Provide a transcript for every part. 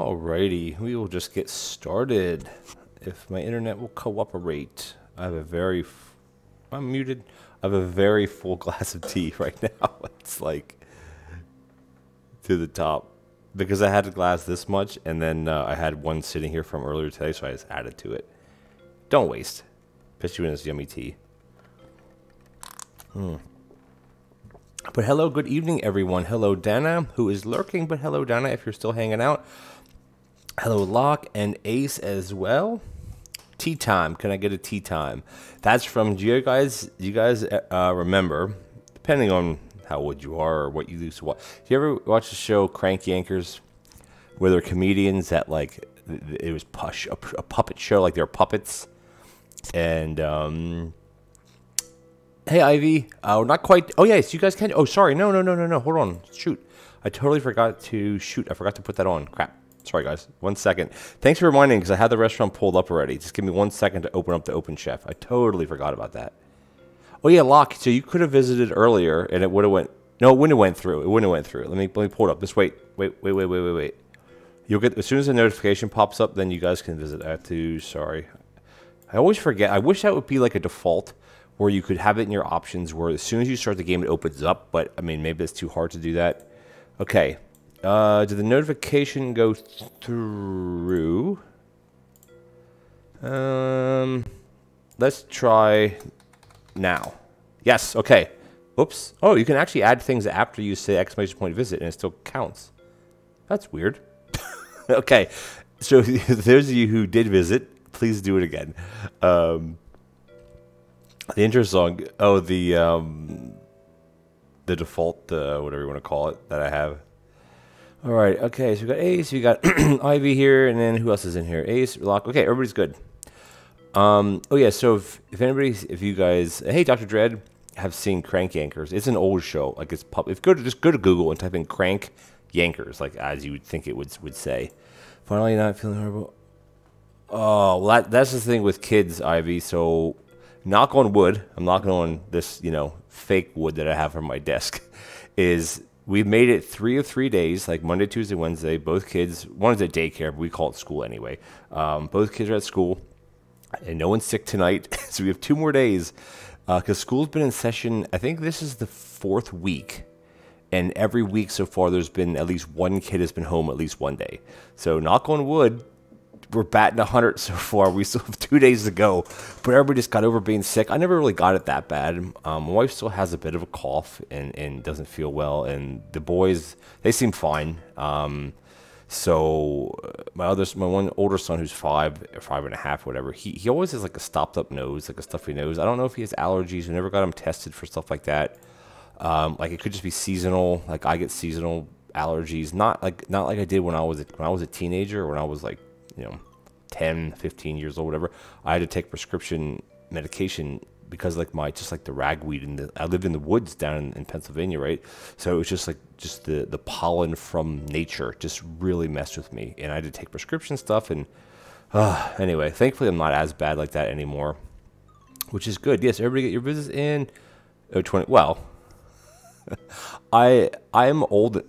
Alrighty, we will just get started. If my internet will cooperate. I'm muted. I have a very full glass of tea right now. It's like to the top. Because I had a glass this much, and then I had one sitting here from earlier today, so I just added to it. Don't waste. Especially when it's yummy tea. But hello, good evening, everyone. Hello, Dana, who is lurking, but hello, Dana, if you're still hanging out. Hello, Locke and Ace as well. Tea time. Can I get a tea time? That's from, do you guys remember, depending on how old you are or what you used to watch. Do you ever watch the show Crank Yankers, where they're comedians that, like, it was a puppet show, like they're puppets? And, hey, Ivy. Not quite. Oh, yes, you guys can. Oh, sorry. No. Hold on. Shoot. I totally forgot to shoot. I forgot to put that on. Crap. Sorry, guys. 1 second. Thanks for reminding, because I had the restaurant pulled up already. Just give me 1 second to open up the Open Chef. I totally forgot about that. Oh, yeah, Locke. So you could have visited earlier, and it would have went. No, it wouldn't have went through. It wouldn't have went through. Let me pull it up. Just wait. You'll get, as soon as the notification pops up, then you guys can visit. I have to. Sorry. I always forget. I wish that would be like a default, where you could have it in your options where as soon as you start the game, it opens up. But, I mean, maybe it's too hard to do that. Okay. Did the notification go through? Let's try now. Yes, okay. Whoops. Oh, you can actually add things after you say exclamation point visit, and it still counts. That's weird. Okay. So, those of you who did visit, please do it again. The intro song, the default, whatever you want to call it, that I have. All right, okay, so we got Ace, we got Ivy here, and then who else is in here? Ace, Locke, okay, everybody's good. Oh yeah, so if you guys, hey, Dr. Dread, have seen Crank Yankers, it's an old show, like it's just go to Google and type in Crank Yankers, like as you would think it would say. Finally not feeling horrible. Oh, well, that's the thing with kids, Ivy, so knock on wood, I'm knocking on this, fake wood that I have on my desk, is we've made it 3 of 3 days, like Monday, Tuesday, Wednesday. Both kids, one is at daycare, but we call it school anyway. Both kids are at school, and no one's sick tonight. So we have 2 more days, because school's been in session. I think this is the 4th week. And every week so far, there's been at least one kid has been home at least one day. So knock on wood, we're batting 100 so far. We still have 2 days to go, but everybody just got over being sick. I never really got it that bad. My wife still has a bit of a cough and doesn't feel well, and the boys, they seem fine. So my one older son, who's 5 and a half, whatever, he always has like a stopped up nose, like a stuffy nose. I don't know if he has allergies. We never got him tested for stuff like that. Like it could just be seasonal. Like I get seasonal allergies, not like I did when I was a teenager, when I was like 10, 15 years old, whatever. I had to take prescription medication because like the ragweed, I lived in the woods down in Pennsylvania, right? So it was just the pollen from nature just really messed with me, and I had to take prescription stuff. And anyway, thankfully I'm not as bad like that anymore, which is good. Yes, everybody get your visits in. 20. Well, I'm old.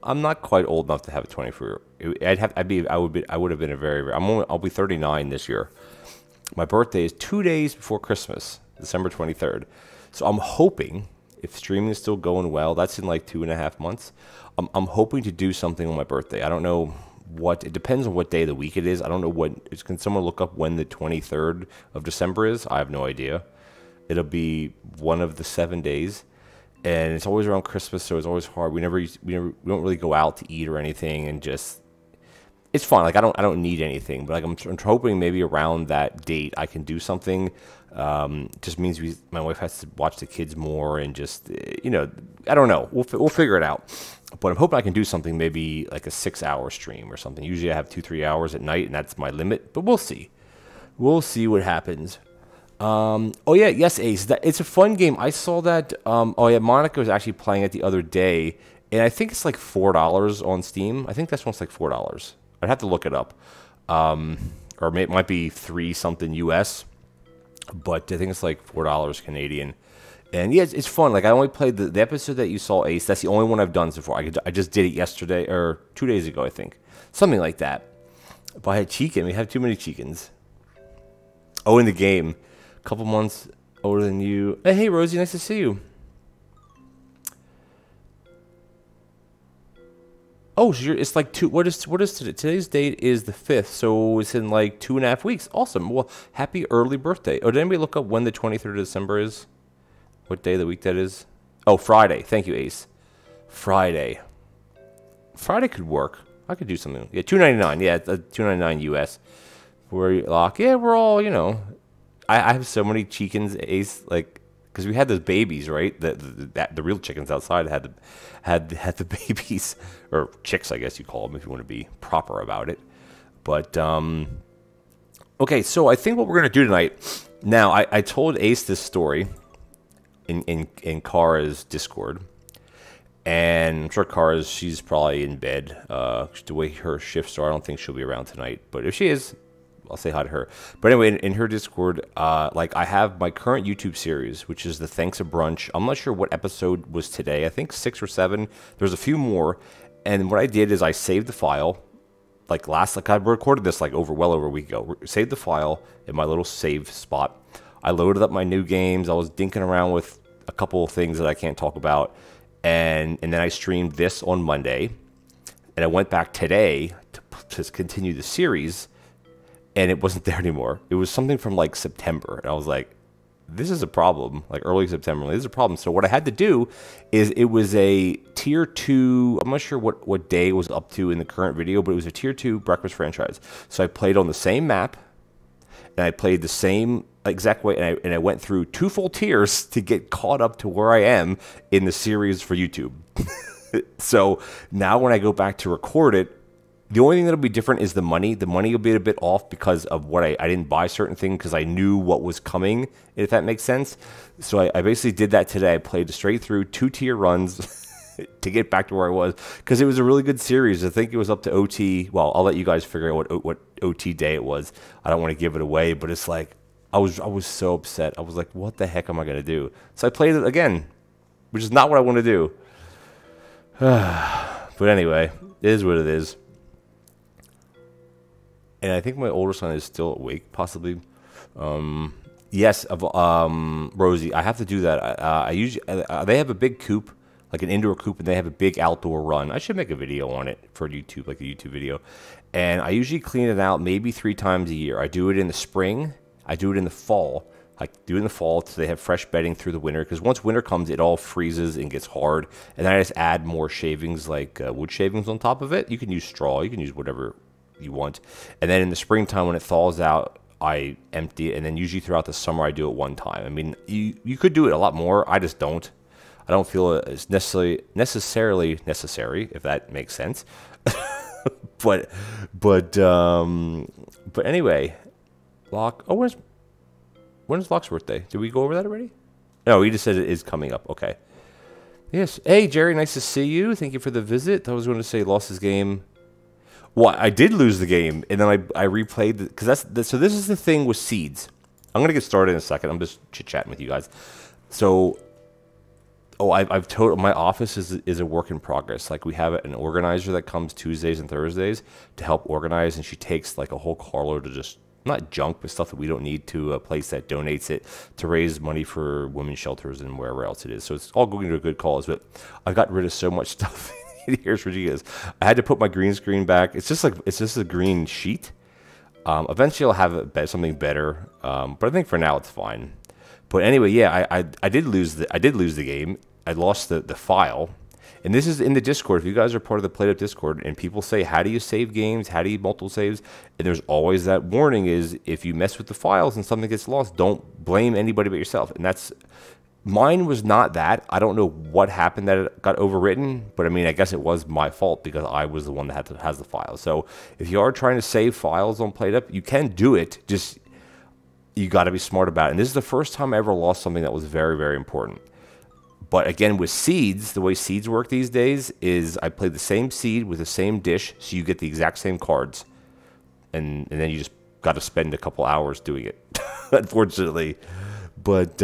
I'm not quite old enough to have a 24. I would have been a very. I'll be 39 this year. My birthday is 2 days before Christmas, December 23rd. So I'm hoping, if streaming is still going well, that's in like 2.5 months. I'm hoping to do something on my birthday. I don't know what. It depends on what day of the week it is. I don't know what. Can someone look up when the 23rd of December is? I have no idea. It'll be one of the 7 days. And it's always around Christmas, so it's always hard. We don't really go out to eat or anything, and just it's fun. Like I don't need anything, but like I'm hoping maybe around that date I can do something. Just means my wife has to watch the kids more, and just I don't know. We'll figure it out. But I'm hoping I can do something, maybe like a 6-hour stream or something. Usually I have 2-3 hours at night, and that's my limit. But we'll see. We'll see what happens. Oh yeah, yes, Ace. It's a fun game. I saw that. Oh yeah, Monica was actually playing it the other day, and I think it's like $4 on Steam. I think that's one's like $4. I'd have to look it up, or it might be 3 something US, but I think it's like $4 Canadian. And yeah, it's fun. Like I only played the episode that you saw, Ace. That's the only one I've done so far. I just did it yesterday or 2 days ago, I think, something like that. But I had chicken. We have too many chickens. Oh, in the game, a couple months older than you. Hey, Rosie, nice to see you. Oh, so it's like what is today? Today's date is the 5th, so it's in like 2.5 weeks. Awesome. Well, happy early birthday. Oh, did anybody look up when the 23rd of December is? What day of the week that is? Oh, Friday. Thank you, Ace. Friday. Friday could work. I could do something. Yeah, $2.99. Yeah, $2.99 US. We're lock. Yeah, we're all, you know. I have so many chickens, Ace, like, because we had those babies, right? The real chickens outside had the babies, or chicks, I guess you call them if you want to be proper about it. But okay, so I think what we're gonna do tonight. Now, I told Ace this story in Kara's Discord, and I'm sure Kara's, she's probably in bed. The way her shifts are, I don't think she'll be around tonight. But if she is, I'll say hi to her. But anyway, in her Discord, like I have my current YouTube series, which is the Thanks a Brunch. I'm not sure what episode was today. I think 6 or 7. There's a few more. And what I did is I saved the file. Like I recorded this like well over a week ago. Saved the file in my little save spot. I loaded up my new games. I was dinking around with a couple of things that I can't talk about. And then I streamed this on Monday. And I went back today to continue the series. And it wasn't there anymore. It was something from like September. And I was like, this is a problem. Like early September, like, this is a problem. So what I had to do is it was a tier 2. I'm not sure what day it was up to in the current video, but it was a tier 2 breakfast franchise. So I played on the same map. And I played the same exact way. And I went through 2 full tiers to get caught up to where I am in the series for YouTube. So now when I go back to record it, the only thing that'll be different is the money. The money will be a bit off because of what I didn't buy certain things because I knew what was coming, if that makes sense. So I basically did that today. I played straight through 2-tier runs to get back to where I was because it was a really good series. I think it was up to OT. Well, I'll let you guys figure out what OT day it was. I don't want to give it away, but it's like I was so upset. I was like, what the heck am I going to do? So I played it again, which is not what I want to do. But anyway, it is what it is. And I think my older son is still awake, possibly. Yes, Rosie, I have to do that. I usually they have a big coop, like an indoor coop, and they have a big outdoor run. I should make a video on it for YouTube, like a YouTube video. And I usually clean it out maybe 3 times a year. I do it in the spring. I do it in the fall. I do it in the fall so they have fresh bedding through the winter. Because once winter comes, it all freezes and gets hard. And then I just add more shavings, like wood shavings on top of it. You can use straw. You can use whatever you want. And then in the springtime when it thaws out, I empty it. And then usually throughout the summer I do it 1 time. I mean, you could do it a lot more. I just don't. I don't feel it's necessarily necessary, if that makes sense. but anyway, Locke. Oh, when's Locke's birthday? Did we go over that already? No, he just said it is coming up. Okay. Yes. Hey, Jerry, nice to see you. Thank you for the visit. I was going to say lost his game. Well, I did lose the game, and then I replayed it because so this is the thing with seeds. I'm gonna get started in a second. I'm just chit chatting with you guys. So, I've told my office is a work in progress. Like we have an organizer that comes Tuesdays and Thursdays to help organize, and she takes like a whole carload of just not junk, but stuff that we don't need to a place that donates it to raise money for women's shelters and wherever else it is. So it's all going to a good cause. But I've gotten rid of so much stuff. Here's ridiculous. I had to put my green screen back. It's just a green sheet. Eventually I'll have something better. But I think for now it's fine. But anyway, yeah, I did lose the game. I lost the file. And this is in the Discord. If you guys are part of the PlateUp Discord and people say, how do you save games? How do you multiple saves? And there's always that warning is if you mess with the files and something gets lost, don't blame anybody but yourself. And mine was not that. I don't know what happened that it got overwritten, but I mean, I guess it was my fault because I was the one that has the file. So if you are trying to save files on PlateUp, you can do it. Just you got to be smart about it. And this is the first time I ever lost something that was very, very important. But again, with seeds, the way seeds work these days is I play the same seed with the same dish, so you get the exact same cards, and then you just got to spend a couple hours doing it, unfortunately. But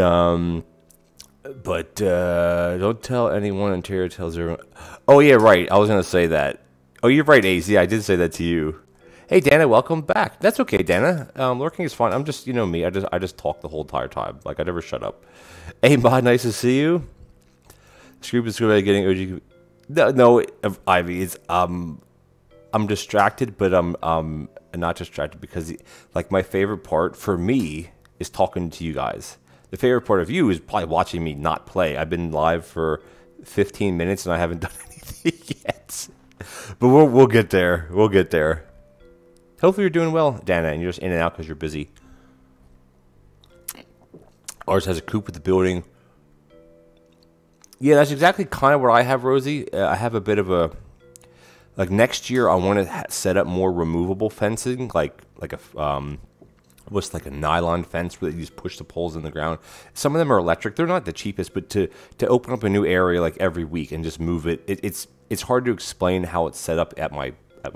But don't tell anyone Ontario tells everyone. Oh, yeah, right. I was going to say that. Oh, you're right, AZ. I did say that to you. Hey, Dana, welcome back. That's okay, Dana. Lurking is fine. I'm just, you know me. I just talk the whole entire time. Like, I never shut up. Hey, Mod, nice to see you. Scoop is getting OG. No, Ivy, it's, I'm distracted, but I'm not distracted because, like, my favorite part for me is talking to you guys. The favorite part of you is probably watching me not play. I've been live for 15 minutes and I haven't done anything yet. But we'll get there. We'll get there. Hopefully you're doing well, Dana, and you're just in and out because you're busy. Ours has a coop with the building. Yeah, that's exactly kind of what I have, Rosie. I have a bit of a... Like, next year, I want to set up more removable fencing, like a... what's like a nylon fence where you just push the poles in the ground. Some of them are electric. They're not the cheapest, but to open up a new area like every week and just move it, it's hard to explain how it's set up at my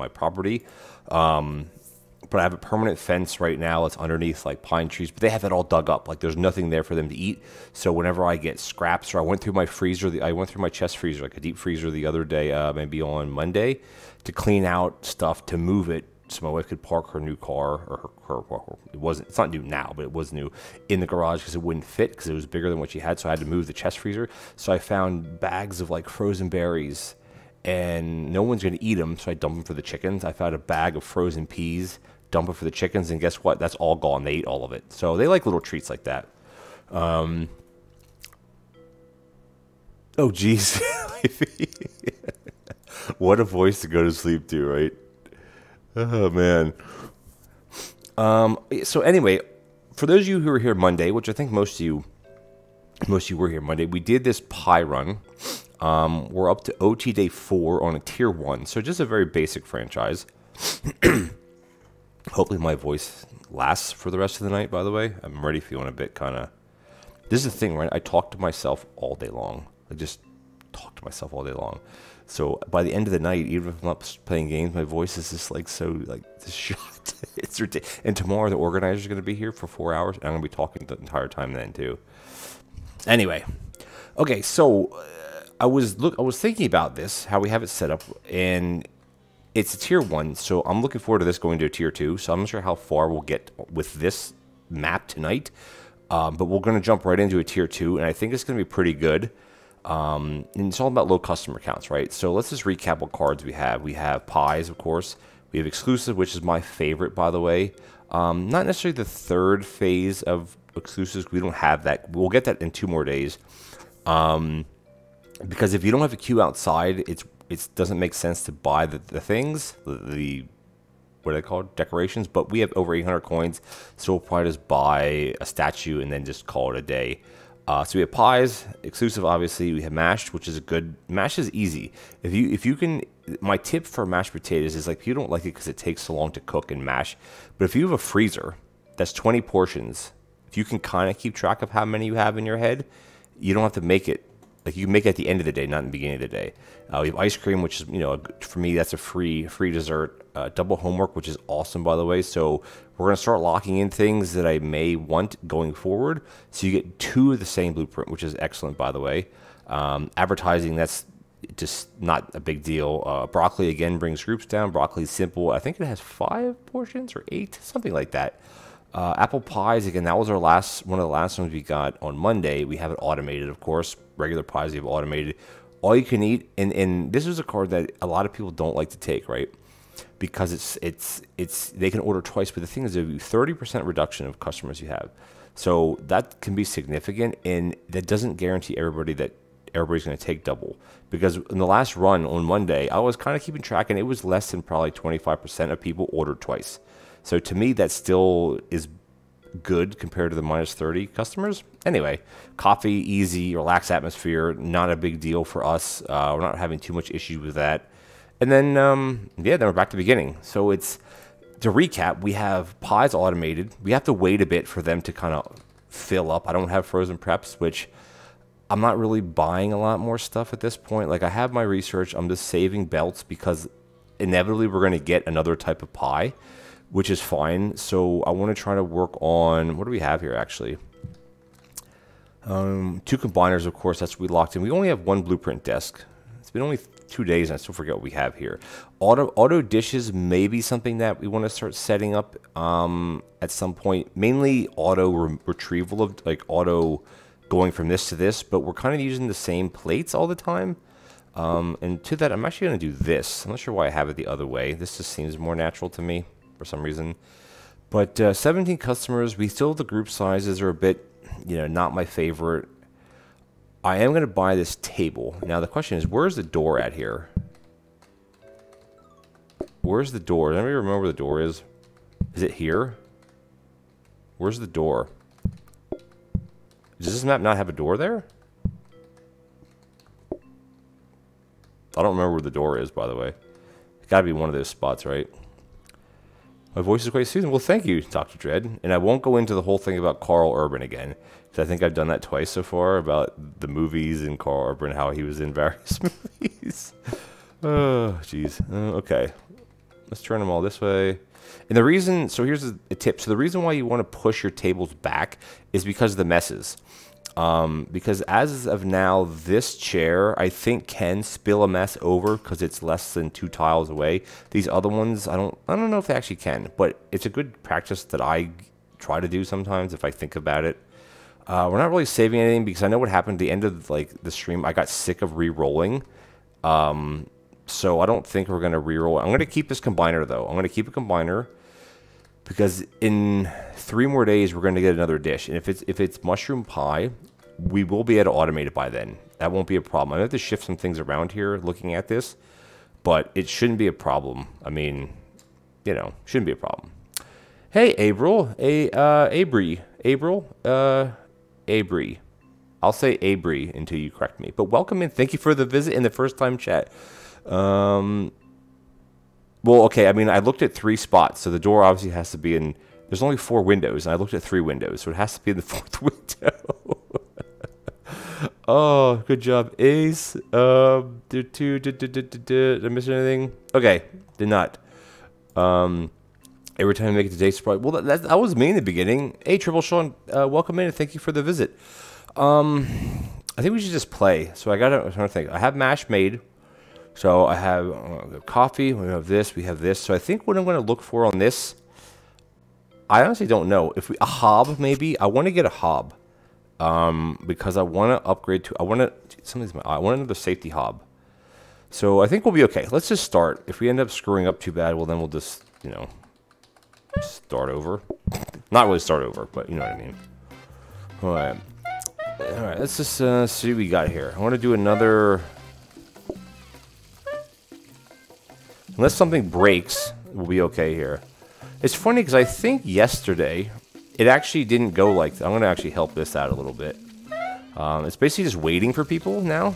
property. But I have a permanent fence right now. It's underneath like pine trees, but they have it all dug up. Like there's nothing there for them to eat. So whenever I get scraps, or I went through my freezer, I went through my chest freezer, like a deep freezer the other day, maybe on Monday, to clean out stuff to move it so my wife could park her new car, or it's not new now, but it was new, in the garage because it wouldn't fit because it was bigger than what she had. So I had to move the chest freezer. So I found bags of like frozen berries, and no one's going to eat them, so I dump them for the chickens. I found a bag of frozen peas, dump it for the chickens, and guess what? That's all gone. They ate all of it. So they like little treats like that. Oh, geez. What a voice to go to sleep to, right? Oh, man. So anyway, for those of you who were here Monday, which I think most of you were here Monday, we did this pie run. We're up to OT Day 4 on a Tier 1, so just a very basic franchise. Hopefully my voice lasts for the rest of the night, by the way. I'm already feeling a bit kind of... This is the thing, right? I talk to myself all day long. I just talk to myself all day long. So by the end of the night, even if I'm not playing games, my voice is just like so like just shot. It's ridiculous. And tomorrow the organizer's going to be here for 4 hours, and I'm going to be talking the entire time then too. Anyway, okay, so I was thinking about this, how we have it set up, and it's a Tier 1, so I'm looking forward to this going to a Tier 2. So I'm not sure how far we'll get with this map tonight, but we're going to jump right into a Tier 2, and I think it's going to be pretty good. And it's all about low customer counts, right? So let's just recap what cards we have. We have pies, of course. We have exclusive, which is my favorite, by the way. Not necessarily the third phase of exclusives. We don't have that. We'll get that in 2 more days. Because if you don't have a queue outside, it doesn't make sense to buy the things, the what are they called? Decorations. But we have over 800 coins, so we'll probably just buy a statue and then just call it a day. So we have pies, exclusive, obviously. We have mashed, which is a good... Mash is easy. If you can... My tip for mashed potatoes is, like, you don't like it because it takes so long to cook and mash. But if you have a freezer, that's 20 portions. If you can kind of keep track of how many you have in your head, you don't have to make it... Like, you can make it at the end of the day, not in the beginning of the day. We have ice cream, which is, you know, for me, that's a free dessert. Double homework, which is awesome, by the way. So we're going to start locking in things that I may want going forward. So you get 2 of the same blueprint, which is excellent, by the way. Advertising, that's just not a big deal. Broccoli, again, brings groups down. Broccoli is simple. I think it has 5 portions or 8, something like that. Apple pies, again, that was one of the last ones we got on Monday. We have it automated, of course. Regular pies, we have automated. All you can eat, and this is a card that a lot of people don't like to take, right? Because they can order twice, but the thing is, there'll be 30% reduction of customers you have. So that can be significant, and that doesn't guarantee everybody that everybody's going to take double. Because in the last run on Monday, I was kind of keeping track, and it was less than probably 25% of people ordered twice. So to me, that still is good compared to the minus 30 customers. Anyway, coffee, easy, relaxed atmosphere, not a big deal for us. We're not having too much issues with that. And then, then we're back to the beginning. So to recap, we have pies automated. We have to wait a bit for them to kind of fill up. I don't have frozen preps, which I'm not really buying a lot more stuff at this point. Like, I have my research. I'm just saving belts because inevitably we're going to get another type of pie, which is fine. So I want to try to work on, what do we have here actually? 2 combiners, of course, that's what we locked in. We only have 1 blueprint desk. It's been only 2 days, and I still forget what we have here. Auto dishes may be something that we want to start setting up at some point. Mainly auto retrieval of, like, auto going from this to this, but we're kind of using the same plates all the time. And to that, I'm actually going to do this. I'm not sure why I have it the other way. This just seems more natural to me for some reason. But 17 customers. We still, the group sizes are a bit, you know, not my favorite. I am going to buy this table. Now, the question is, where's the door at here? Where's the door? Does anybody remember where the door is? Is it here? Where's the door? Does this map not have a door there? I don't remember where the door is, by the way. It's got to be one of those spots, right? My voice is quite soothing. Well, thank you, Dr. Dredd. And I won't go into the whole thing about Carl Urban again, because I think I've done that twice so far, about the movies and Carl Urban, how he was in various movies. Oh, jeez. Okay. Let's turn them all this way. And the reason, so here's a tip. So the reason why you want to push your tables back is because of the messes. Because as of now, this chair, I think, can spill a mess over because it's less than 2 tiles away. These other ones, I don't know if they actually can, but it's a good practice that I try to do sometimes if I think about it. We're not really saving anything because I know what happened at the end of, like, the stream. I got sick of re-rolling. So I don't think we're going to re-roll. I'm going to keep this combiner, though. I'm going to keep a combiner because in 3 more days, we're going to get another dish. And if it's mushroom pie, we will be able to automate it by then. That won't be a problem. I have to shift some things around here looking at this, but it shouldn't be a problem. I mean, you know, shouldn't be a problem. Hey, Abril. Abri. I'll say Abri until you correct me. But welcome in. Thank you for the visit in the first time chat. Well, okay. I mean, I looked at 3 spots, so the door obviously has to be in. There's only 4 windows, and I looked at 3 windows, so it has to be in the 4th window. Oh, good job, Ace. Did I miss anything? Okay, did not. Every time I make it to day supply. Well, that was me in the beginning. Hey, Triple Sean, welcome in and thank you for the visit. I think we should just play. So I'm trying to think. I have mash made. So I have coffee. We have this. We have this. So I think what I'm going to look for on this, I honestly don't know. If a hob, maybe. I want to get a hob. Because I want to upgrade to. I want another safety hob. So I think we'll be okay. Let's just start. If we end up screwing up too bad, well then we'll just, you know, start over. Not really start over, but you know what I mean. All right. Let's just see what we got here. I want to do another. Unless something breaks, we'll be okay here. It's funny because I think yesterday it actually didn't go like that. I'm going to actually help this out a little bit. It's basically just waiting for people now.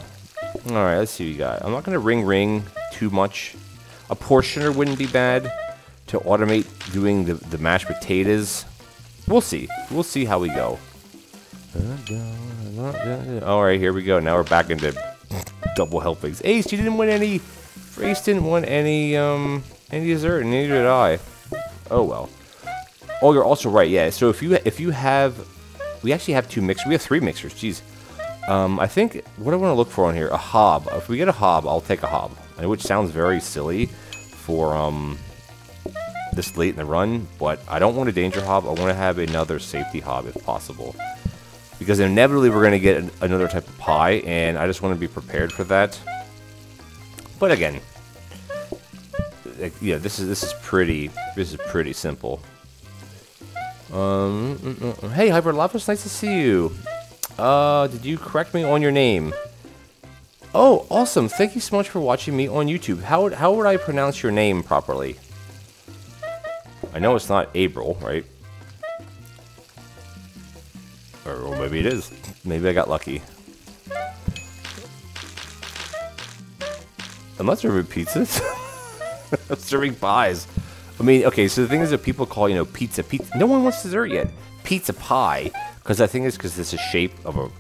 All right, let's see what you got. I'm not going to ring too much. A portioner wouldn't be bad to automate doing the mashed potatoes. We'll see. We'll see how we go. All right, here we go. Now we're back into double helpings. Ace, you didn't win any. Ace didn't win any dessert, and neither did I. Oh well. Oh, you're also right. Yeah. So if you have, we actually have 2 mixers. We have 3 mixers. Jeez. I think what I want to look for on here, a hob. If we get a hob, I'll take a hob. Which sounds very silly for this late in the run, but I don't want a danger hob. I want to have another safety hob if possible, because inevitably we're going to get another type of pie, and I just want to be prepared for that. But again, yeah, this is pretty simple. Hey, Hyper Lapis, nice to see you. Did you correct me on your name? Oh, awesome! Thank you so much for watching me on YouTube. How would I pronounce your name properly? I know it's not April, right? Or maybe it is. Maybe I got lucky. I'm not serving pizzas. I'm serving pies. I mean, okay, so the thing is that people call, you know, pizza. No one wants dessert yet. Pizza pie. Because I think it's because it's a shape of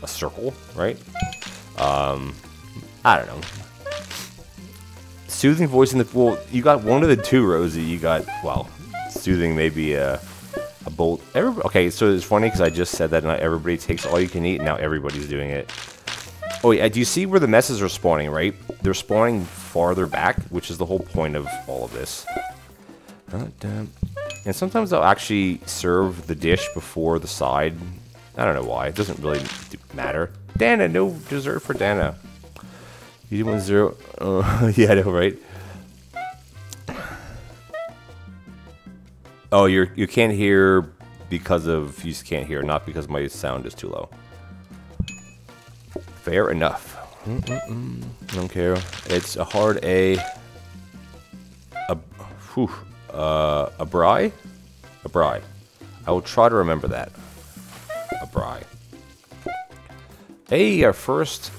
a circle, right? I don't know. Soothing voice in the... Well, you got one of the 2, Rosie. You got... Well, soothing maybe A bowl. Okay, so it's funny because I just said that not everybody takes all you can eat, and now everybody's doing it. Oh yeah, do you see where the messes are spawning, right? They're spawning farther back, which is the whole point of all of this. And sometimes they'll actually serve the dish before the side. I don't know why. It doesn't really matter. Dana, no dessert for Dana. You didn't want 0. Yeah, I know, right? Oh, you can't hear because of you just can't hear, not because my sound is too low. Fair enough. Don't care. It's a hard A. A bry? A bry. I will try to remember that. A bry. Hey, our first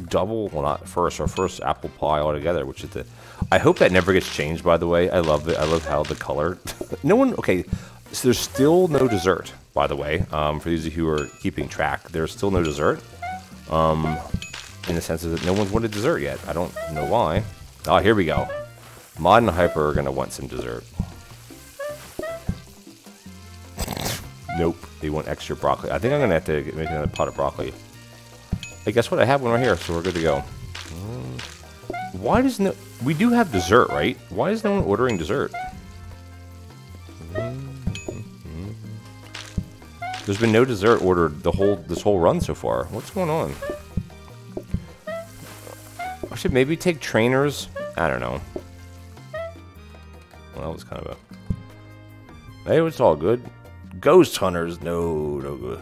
double, well not first, our first apple pie altogether, which is the, I hope that never gets changed, by the way. I love it. I love how the color, no one, okay, so there's still no dessert, by the way, for those of you who are keeping track, there's still no dessert, in the sense that no one's wanted dessert yet. I don't know why. Oh, here we go. Mod and Hyper are going to want some dessert. Nope, they want extra broccoli. I think I'm going to have to make another pot of broccoli. Hey, guess what? I have one right here, so we're good to go. Why does no... We do have dessert, right? Why is no one ordering dessert? There's been no dessert ordered this whole run so far. What's going on? I should maybe take trainers. I don't know. Well, that was kind of a... Hey, it's all good. Ghost hunters, no good.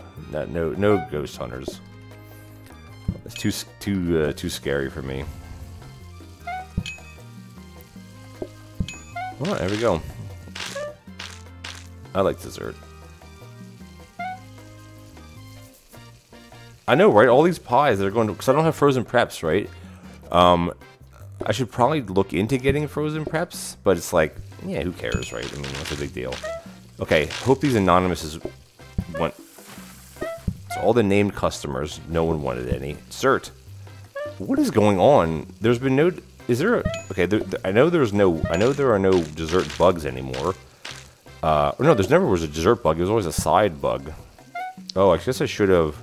No ghost hunters. It's too scary for me. Well, there we go. I like dessert. I know, right? All these pies, they're going to... Because I don't have frozen preps, right? I should probably look into getting frozen preps, but it's like, yeah, who cares, right? I mean, what's a big deal? Okay, hope these anonymouses want... So all the named customers, no one wanted any. Dessert. What is going on? There's been no... Is there a... Okay, I know there are no dessert bugs anymore. No, there's never was a dessert bug. It was always a side bug. Oh, I guess I should have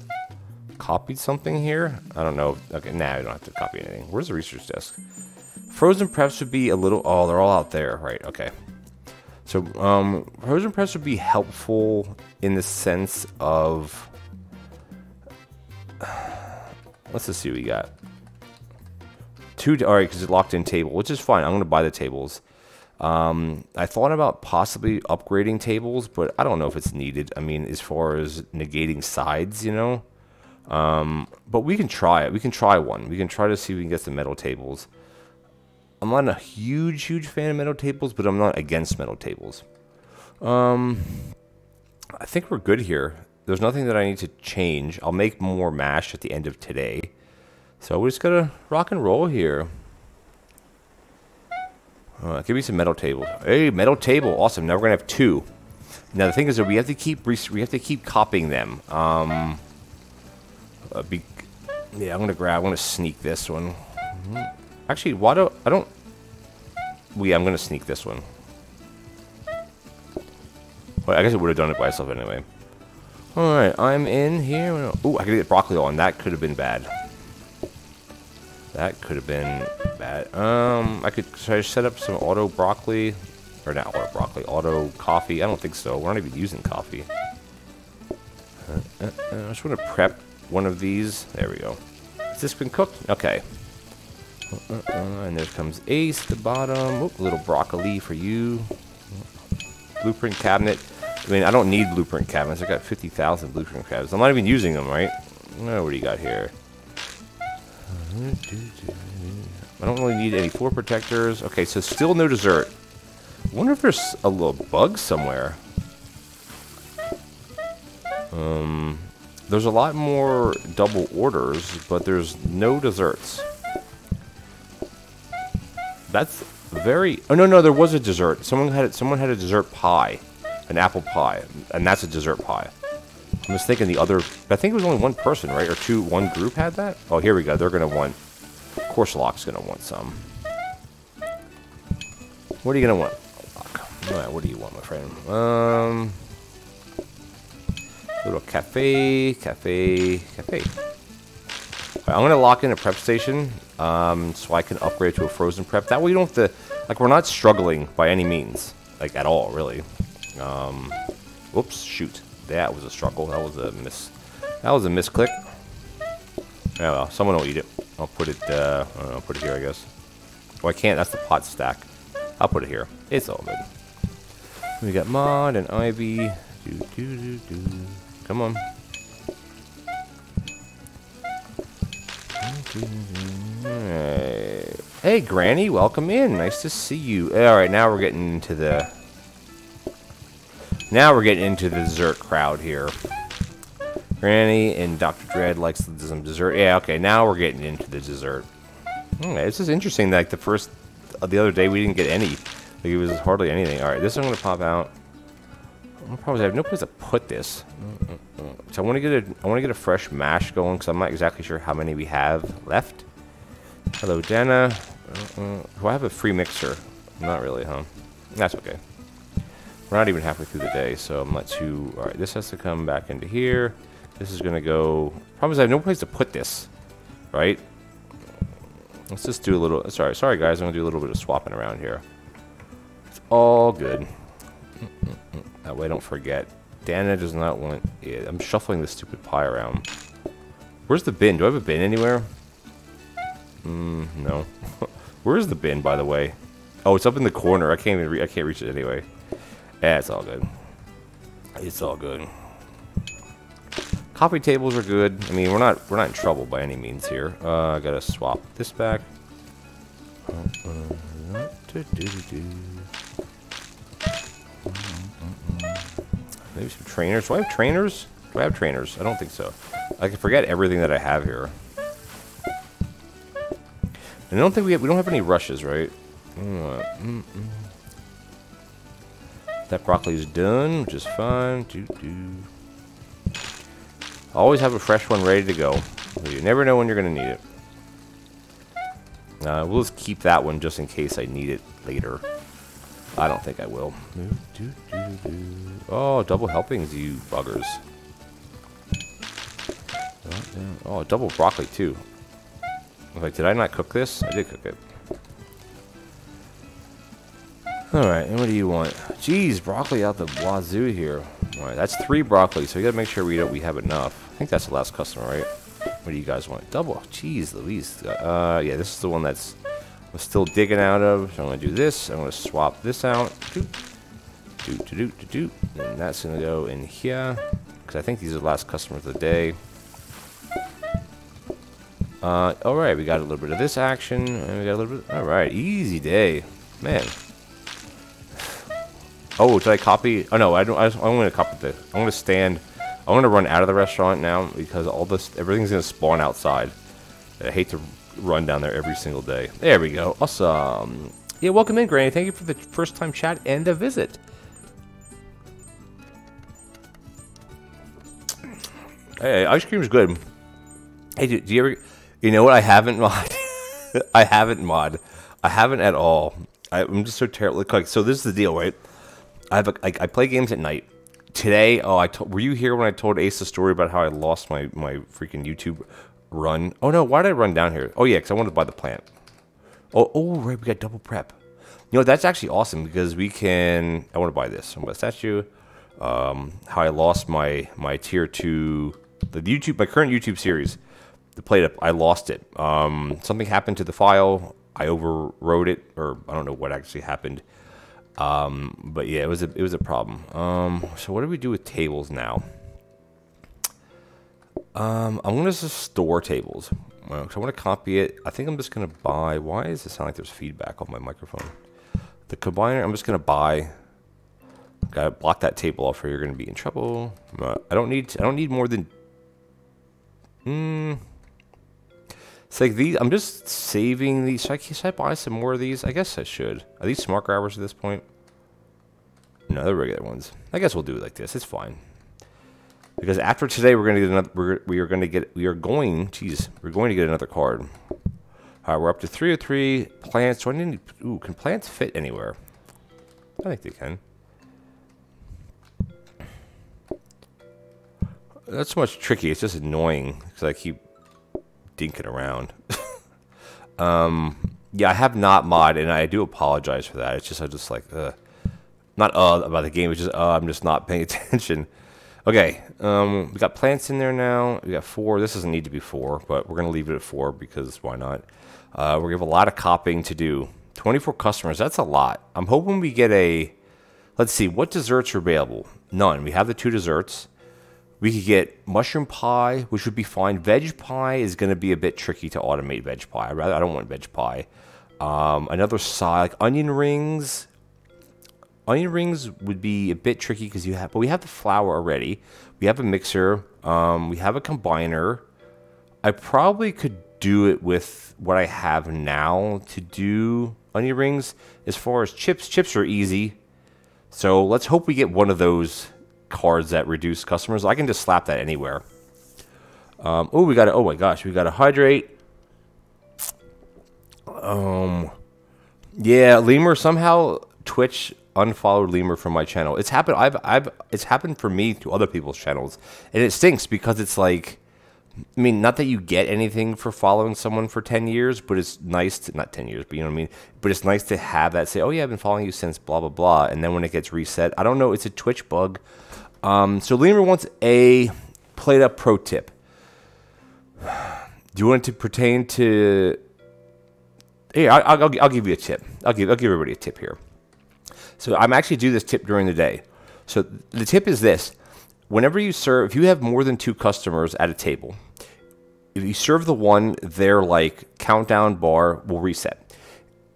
copied something here. I don't know. Okay, nah, I don't have to copy anything. Where's the research desk? Frozen preps would be a little... Oh, they're all out there. Right, okay. So, frozen preps would be helpful in the sense of... Let's just see what we got. Alright, because it's locked in table, which is fine. I'm going to buy the tables. I thought about possibly upgrading tables, but I don't know if it's needed. I mean, as far as negating sides, you know. But we can try it. We can try one. We can try to see if we can get some metal tables. I'm not a huge fan of metal tables, but I'm not against metal tables. I think we're good here. There's nothing that I need to change. I'll make more mash at the end of today. So we're just gonna rock and roll here. Give me some metal tables. Hey, metal table, awesome. Now we're gonna have 2. Now the thing is that we have to keep copying them. Yeah, I'm gonna sneak this one. Actually, I'm gonna sneak this one. Well, I guess I would have done it by myself anyway. Alright, I'm in here. Ooh, I could get broccoli on. That could have been bad. That could have been bad. Should I set up some auto broccoli? Or not auto broccoli, auto coffee? I don't think so. We're not even using coffee. I just want to prep one of these. There we go. Has this been cooked? Okay. And there comes Ace at the bottom. Oop, a little broccoli for you. Blueprint cabinet. I mean, I don't need blueprint cabinets. I got 50,000 blueprint cabinets. I'm not even using them, right? What do you got here? I don't really need any floor protectors. Okay, so still no dessert. I wonder if there's a little bug somewhere. There's a lot more double orders, but there's no desserts. That's very... Oh, no, there was a dessert. Someone had a dessert pie. An apple pie. And that's a dessert pie. I'm just thinking the other... I think it was only one person, right? Or one group had that? Oh, here we go. They're going to want... Of course Locke's going to want some. What are you going to want? Locke. Alright, what do you want, my friend? Little cafe. I'm gonna lock in a prep station, so I can upgrade to a frozen prep. That way you don't have to, like, we're not struggling by any means, like, at all, really. Whoops, shoot. That was a struggle. That was a misclick. Oh well, someone will eat it. I'll put it, I don't know, put it here, I guess. Oh, I can't, that's the pot stack. I'll put it here. It's all good. We got Mod and Ivy. Come on. Hey, Granny, welcome in. Nice to see you. All right, now we're getting into the dessert crowd here. Granny and Dr. Dread likes some dessert. Yeah, okay, now we're getting into the dessert. Okay, this is interesting. Like the other day, we didn't get any. Like it was hardly anything. All right, this I'm gonna pop out. I probably have no place to put this. So I want to get a fresh mash going because I'm not exactly sure how many we have left. Hello, Dana. Do I have a free mixer? Not really, huh? That's okay. We're not even halfway through the day, so I'm not too... Alright, this has to come back into here. This is going to go... Problem is I have no place to put this. Right? Let's just do a little... Sorry guys, I'm going to do a little bit of swapping around here. It's all good. That way I don't forget. Dana does not want... Yeah, I'm shuffling this stupid pie around. Where's the bin? Do I have a bin anywhere? No. Where's the bin, by the way? Oh, it's up in the corner. I can't even I can't reach it anyway. Yeah, it's all good. It's all good. Coffee tables are good. I mean, we're not in trouble by any means here. I gotta swap this back. Maybe some trainers. Do I have trainers? Do I have trainers? I don't think so. I can forget everything that I have here. And I don't think we don't have any rushes, right? That broccoli's done, which is fine. Always have a fresh one ready to go. You never know when you're going to need it. We'll just keep that one just in case I need it later. I don't think I will. Oh, double helpings, you buggers. Oh, double broccoli, too. Like, did I not cook this? I did cook it. Alright, and what do you want? Jeez, broccoli out the wazoo here. Alright, that's 3 broccoli, so we gotta make sure we have enough. I think that's the last customer, right? What do you guys want? Double. Jeez, Louise. Yeah, this is the one that's I'm still digging out of. So I'm gonna do this. I'm gonna swap this out. And that's gonna go in here. Because I think these are the last customers of the day. Alright, we got a little bit of this action, and we got a little bit... Alright, easy day. Man. Oh, did I copy? Oh, no, I don't. I'm going to copy this. I'm going to stand... I'm going to run out of the restaurant now, because all this... Everything's going to spawn outside. I hate to run down there every single day. There we go. Awesome. Yeah, welcome in, Granny. Thank you for the first-time chat and the visit. Hey, ice cream's good. Hey, do you ever... You know what I haven't mod? I haven't at all. I'm just so terrible. Like, so this is the deal, right? I play games at night. Today, were you here when I told Ace the story about how I lost my freaking YouTube run? Oh no, why did I run down here? Oh yeah, because I wanted to buy the plant. Oh right, we got double prep. You know, that's actually awesome because we can... I want to buy this. I'm going to statue. How I lost my tier 2... my current YouTube series. The PlateUp, I lost it. Something happened to the file. I overwrote it, or I don't know what actually happened. But yeah, it was a problem. So what do we do with tables now? I'm gonna just store tables. So I want to copy it. I think I'm just gonna buy. Why does it sound like there's feedback on my microphone? The combiner. I'm just gonna buy. Gotta block that table off, or you're gonna be in trouble. I don't need more than. It's like these. I'm just saving these. Should I buy some more of these? I guess I should. Are these smart grabbers at this point? No, they're regular ones. I guess we'll do it like this. It's fine. Because after today, we're gonna get another. We are going to get another card. All right, we're up to 303 plants. Do I need? Ooh, can plants fit anywhere? I think they can. Not so much tricky. It's just annoying because I keep dinking around. Yeah, I have not mod, and I do apologize for that. It's just, I just like, not about the game. It's just, I'm just not paying attention. Okay, we got plants in there now. We got 4. This doesn't need to be 4, but we're going to leave it at 4 because why not? We're going to have a lot of copying to do. 24 customers, that's a lot. I'm hoping we get a, let's see, what desserts are available? None. We have the 2 desserts. We could get mushroom pie, which would be fine. Veg pie is going to be a bit tricky to automate veg pie. I don't want veg pie. Another side, like onion rings. Onion rings would be a bit tricky because but we have the flour already. We have a mixer. We have a combiner. I probably could do it with what I have now to do onion rings. As far as chips are easy. So let's hope we get one of those cards that reduce customers. I can just slap that anywhere. Oh, we got to, oh my gosh, we got to hydrate. Yeah, Lemur, somehow Twitch unfollowed Lemur from my channel. It's happened. It's happened for me to other people's channels, and it stinks because it's like, I mean, not that you get anything for following someone for 10 years, but it's nice to, not 10 years, but you know what I mean? But it's nice to have that say, oh yeah, I've been following you since blah, blah, blah. And then when it gets reset, I don't know, it's a Twitch bug. So Lemur wants a PlateUp pro tip. Do you want it to pertain to, here, I'll give you a tip. I'll give everybody a tip here. So I'm actually do this tip during the day. So the tip is this. Whenever you serve, if you have more than 2 customers at a table, if you serve the one, their like countdown bar will reset.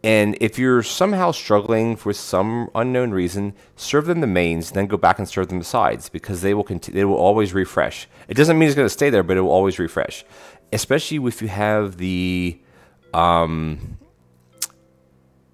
And if you're somehow struggling for some unknown reason, serve them the mains, then go back and serve them the sides because they will continue. They will always refresh. It doesn't mean it's going to stay there, but it will always refresh. Especially if you have the,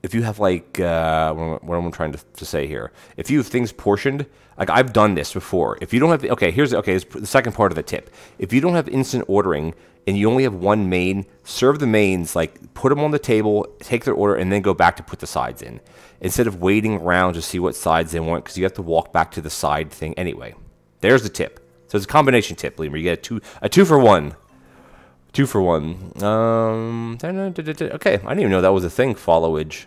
if you have like, what am I trying to say here? If you have things portioned, like I've done this before. If you don't have, okay, here's the second part of the tip. If you don't have instant ordering and you only have one main, serve the mains, like put them on the table, take their order, and then go back to put the sides in. Instead of waiting around to see what sides they want, because you have to walk back to the side thing anyway. There's the tip. So it's a combination tip, Lemur. You get a two for one. 2 for 1. Okay, I didn't even know that was a thing, followage.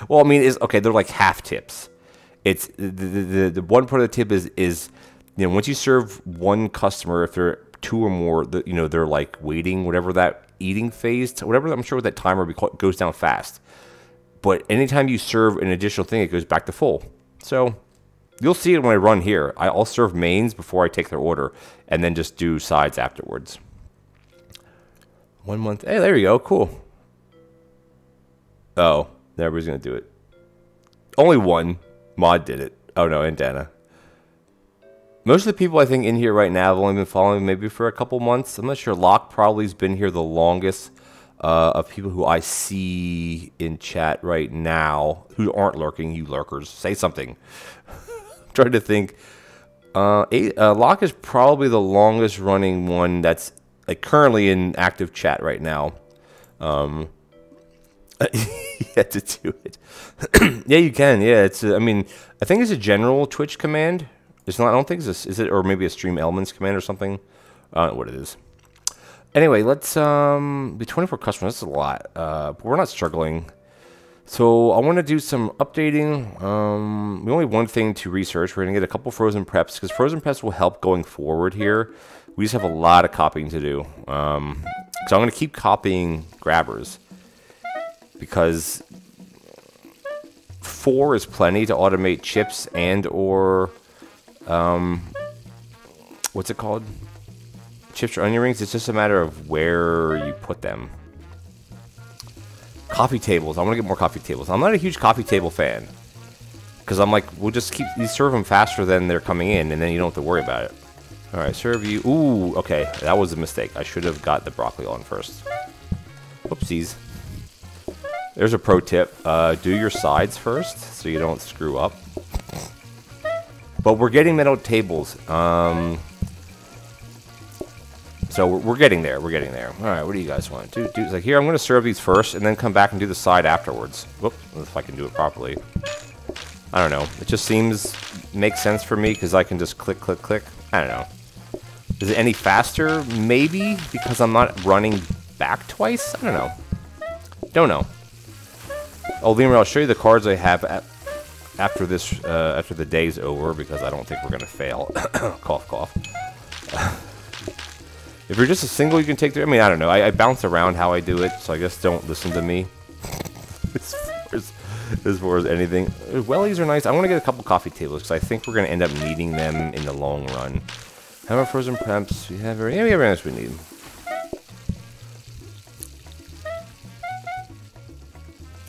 Well, I mean, okay, they're like half tips. It's the one part of the tip is you know, once you serve one customer, if they're 2 or more, you know, they're like waiting, whatever that eating phase, whatever, I'm sure what that timer goes down fast. But anytime you serve an additional thing, it goes back to full. So you'll see it when I run here. I'll serve mains before I take their order, and then just do sides afterwards. 1 month. Hey, there you go. Cool. Oh, everybody's gonna do it. Only one mod did it. Oh no, and Dana. Most of the people I think in here right now have only been following maybe for a couple months. I'm not sure. Locke probably has been here the longest of people who I see in chat right now who aren't lurking. You lurkers, say something. I'm trying to think. Locke is probably the longest running one that's like currently in active chat right now. You had to do it. Yeah, you can. Yeah, it's. I mean, I think it's a general Twitch command. It's not. I don't think it's. Is it, or maybe a stream elements command or something? I don't know what it is. Anyway, let's be 24 customers. That's a lot. But we're not struggling. So I want to do some updating. We only have one thing to research. We're gonna get a couple frozen preps because frozen preps will help going forward here. We just have a lot of copying to do. So I'm gonna keep copying grabbers because 4 is plenty to automate chips and or what's it called? Chips or onion rings. It's just a matter of where you put them. Coffee tables. I want to get more coffee tables. I'm not a huge coffee table fan because I'm like, we'll just serve them faster than they're coming in, and then you don't have to worry about it. All right, serve you. Ooh, okay, that was a mistake. I should have got the broccoli on first. Whoopsies. There's a pro tip. Do your sides first so you don't screw up. But we're getting metal tables. So we're getting there. We're getting there. All right, what do you guys want? Dude, like here, I'm going to serve these first and then come back and do the side afterwards. Whoop, if I can do it properly. I don't know. It just makes sense for me because I can just click, click, click. I don't know. Is it any faster? Maybe, because I'm not running back twice? I don't know. Don't know. Oh, Lemur, I'll show you the cards I have after this, after the day's over, because I don't think we're going to fail. Cough, cough. If you're just a single, you can take I mean, I don't know. I bounce around how I do it, so I guess don't listen to me. As far as anything. Wellies are nice. I want to get a couple coffee tables, because I think we're going to end up needing them in the long run. How about frozen preps? We have everything else we need.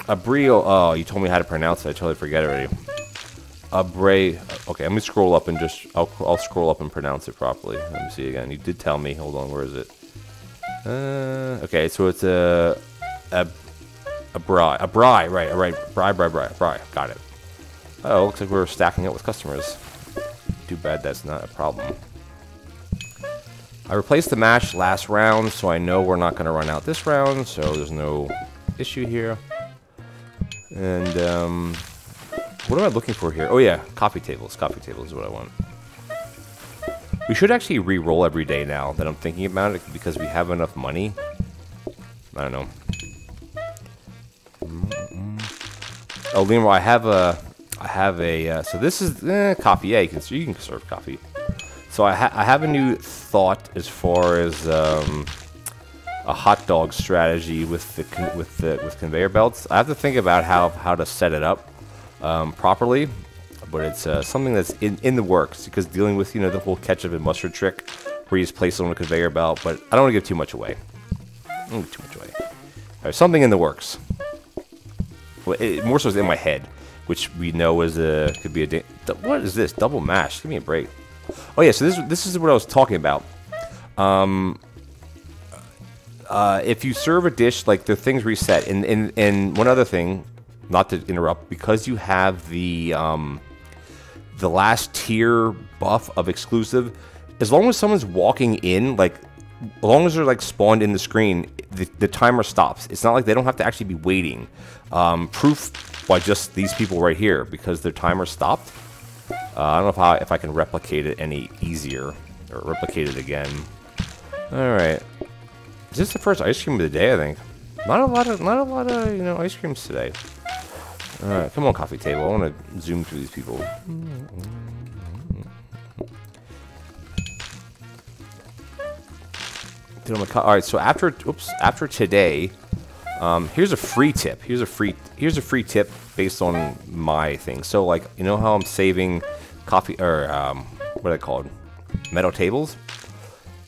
Abrio. Oh, you told me how to pronounce it. I totally forget already. Abre. Okay, let me scroll up and just. I'll scroll up and pronounce it properly. Let me see again. You did tell me. Hold on. Where is it? Okay, so it's a bri. Right. Bri. Got it. Oh, looks like we're stacking up with customers. Too bad that's not a problem. I replaced the mash last round, so I know we're not going to run out this round, so there's no issue here. And, what am I looking for here? Oh, yeah, coffee tables. Coffee tables is what I want. We should actually re-roll every day now that I'm thinking about it, because we have enough money. I don't know. Oh, Leroy, I have a, so this is, coffee, yeah, you can serve coffee. So I have a new thought as far as a hot dog strategy with conveyor belts. I have to think about how to set it up properly, but it's something that's in the works, because dealing with the whole ketchup and mustard trick where you just place it on a conveyor belt. But I don't want to give too much away. All right, something in the works. Well, more so is in my head, which we know is could be a. What is this? Double mash? Give me a break. Oh yeah, so this is what I was talking about. If you serve a dish, like the things reset, and one other thing, not to interrupt, because you have the last tier buff of exclusive, as long as someone's walking in, like as long as they're like spawned in the screen, the timer stops. It's not like they don't have to actually be waiting. Proof by just these people right here, because their timer stopped. I don't know if I can replicate it any easier, or replicate it again. All right, is this the first ice cream of the day? I think not a lot of ice creams today. All right, come on, coffee table. I want to zoom through these people. All right, so after today, here's a free tip. Here's a free tip based on my thing. So like, how I'm saving coffee, or what are they called? Metal tables.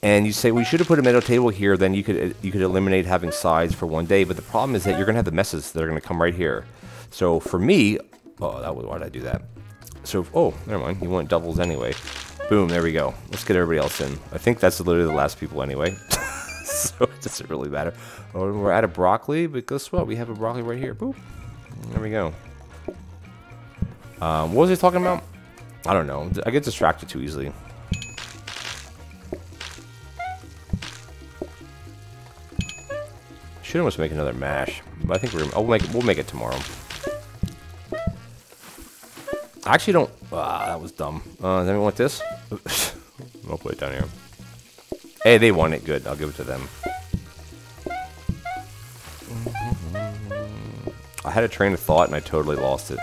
And you say, we should have put a metal table here, then you could eliminate having sides for one day. But the problem is that you're gonna have the messes that are gonna come right here. So for me, why did I do that? So, oh, never mind. You want doubles anyway. Boom, there we go. Let's get everybody else in. I think that's literally the last people anyway. So it doesn't really matter. Oh, we're out of broccoli, but guess what? We have a broccoli right here. Boop. There we go. What was I talking about? I don't know. I get distracted too easily. Should almost make another mash, but I think we'll make it tomorrow. I actually don't. That was dumb. Does anyone want this? I'll put it down here. Hey, they want it. Good. I'll give it to them. I had a train of thought and I totally lost it.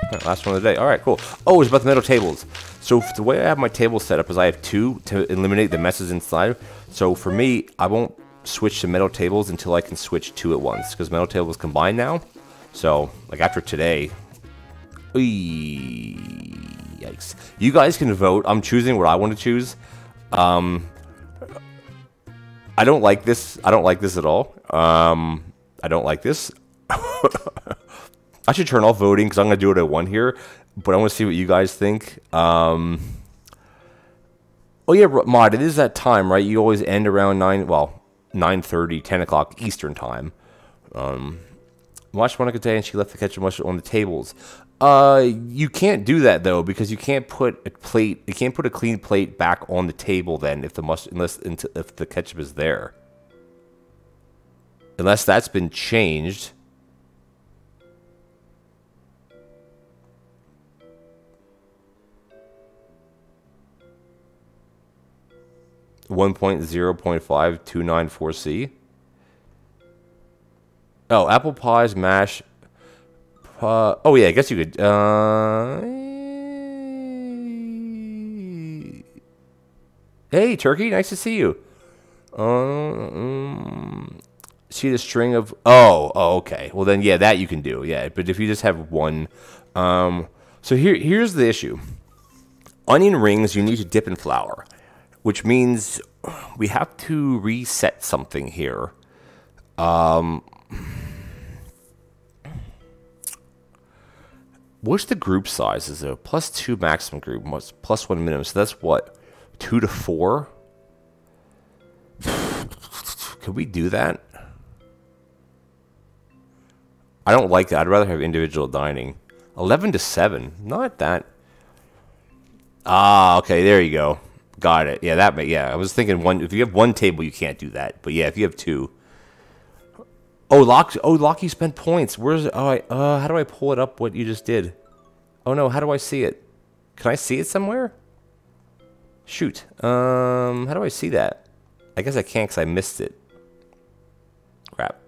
Alright, last one of the day. Alright, cool. Oh, it's about the metal tables. So the way I have my table set up is I have two to eliminate the messes inside. So for me, I won't switch to metal tables until I can switch two at once, because metal tables combine now. So, like after today... Yikes. You guys can vote. I'm choosing what I want to choose. I don't like this. I don't like this at all. I don't like this. I should turn off voting because I'm going to do it at 1 here. But I want to see what you guys think. Oh yeah, Mod, it is that time, right? You always end around 9:30, 10 o'clock Eastern time. Watched Monica today and she left the ketchup mustard on the tables. You can't do that though, because you can't put a plate. You can't put a clean plate back on the table then if if the ketchup is there. Unless that's been changed. 1.0.5294C. Oh, apple pies, mash. Oh yeah, I guess you could. Hey, Turkey, nice to see you. See the string of. Oh, okay. Well then, yeah, that you can do. Yeah, but if you just have one, so here's the issue. Onion rings you need to dip in flour, which means we have to reset something here. What's the group sizes though? +2 maximum group, +1 minimum. So that's what, 2 to 4. Could we do that? I don't like that. I'd rather have individual dining. 11 to 7, not that. Ah, okay, there you go. Got it. Yeah, that. Yeah, I was thinking one. If you have one table, you can't do that. But yeah, if you have two. Oh, Lockie spent points. Where's? Oh, how do I pull it up? What you just did? Oh no, how do I see it? Can I see it somewhere? Shoot. How do I see that? I guess I can't because I missed it. Crap.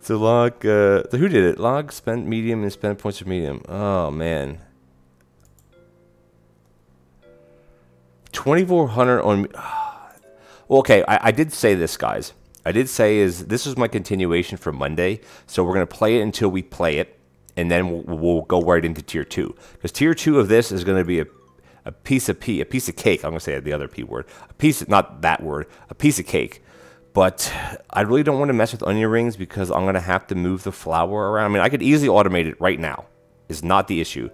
So Log, so who did it? Log spent medium and spent points for medium. Oh man. 2,400 on. Well, okay, I did say this, guys. I did say this is my continuation for Monday, so we're gonna play it until we play it, and then we'll go right into tier 2. Because tier 2 of this is gonna be a piece of cake. I'm gonna say the other P word. Not that word. A piece of cake. But I really don't want to mess with onion rings because I'm gonna have to move the flour around. I mean, I could easily automate it right now. It's not the issue.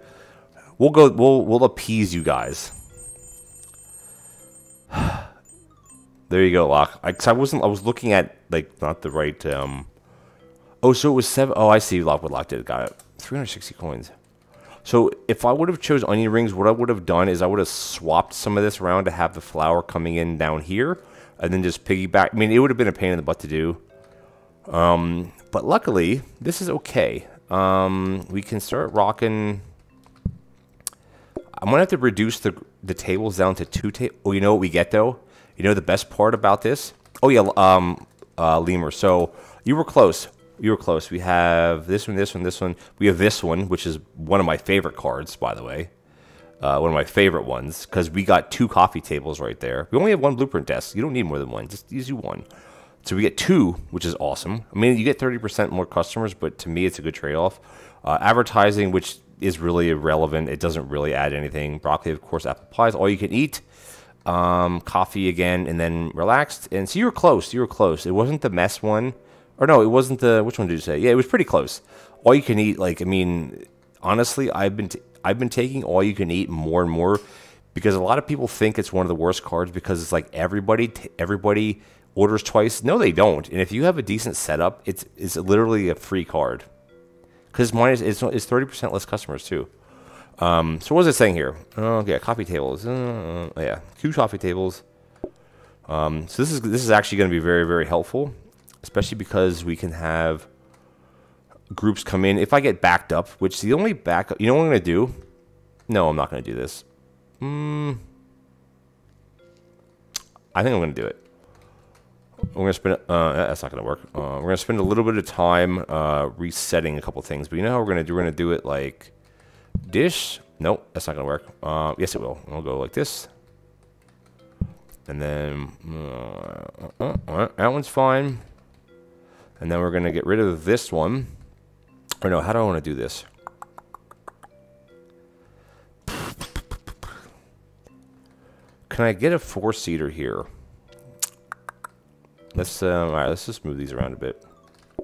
We'll appease you guys. There you go, Locke. I was looking at like not the right. Oh, so it was 7. Oh, I see. What Locke did. Got it. 360 coins. So if I would have chose onion rings, what I would have done is I would have swapped some of this around to have the flour coming in down here, and then just piggyback. I mean, it would have been a pain in the butt to do. But luckily, this is okay. We can start rocking. I'm gonna have to reduce the tables down to 2 tables. Oh, you know what we get though? You know the best part about this? Oh yeah, Lemur. So you were close. You were close. We have this one, this one, this one. We have this one, which is one of my favorite cards, by the way. One of my favorite ones, because we got 2 coffee tables right there. We only have 1 blueprint desk. You don't need more than 1. Just use you 1. So we get 2, which is awesome. I mean, you get 30% more customers, but to me, it's a good trade-off. Advertising, which is really irrelevant. It doesn't really add anything. Broccoli, of course, apple pies, all you can eat. Coffee again, and then relaxed. And so you were close. You were close. It wasn't the mess one. Or no, it wasn't the... Which one did you say? Yeah, it was pretty close. All you can eat, like, I mean, honestly, I've been taking all you can eat more and more because a lot of people think it's one of the worst cards because it's like everybody orders twice. No, they don't. And if you have a decent setup, it's literally a free card. Because mine is 30% less customers too. So what was it saying here? Oh, yeah, coffee tables. Yeah, 2 coffee tables. So this is actually going to be very, very helpful, especially because we can have groups come in. If I get backed up, which the only backup, you know what I'm going to do? No, I'm not going to do this. I think I'm going to do it. We're going to spend, that's not going to work. We're going to spend a little bit of time resetting a couple things. But you know how we're going to do? We're going to do it like dish. Nope, that's not going to work. Yes, it will. We'll go like this. And then that one's fine. And then we're going to get rid of this one. Or no, how do I want to do this? Can I get a 4-seater here? Let's all right. Let's just move these around a bit. I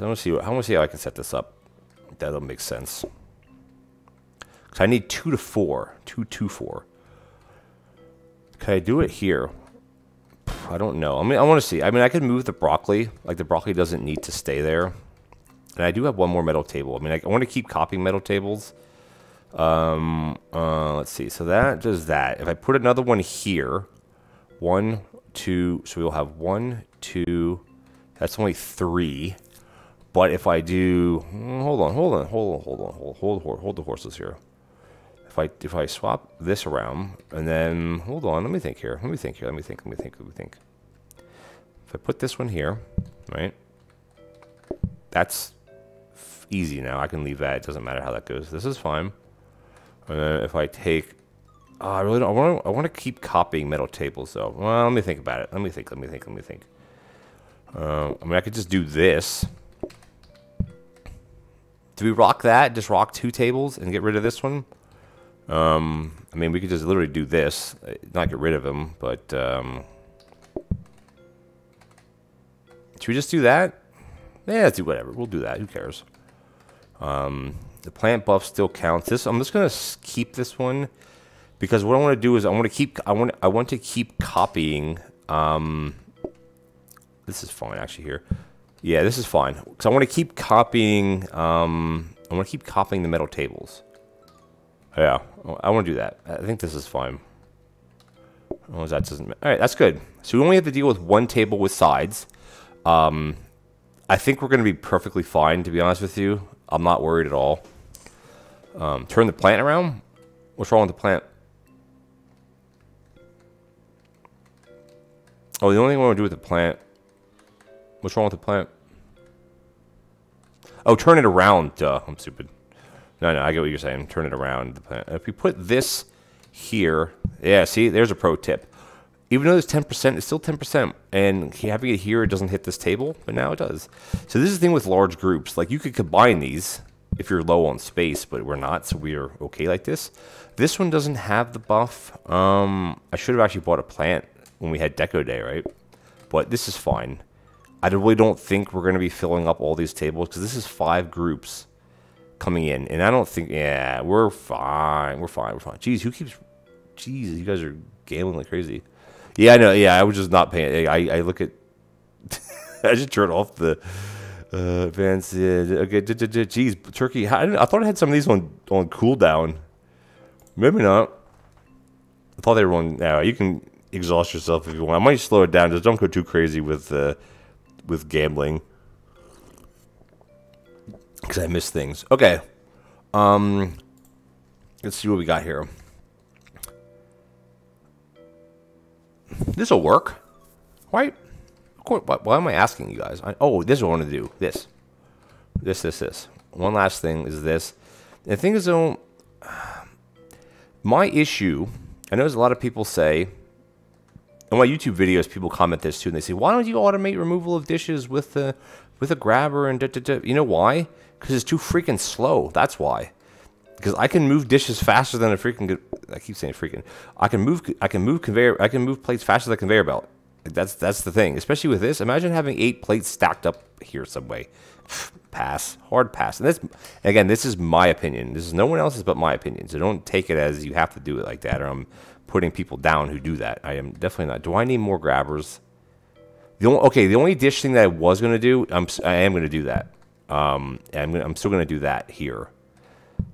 want to see how I can set this up. That'll make sense. Cause I need 2 to 4, 2 to 4. Can I do it here? I don't know. I mean, I want to see. I mean, I could move the broccoli. Like the broccoli doesn't need to stay there. And I do have 1 more metal table. I mean, I want to keep copying metal tables. Let's see. So that does that. If I put another one here, 1, 2. So we'll have 1, 2. That's only 3. But if I do, hold the horses here. If if I swap this around, and then hold on, let me think here. Let me think. If I put this one here, right? That's easy now. I can leave that. It doesn't matter how that goes. This is fine. And then if I take, I really don't. I want to keep copying metal tables though. Well, let me think about it. Let me think. I mean, I could just do this. Do we rock that? Just rock 2 tables and get rid of this one? I mean, we could just literally do this, not get rid of them, but should we just do that? Yeah, let's do whatever. We'll do that. Who cares? The plant buff still counts. This I'm just gonna keep this one because what I want to do is I want to keep copying. This is fine actually here. Yeah, this is fine. Because I want to keep copying, the metal tables. Yeah, I want to do that. I think this is fine. Oh, that doesn't. All right, that's good. So we only have to deal with 1 table with sides. I think we're going to be perfectly fine, to be honest with you. I'm not worried at all. Turn the plant around. What's wrong with the plant? Oh, the only thing I want to do with the plant. What's wrong with the plant? Oh, turn it around. Duh, I'm stupid. No, I get what you're saying. Turn it around. The plant. If we put this here, yeah, see, there's a pro tip. Even though there's 10%, it's still 10%. And having it here, it doesn't hit this table, but now it does. So this is the thing with large groups. Like, you could combine these if you're low on space, but we're not, so we're okay like this. This one doesn't have the buff. I should have actually bought a plant when we had Deco Day, right? But this is fine. I really don't think we're going to be filling up all these tables because this is 5 groups coming in. And I don't think, yeah, we're fine. Jeez, jeez, you guys are gambling like crazy. Yeah, I know. Yeah, I was just not paying. I look at, I just turned off the advanced. Okay, jeez, turkey. I thought I had some of these on cooldown. Maybe not. I thought they were on. Now you can exhaust yourself if you want. I might slow it down. Just don't go too crazy with gambling. Because I miss things. Okay. Let's see what we got here. This will work. Right? Why am I asking you guys? Oh, this is what I want to do. This. One last thing is this. The thing is, though, my issue, I know there's a lot of people say, in my YouTube videos, people comment this too, and they say, why don't you automate removal of dishes with a grabber and da-da-da? You know why? Because it's too freaking slow. That's why. Because I can move dishes faster than a freaking. I keep saying freaking. I can move plates faster than a conveyor belt. That's the thing. Especially with this. Imagine having 8 plates stacked up here some way. Pass. Hard pass. And again, this is my opinion. This is no one else's but my opinion. So don't take it as you have to do it like that, or I'm putting people down who do that. I am definitely not. Do I need more grabbers? The only dish thing that I was going to do, I am going to do that. I'm still going to do that here.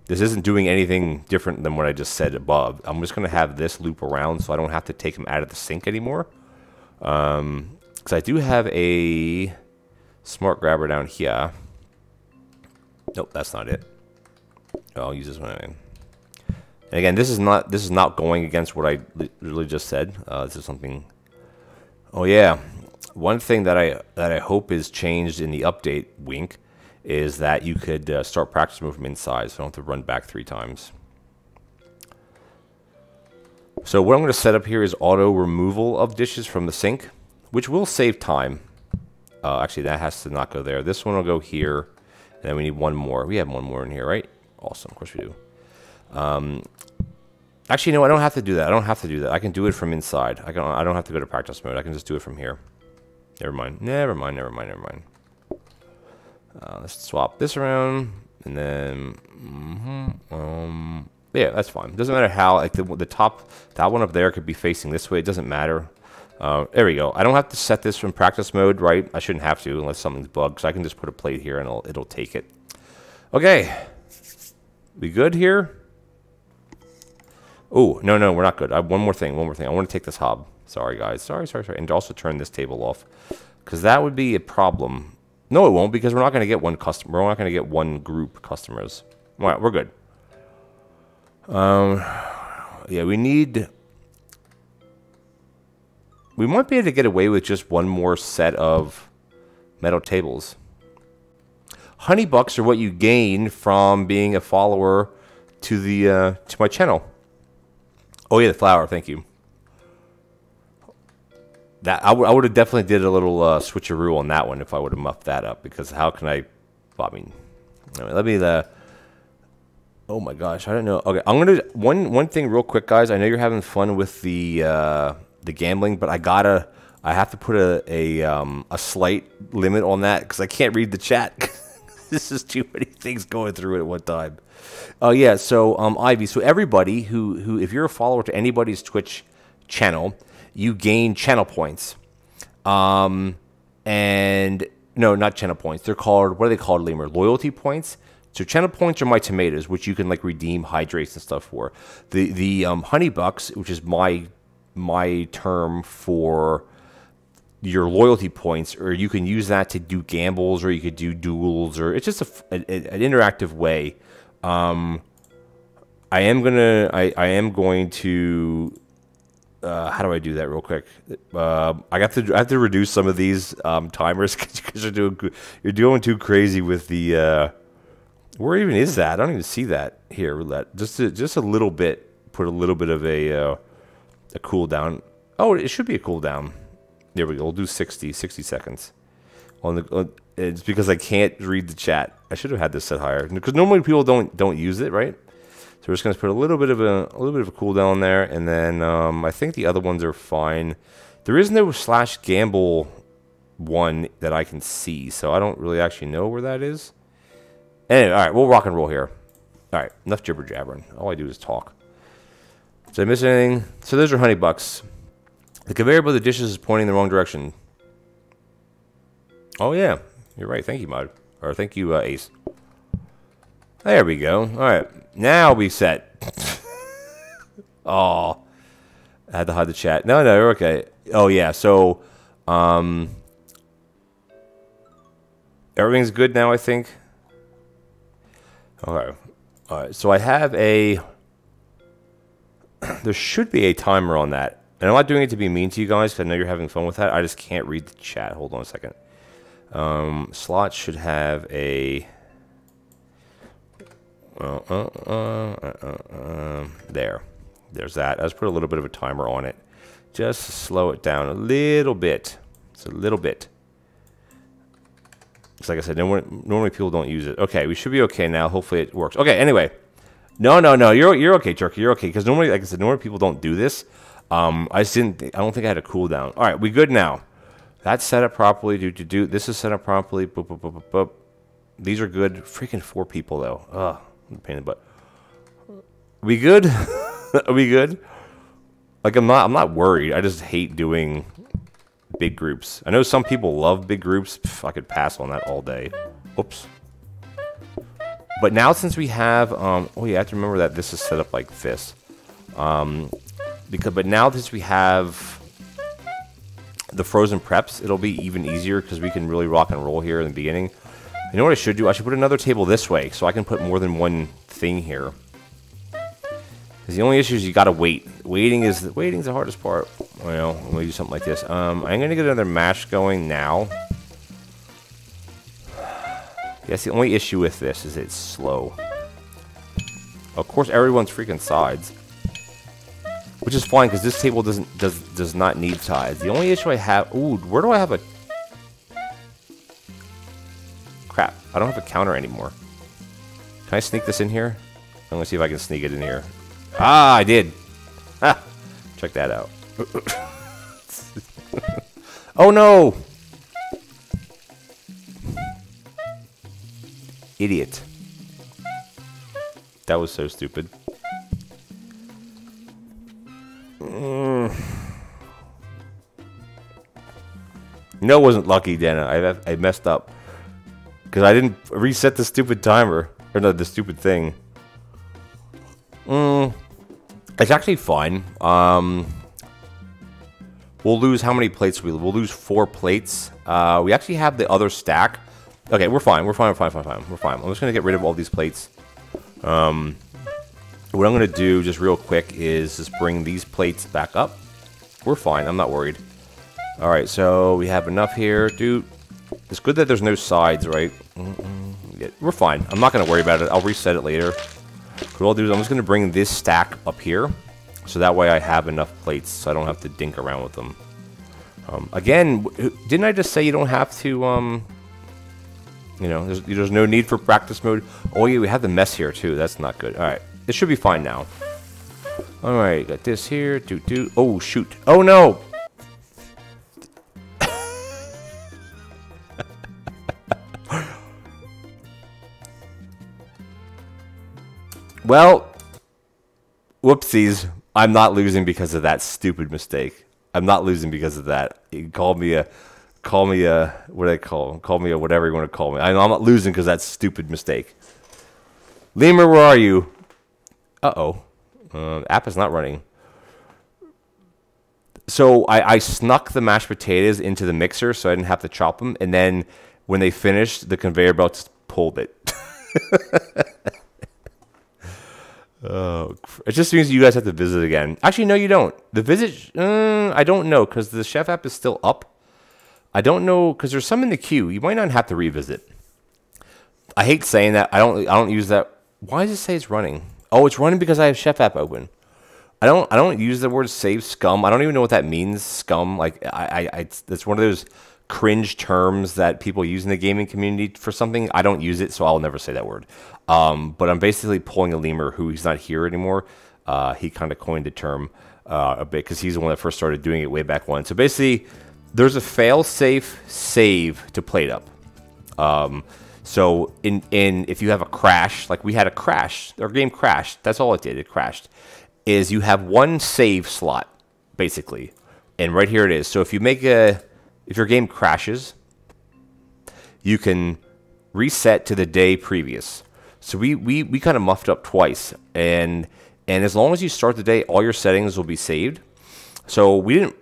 This isn't doing anything different than what I just said above. I'm just going to have this loop around so I don't have to take them out of the sink anymore. Because I do have a smart grabber down here. Nope, that's not it. I'll use this one. And again, this is not going against what I literally just said. This is something. Oh yeah, one thing that I hope is changed in the update, wink, is that you could start practice mode from inside, so I don't have to run back 3 times. So what I'm going to set up here is auto removal of dishes from the sink, which will save time. Actually, that has to not go there. This one will go here, and then we need one more. We have one more in here, right? Awesome, of course we do. Actually, no, I don't have to do that. I can do it from inside. I don't have to go to practice mode. I can just do it from here. Never mind. Let's swap this around, and then yeah, that's fine. Doesn't matter how. Like the top, that one up there could be facing this way. It doesn't matter. There we go. I don't have to set this from practice mode, right? I shouldn't have to unless something's bugged. So I can just put a plate here and it'll take it. Okay, we good here? Oh no, we're not good. I have one more thing. I want to take this hob. Sorry guys. Sorry. And also turn this table off, because that would be a problem. No, it won't, because we're not going to get one customer. We're not going to get one group customers. All right, we're good. Yeah, we might be able to get away with just one more set of metal tables. Honey bucks are what you gain from being a follower to the to my channel. Oh yeah, the flour. Thank you. That I would have definitely did a little switcheroo on that one if I would have muffed that up, because how can I? Well, I mean, let me oh my gosh, I don't know. Okay, I'm gonna one thing real quick, guys. I know you're having fun with the gambling, but I have to put a slight limit on that because I can't read the chat. This is too many things going through it at one time. Oh yeah, so Ivy, so everybody who if you're a follower to anybody's Twitch channel, you gain channel points. And no, not channel points. They're called, what are they called, Lemur? Loyalty points. So channel points are my tomatoes, which you can like redeem hydrates and stuff for. The honey bucks, which is my term for your loyalty points, or you can use that to do gambles, or you could do duels, or it's just an interactive way. I am going to how do I do that real quick? I have to reduce some of these timers because you're doing too crazy with the where even is that? I don't even see that here. Just a little bit. Put a little bit of a cooldown. Oh, it should be a cooldown. There we go. We'll do 60 seconds. It's because I can't read the chat. I should have had this set higher because normally people don't use it, right? So we're just gonna put a little bit of a cooldown there, and then I think the other ones are fine. There is no /gamble one that I can see, so I don't really actually know where that is. Anyway, all right, we'll rock and roll here. All right, enough jibber jabbering. All I do is talk. Did I miss anything? So those are honey bucks. The conveyor belt of the dishes is pointing in the wrong direction. Oh yeah, you're right. Thank you, Mod. Or thank you, Ace. There we go. All right, now we set. Oh, I had to hide the chat. No, you're okay. Oh yeah, so everything's good now, I think. All right. So I have a. There should be a timer on that. And I'm not doing it to be mean to you guys, because I know you're having fun with that. I just can't read the chat. Hold on a second. Slot should have a... there. There's that. I just put a little bit of a timer on it. Just to slow it down a little bit. It's a little bit. It's like I said, normally people don't use it. Okay, we should be okay now. Hopefully it works. Okay, anyway. No. You're okay, Turkey. You're okay. Because normally, like I said, normally people don't do this. I don't think I had a cooldown. All right, we good now. That's set up properly. This is set up properly. Boop, boop, boop, boop, boop. These are good. Freaking 4 people though. Ugh, I'm a pain in the butt. We good? Are we good? Like I'm not worried. I just hate doing big groups. I know some people love big groups. Pff, I could pass on that all day. Oops. But now since we have, oh yeah, I have to remember that this is set up like this. But now since we have the frozen preps, it'll be even easier because we can really rock and roll here in the beginning. You know what I should do? I should put another table this way so I can put more than one thing here. Because the only issue is you gotta wait. Waiting's the hardest part. Well, I'm gonna do something like this. I'm gonna get another mash going now. Yes, the only issue with this is it's slow. Of course, everyone's freaking sides, which is fine because this table does not need sides. The only issue I have, ooh, where do I have a? Crap, I don't have a counter anymore. Can I sneak this in here? I'm gonna see if I can sneak it in here. Ah, I did. Ah, check that out. Oh no! Idiot. That was so stupid. No, it wasn't lucky, Dana. I messed up. Because I didn't reset the stupid timer. Or no, the stupid thing. It's actually fine. We'll lose how many plates? We'll lose 4 plates. We actually have the other stack. Okay, we're fine. We're fine. I'm just gonna get rid of all these plates. What I'm going to do, just real quick, is just bring these plates back up. We're fine. I'm not worried. All right, so we have enough here. Dude, it's good that there's no sides, right? Yeah, we're fine. I'm not going to worry about it. I'll reset it later. What I'll do is I'm just going to bring this stack up here. So that way I have enough plates so I don't have to dink around with them. Again, didn't I just say you don't have to, you know, there's no need for practice mode? Oh yeah, we have the mess here too. That's not good. All right, it should be fine now. All right, got this here. Oh, shoot. Oh no! Well, whoopsies. I'm not losing because of that stupid mistake. I'm not losing because of that. You call me a, what do I call him? Call me a whatever you want to call me. I'm not losing because of that stupid mistake. Lemur, where are you? Uh-oh. App is not running. So I snuck the mashed potatoes into the mixer so I didn't have to chop them. And then when they finished, the conveyor belt just pulled it. Oh, it just means you guys have to visit again. Actually, no, you don't. The visit, I don't know, because the chef app is still up. I don't know, because there's some in the queue. You might not have to revisit. I hate saying that. I don't use that. Why does it say it's running? Oh, it's running because I have chef app open. I don't use the word save scum. I don't even know what that means. Scum, like it's one of those cringe terms that people use in the gaming community for something. I don't use it, so I'll never say that word. But I'm basically pulling a lemur who he's not here anymore. He kind of coined the term a bit because he's the one that first started doing it way back when. So basically, there's a fail-safe save to PlateUp. So if you have a crash, like we had a crash, our game crashed. That's all it did. It crashed. Is you have one save slot basically, and right here it is. So if your game crashes, you can reset to the day previous. So we kind of muffed up twice, and as long as you start the day, all your settings will be saved. So we didn't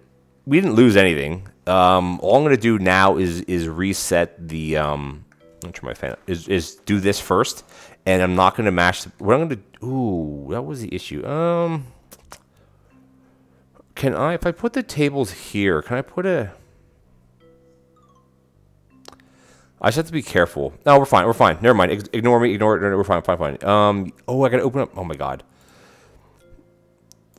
lose anything. All I'm gonna do now is reset the I'm gonna turn my fan up. Is do this first, and I'm not gonna mash. What I'm gonna ooh, that was the issue. Can I, if I put the tables here, can I put a? I just have to be careful. No, we're fine. We're fine. Never mind. Ignore me. Ignore it. We're fine. Fine. Oh, I gotta open up. Oh my god.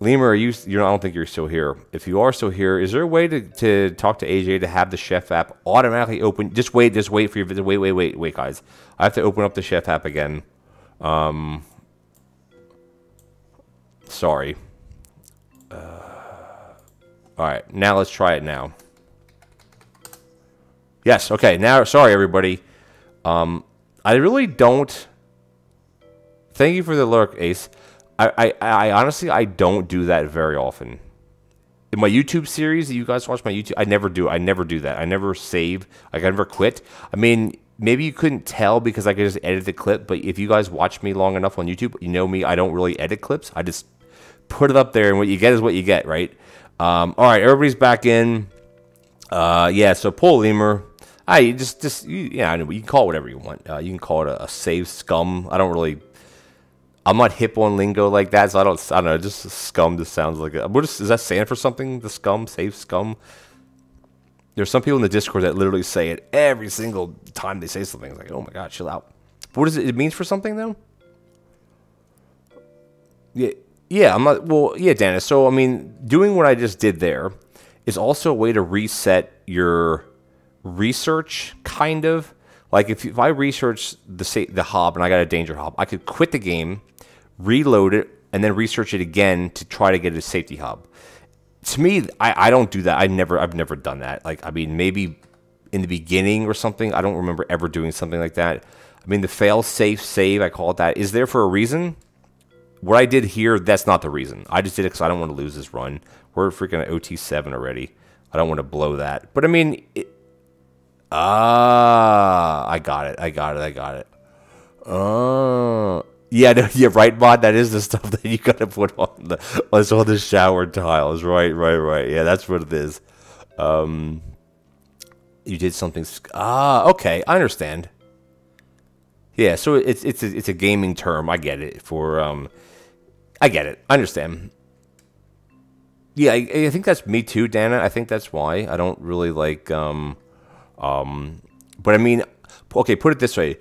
Lemur, are you? I don't think you're still here. If you are still here, is there a way to talk to AJ to have the chef app automatically open? Just wait for your visit. Wait, guys. I have to open up the chef app again. Sorry. All right. Now let's try it now. Yes, okay, now, sorry everybody. I really don't, thank you for the lurk, Ace. I honestly, I don't do that very often. In my YouTube series, you guys watch my YouTube, I never do that. I never save, like I never quit. I mean, maybe you couldn't tell because I could just edit the clip, but if you guys watch me long enough on YouTube, you know me, I don't really edit clips. I just put it up there, and what you get is what you get, right? All right, everybody's back in. Yeah, so pull lemur. Yeah, I know, you can call it whatever you want. You can call it a save scum. I'm not hip on lingo like that, so I don't know, just scum just sounds like it. Is that saying for something, the scum, save scum? There's some people in the Discord that literally say it every single time they say something. It's like, oh my god, chill out. What does it means for something, though? Yeah, I'm not, well, yeah, Dennis, so, I mean, doing what I just did there is also a way to reset your research, kind of. Like if I research the hob and I got a danger hob, I could quit the game, reload it, and then research it again to try to get a safety hob. To me, I don't do that. I've never done that. Like, I mean, maybe in the beginning or something. I don't remember ever doing something like that. I mean, the fail-safe save, I call it that, is there for a reason. What I did here, that's not the reason. I just did it because I don't want to lose this run. We're freaking at OT7 already. I don't want to blow that. But I mean, I got it. Yeah, no, yeah, right, Mod. That is the stuff that you gotta put on the shower tiles. Right. Yeah, that's what it is. You did something. Okay, I understand. Yeah, so it's a gaming term. I get it for I get it. I understand. Yeah, I think that's me too, Dana. I think that's why I don't really like. But I mean, okay, put it this way: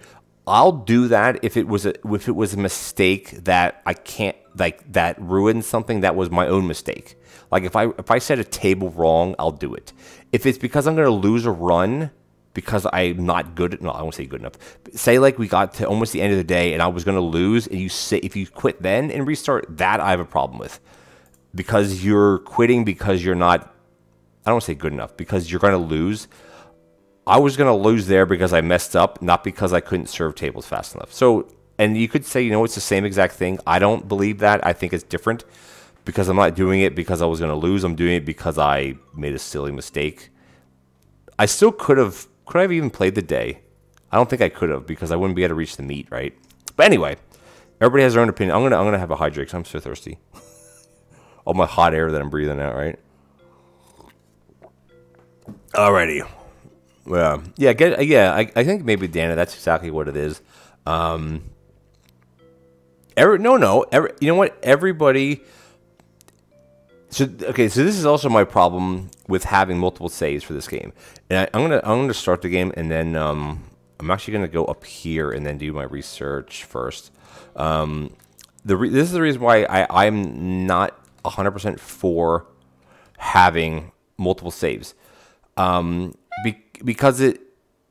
I'll do that if it was a mistake that I can't that ruined something that was my own mistake. Like if I set a table wrong, I'll do it. If it's because I'm going to lose a run because I'm not good. No, I won't say good enough. Say like we got to almost the end of the day and I was going to lose, and if you quit then and restart, that I have a problem with. Because you're quitting because you're not, I don't want to say good enough, because you're going to lose. I was going to lose there because I messed up, not because I couldn't serve tables fast enough. So, and you could say, you know, it's the same exact thing. I don't believe that. I think it's different because I'm not doing it because I was going to lose. I'm doing it because I made a silly mistake. I still could I have even played the day? I don't think I could have because I wouldn't be able to reach the meat, right? But anyway, everybody has their own opinion. I'm gonna have a hydrate because I'm so thirsty. All my hot air that I'm breathing out, right? Alrighty. I think maybe, Dana, that's exactly what it is. You know what? Everybody... So this is also my problem with having multiple saves for this game. And I'm gonna start the game, and then I'm actually gonna go up here and then do my research first. This is the reason why I'm not 100% for having multiple saves, because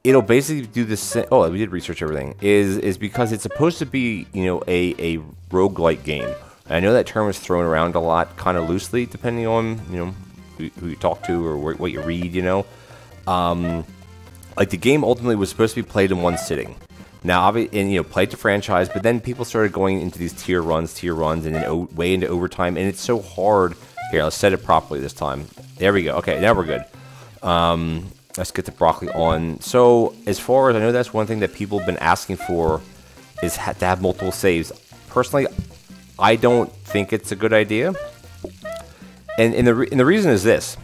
it'll basically do this. Oh, we did research everything. Is because it's supposed to be, you know, a roguelike game. And I know that term is thrown around a lot, kind of loosely, depending on, you know, who you talk to or what you read. You know, like the game ultimately was supposed to be played in one sitting. Now, obviously, and you know, played to franchise, but then people started going into these tier runs, and then way into overtime, and it's so hard. Here, let's set it properly this time. There we go. Okay, now we're good. Let's get the broccoli on. So, as far as I know, that's one thing that people have been asking for, is to have multiple saves. Personally, I don't think it's a good idea, and the reason is this: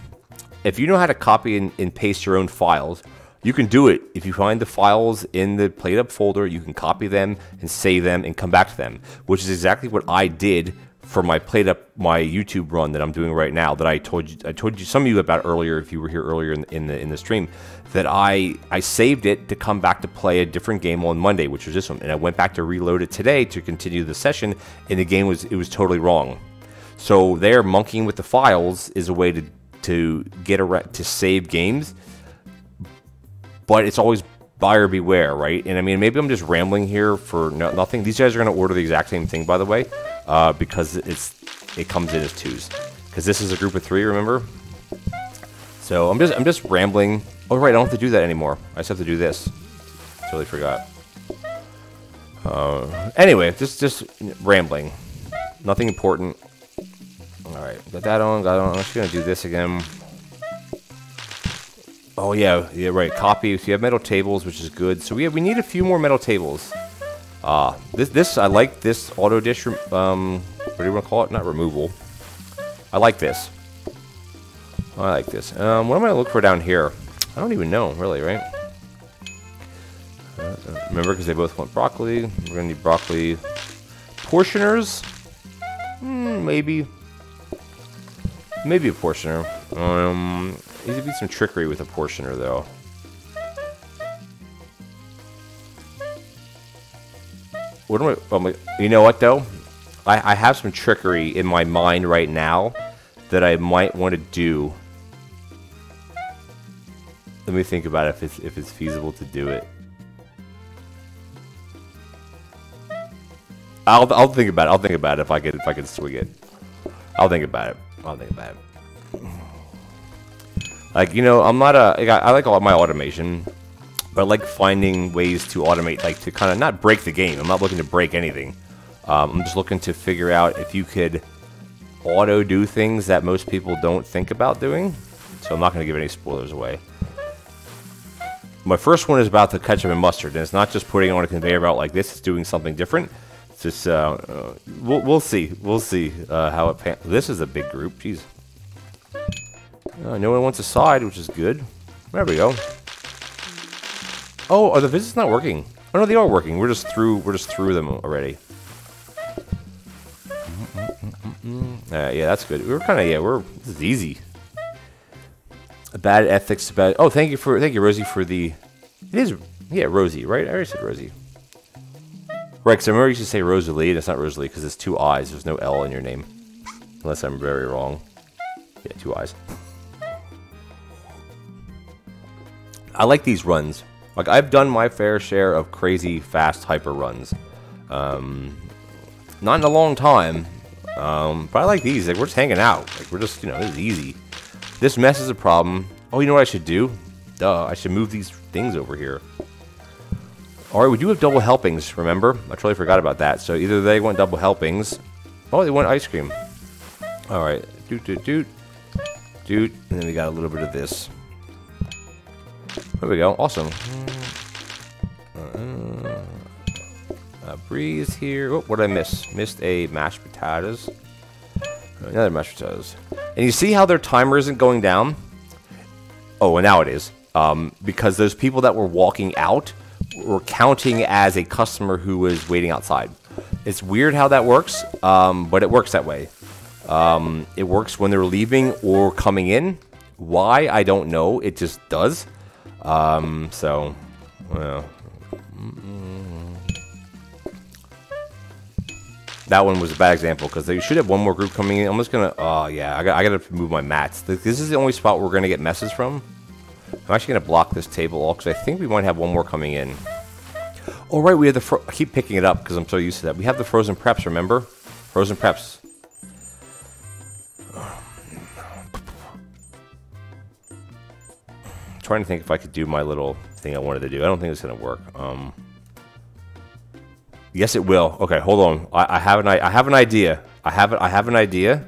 if you know how to copy and paste your own files, you can do it. If you find the files in the PlateUp folder, you can copy them and save them and come back to them, which is exactly what I did for my PlateUp, my YouTube run that I'm doing right now. That I told you some of you about earlier, if you were here earlier in the stream, that I saved it to come back to play a different game on Monday, which was this one, and I went back to reload it today to continue the session, and the game was totally wrong. So there, monkeying with the files is a way to save games. But it's always buyer beware, right? And I mean, maybe I'm just rambling here for nothing. These guys are going to order the exact same thing, by the way, because it comes in as twos. Because this is a group of 3, remember? So I'm just rambling. Oh right, I don't have to do that anymore. I just have to do this. Totally forgot. Anyway, just rambling. Nothing important. All right, got that on. I'm just gonna do this again. Oh yeah, right. Copy. So you have metal tables, which is good. So we need a few more metal tables. This I like this auto dish. What do you want to call it? Not removal. I like this. I like this. What am I gonna look for down here? I don't even know, really, right? Remember, because they both want broccoli. We're gonna need broccoli portioners. Maybe a portioner. Needs to be some trickery with a portioner, though. What am I? You know what, though? I have some trickery in my mind right now that I might want to do. Let me think about it if it's feasible to do it. I'll think about it. I'll think about it if I can swing it. I'll think about it. Like, you know, I'm not I like all my automation, but I like finding ways to automate, like to kind of not break the game. I'm not looking to break anything. I'm just looking to figure out if you could auto do things that most people don't think about doing. So I'm not going to give any spoilers away. My first one is about the ketchup and mustard, and it's not just putting it on a conveyor belt like this. It's doing something different. It's just we'll see. We'll see how it. This is a big group. Jeez. No one wants a side, which is good. There we go. Oh, are the visits not working? Oh no, they are working. We're just through them already. Yeah, that's good. We're kind of this is easy. Bad ethics, bad. Oh, thank you, Rosie, for the. It is, yeah, Rosie, right? I already said Rosie. Right, because I remember you should say Rosalie, and it's not Rosalie because it's 2 I's. There's no L in your name, unless I'm very wrong. Yeah, 2 I's. I like these runs. Like, I've done my fair share of crazy, fast, hyper runs. Not in a long time, but I like these. Like, we're just hanging out. Like, we're just, this is easy. This mess is a problem. Oh, you know what I should do? Duh, I should move these things over here. Alright, we do have double helpings, remember? I totally forgot about that. So either they want double helpings. Oh, they want ice cream. Alright, doot. And then we got a little bit of this. There we go, awesome. Breeze here. Oh, what did I miss? Missed a mashed potatoes. Another mashed potatoes. And you see how their timer isn't going down? Oh, and now it is. Because those people that were walking out were counting as a customer who was waiting outside. It's weird how that works, but it works that way. It works when they're leaving or coming in. Why? I don't know. It just does. So, well. That one was a bad example because they should have one more group coming in. I'm just gonna, yeah, I gotta move my mats. This is the only spot we're gonna get messes from. I'm actually gonna block this table all because I think we might have one more coming in. Oh right, we have the. I keep picking it up because I'm so used to that. We have the frozen preps. Remember, frozen preps. Trying to think if I could do my little thing I wanted to do. I don't think it's gonna work. Yes, it will. Okay, hold on. I have an idea. I have an idea.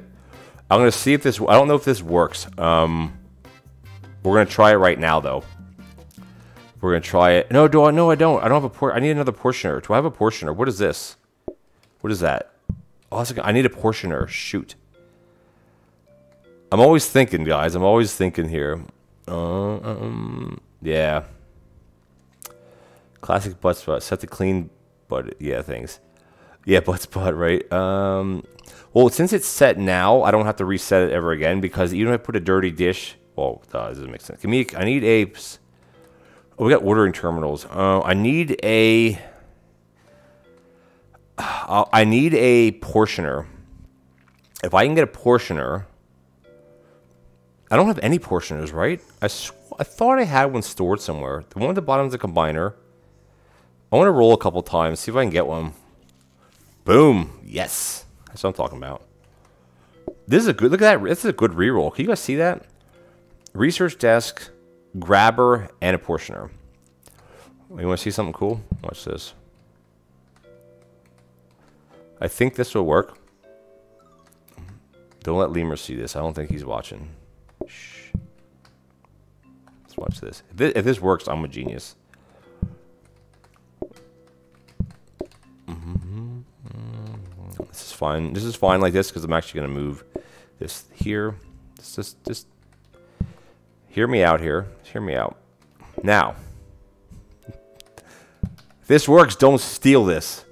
I'm gonna see if this. I don't know if this works. We're gonna try it right now, though. We're gonna try it. No, I don't. I don't have a I need another portioner. Do I have a portioner? What is this? What is that? Oh, I need a portioner. Shoot. I'm always thinking, guys. I'm always thinking here. Yeah. Classic butt spot. Set to clean. But yeah, thanks. Yeah, butt spot, right? Well, since it's set now, I don't have to reset it ever again because even if I put a dirty dish, well, this doesn't make sense. I need apes. Oh, we got ordering terminals. I need a portioner. If I can get a portioner, I don't have any portioners, right? I thought I had one stored somewhere. The one at the bottom is a combiner. I want to roll a couple times, see if I can get one. Boom. Yes. That's what I'm talking about. This is a good, look at that. This is a good reroll. Can you guys see that? Research desk, grabber, and a portioner. You want to see something cool? Watch this. I think this will work. Don't let Lemur see this. I don't think he's watching. Shh. Let's watch this. If this works, I'm a genius. This is fine. This is fine like this because I'm actually going to move this here. Just hear me out here. Hear me out. Now, if this works, don't steal this.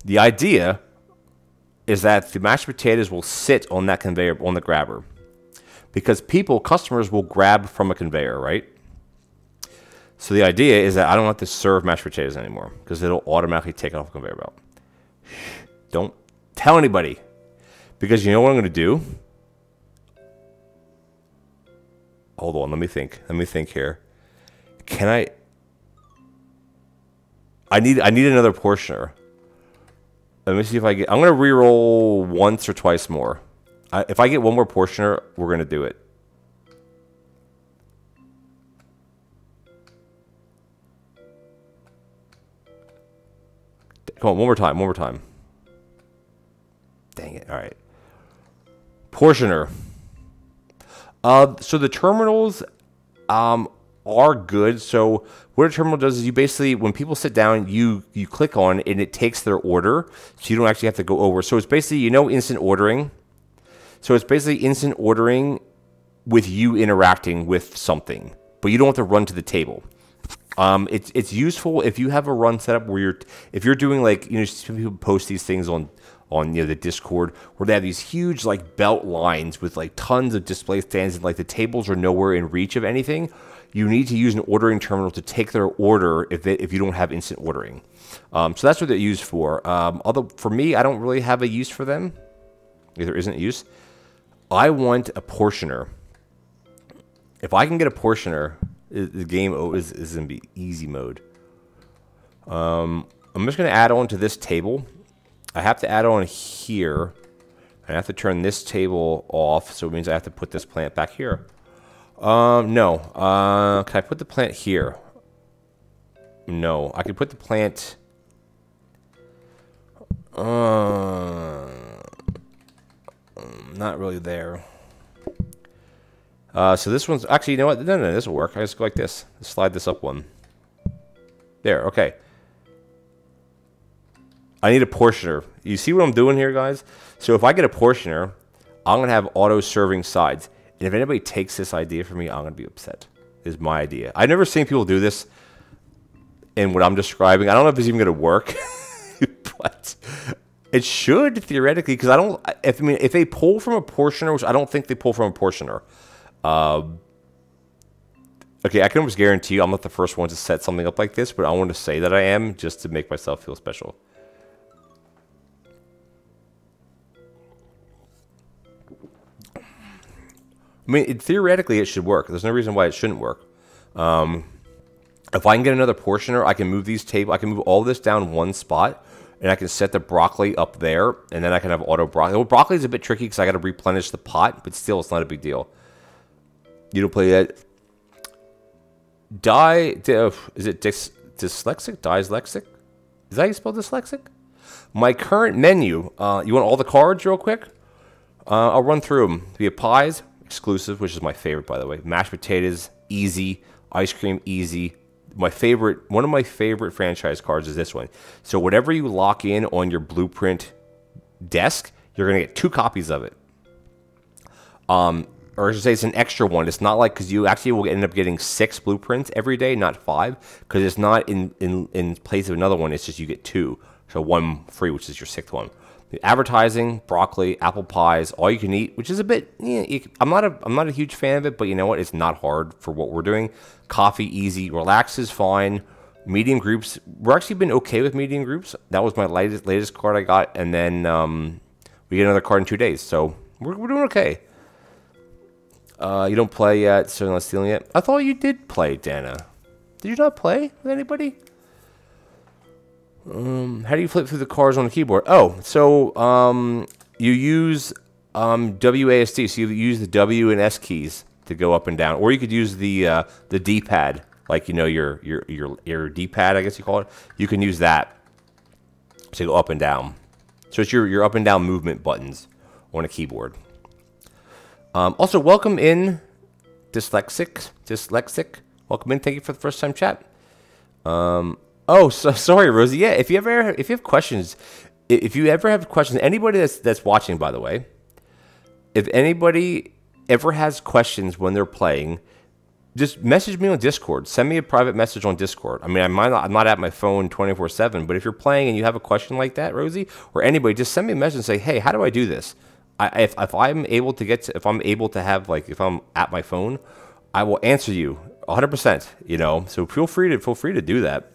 The idea is that the mashed potatoes will sit on that conveyor, on the grabber. Because customers will grab from a conveyor, right? So the idea is that I don't have to serve mashed potatoes anymore because it'll automatically take it off the conveyor belt. Don't tell anybody. Because you know what I'm going to do? Hold on, let me think. Let me think here. Can I need another portioner. Let me see if I get... I'm going to reroll once or twice more. If I get one more portioner, we're going to do it. Come on, one more time, one more time. Dang it, all right. Portioner. So the terminals are good. So what a terminal does is you basically, when people sit down, you click on and it takes their order. So you don't actually have to go over. So it's basically, instant ordering. So it's basically instant ordering with you interacting with something. But you don't have to run to the table. It's useful if you have a run setup where if you're doing like, you know, some people post these things on the Discord where they have these huge like belt lines with like tons of display stands and like the tables are nowhere in reach of anything. You need to use an ordering terminal to take their order if you don't have instant ordering. So that's what they're used for. Although for me, I don't really have a use for them. If there isn't a use. I want a portioner. If I can get a portioner, the game is going to be easy mode. I'm just going to add on to this table. I have to add on here. I have to turn this table off, so it means I have to put this plant back here. No. Can I put the plant here? No. I can put the plant... not really there. So this one's... Actually, you know what? No, this will work. I just go like this. Slide this up one. There, okay. I need a portioner. You see what I'm doing here, guys? So if I get a portioner, I'm going to have auto-serving sides. And if anybody takes this idea from me, I'm going to be upset. Is my idea. I've never seen people do this in what I'm describing. I don't know if it's even going to work. But it should, theoretically, because I don't... If they pull from a portioner, which I don't think they pull from a portioner... okay, I can almost guarantee you I'm not the first one to set something up like this, but I want to say that I am just to make myself feel special. I mean, theoretically, it should work. There's no reason why it shouldn't work. If I can get another portioner, I can move these tables. I can move all this down one spot, and I can set the broccoli up there, and then I can have auto broccoli. Well, broccoli is a bit tricky because I got to replenish the pot, but still, it's not a big deal. You don't play that. Is it dyslexic? Dyslexic? Is that how you spell dyslexic? My current menu. You want all the cards real quick? I'll run through them. We have pies, exclusive, which is my favorite, by the way. Mashed potatoes, easy. Ice cream, easy. One of my favorite franchise cards is this one. So whatever you lock in on your blueprint desk, you're going to get 2 copies of it. Or I should say it's an extra one. It's not like, because you actually will end up getting 6 blueprints every day, not 5, because it's not in place of another one. It's just you get 2, so 1 free, which is your 6th one. The advertising, broccoli, apple pies, all you can eat, which is a bit. I'm not a huge fan of it, but you know what? It's not hard for what we're doing. Coffee, easy. Relax is fine. Medium groups, we're actually been okay with medium groups. That was my latest card I got, and then we get another card in 2 days, so we're doing okay. You don't play yet, so not stealing it. I thought you did play, Dana. Did you not play with anybody? How do you flip through the cards on the keyboard? Oh, so you use WASD. So you use the W and S keys to go up and down, or you could use the D-pad, like you know your D-pad, I guess you call it. You can use that to go up and down. So it's your up and down movement buttons on a keyboard. Also, welcome in, dyslexic. Welcome in. Thank you for the first time chat. Oh, so sorry, Rosie. Yeah, if you have questions, anybody that's watching, by the way, if anybody ever has questions when they're playing, just message me on Discord. Send me a private message on Discord. I mean, I'm not at my phone 24/7, but if you're playing and you have a question like that, Rosie, or anybody, just send me a message and say, hey, how do I do this? If I'm able to have, like, if I'm at my phone, I will answer you 100%. You know, so feel free to do that.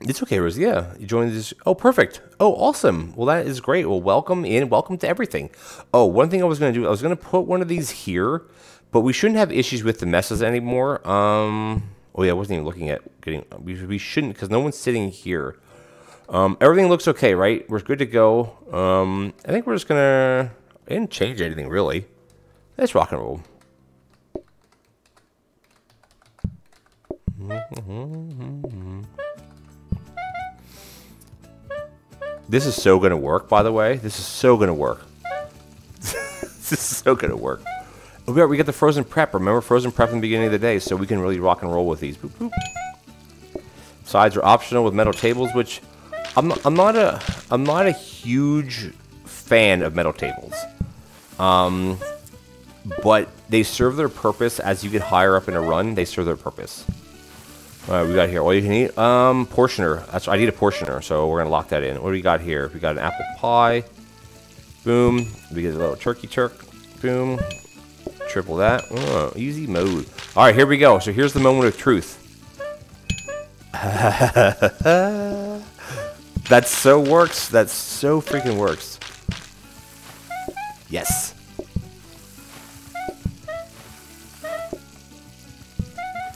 It's okay, Rosie. Yeah, you joined this. Oh, perfect. Oh, awesome. Well, that is great. Well, welcome in. Welcome to everything. Oh, one thing I was going to do, I was going to put one of these here, but we shouldn't have issues with the messes anymore. Oh yeah, I wasn't even looking at getting. We shouldn't, because no one's sitting here. Everything looks okay, right? We're good to go. I think we're just gonna. I didn't change anything really. Let's rock and roll. This is so gonna work, by the way. This is so gonna work. This is so gonna work. Oh, we got the frozen prep. Remember frozen prep in the beginning of the day, so we can really rock and roll with these. Boop, boop. Sides are optional with metal tables, which I'm not a huge fan of metal tables. But they serve their purpose as you get higher up in a run. They serve their purpose. All right, we got here all you can eat. Portioner. I need a portioner, so we're gonna lock that in. What do we got here? We got an apple pie. Boom. We get a little turkey turk. Boom. Triple that. Oh, easy mode. All right, here we go. So here's the moment of truth. That so works. That so freaking works. Yes.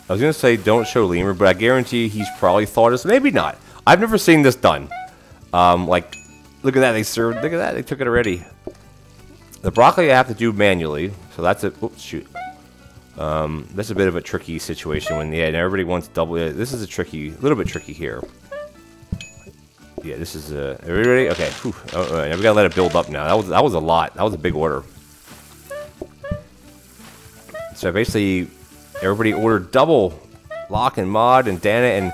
I was going to say don't show Lemur, but I guarantee he's probably thought this. Maybe not. I've never seen this done. Like, look at that. They served. Look at that. They took it already. The broccoli I have to do manually. So that's it. Oops, shoot. That's a bit of a tricky situation when, yeah, and everybody wants double. This is a little bit tricky here. Yeah, this is everybody. Okay. Whew. Oh, right. Now we gotta let it build up now. That was a lot. That was a big order. So basically, everybody ordered double. Locke and Mod and Dana and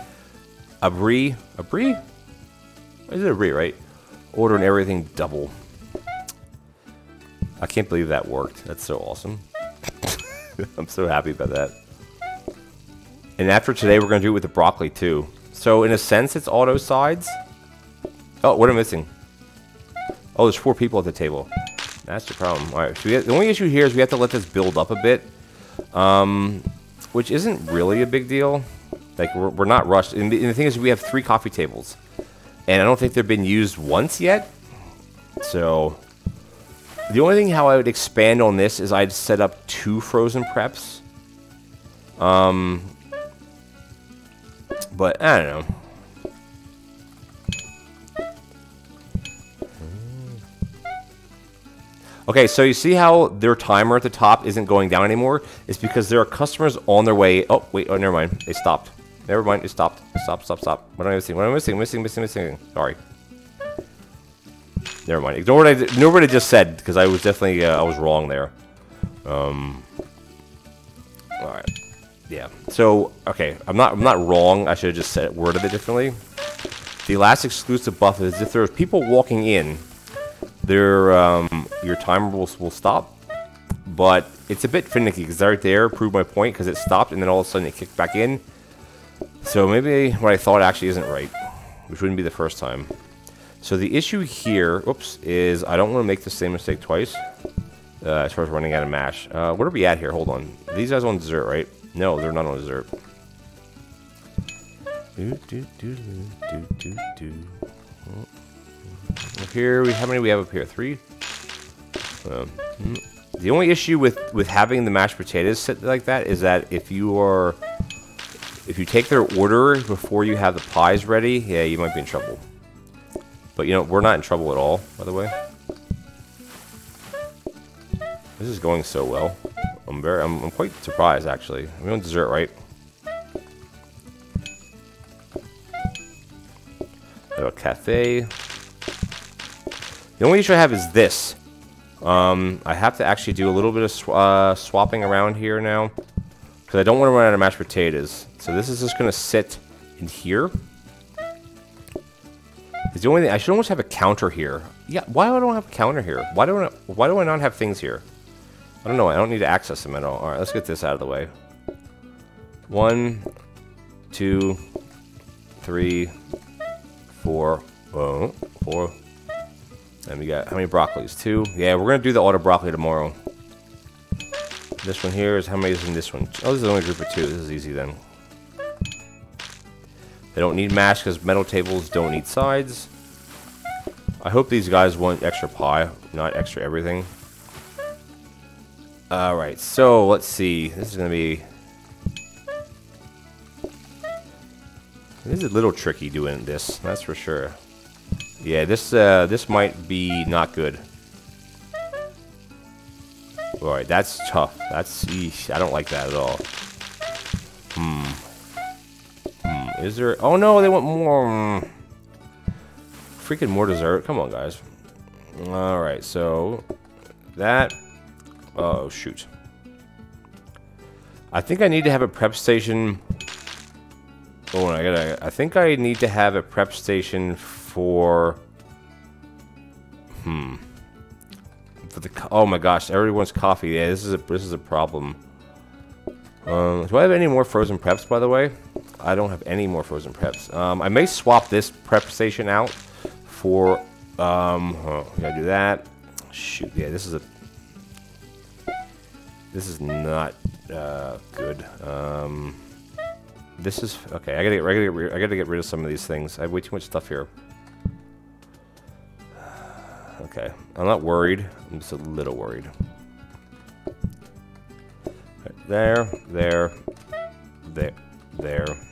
Abri. Abri? Is it Abri, right? Ordering everything double. I can't believe that worked. That's so awesome. I'm so happy about that. And after today, we're going to do it with the broccoli, too. So, in a sense, it's auto sides. Oh, what am I missing? Oh, there's 4 people at the table. That's the problem. Alright, so the only issue here is we have to let this build up a bit. Which isn't really a big deal. Like, we're not rushed. And the thing is, we have 3 coffee tables. And I don't think they've been used once yet. So, the only thing how I would expand on this is I'd set up 2 frozen preps. But, I don't know. Okay, so you see how their timer at the top isn't going down anymore? It's because there are customers on their way. Oh, wait. Oh, never mind. They stopped. Never mind. They stopped. Stop. What am I missing? What am I missing? Missing. Sorry. Never mind. Ignore what I just said, because I was definitely, I was wrong there. Alright. Yeah. So, okay. I'm not wrong. I should have just worded it differently. The last exclusive buff is if there's people walking in, your timer will stop, but it's a bit finicky because right there proved my point because it stopped and then all of a sudden it kicked back in. So maybe what I thought actually isn't right, which wouldn't be the first time. So the issue here, oops, is I don't want to make the same mistake twice as far as running out of mash. What are we at here? Hold on. These guys on dessert, right? No, they're not on dessert. Here, how many do we have up here? 3? The only issue with having the mashed potatoes sit like that is that if you take their order before you have the pies ready, yeah, you might be in trouble. But you know, we're not in trouble at all, by the way. This is going so well. I'm quite surprised actually. We're on dessert, right? A cafe. The only issue I have is this. I have to actually do a little bit of swapping around here now. Because I don't want to run out of mashed potatoes. So this is just going to sit in here. It's the only thing. I should almost have a counter here. Yeah, why do I don't have a counter here? Why do I not have things here? I don't know. I don't need to access them at all. Alright, let's get this out of the way. 1, 2, 3, 4. Oh, 4. And we got how many broccolis? 2. Yeah, we're gonna do the auto broccoli tomorrow. This one here is how many is in this one? Oh, this is only a group of 2. This is easy then. They don't need mash because metal tables don't need sides. I hope these guys want extra pie, not extra everything. Alright, so let's see. This is gonna be. This is a little tricky doing this, that's for sure. Yeah, this might be not good. Alright, that's tough. That's, eesh, I don't like that at all. Is there... Oh no, they want more. Freaking more dessert. Come on, guys. Alright, so... That... Oh, shoot. I think I need to have a prep station... Oh, I think I need to have a prep station for... For the oh my gosh, everyone's coffee. Yeah, this is a problem. Do I have any more frozen preps, by the way? I don't have any more frozen preps. I may swap this prep station out for gotta do that. Shoot, yeah, this is not good. This is okay. I gotta get rid of some of these things. I have way too much stuff here. Okay, I'm not worried. I'm just a little worried. There.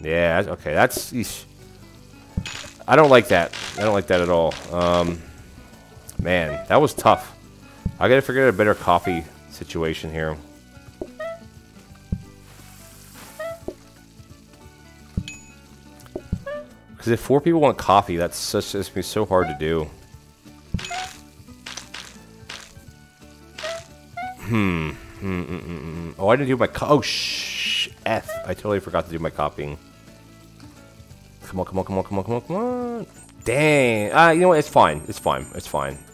Yeah, okay, that's... Eesh. I don't like that. I don't like that at all. Man, that was tough. I gotta figure out a better coffee situation here. Because if 4 people want coffee, it's gonna be so hard to do. Oh, I didn't do my F. I totally forgot to do my copying. Come on. Dang. You know what? It's fine.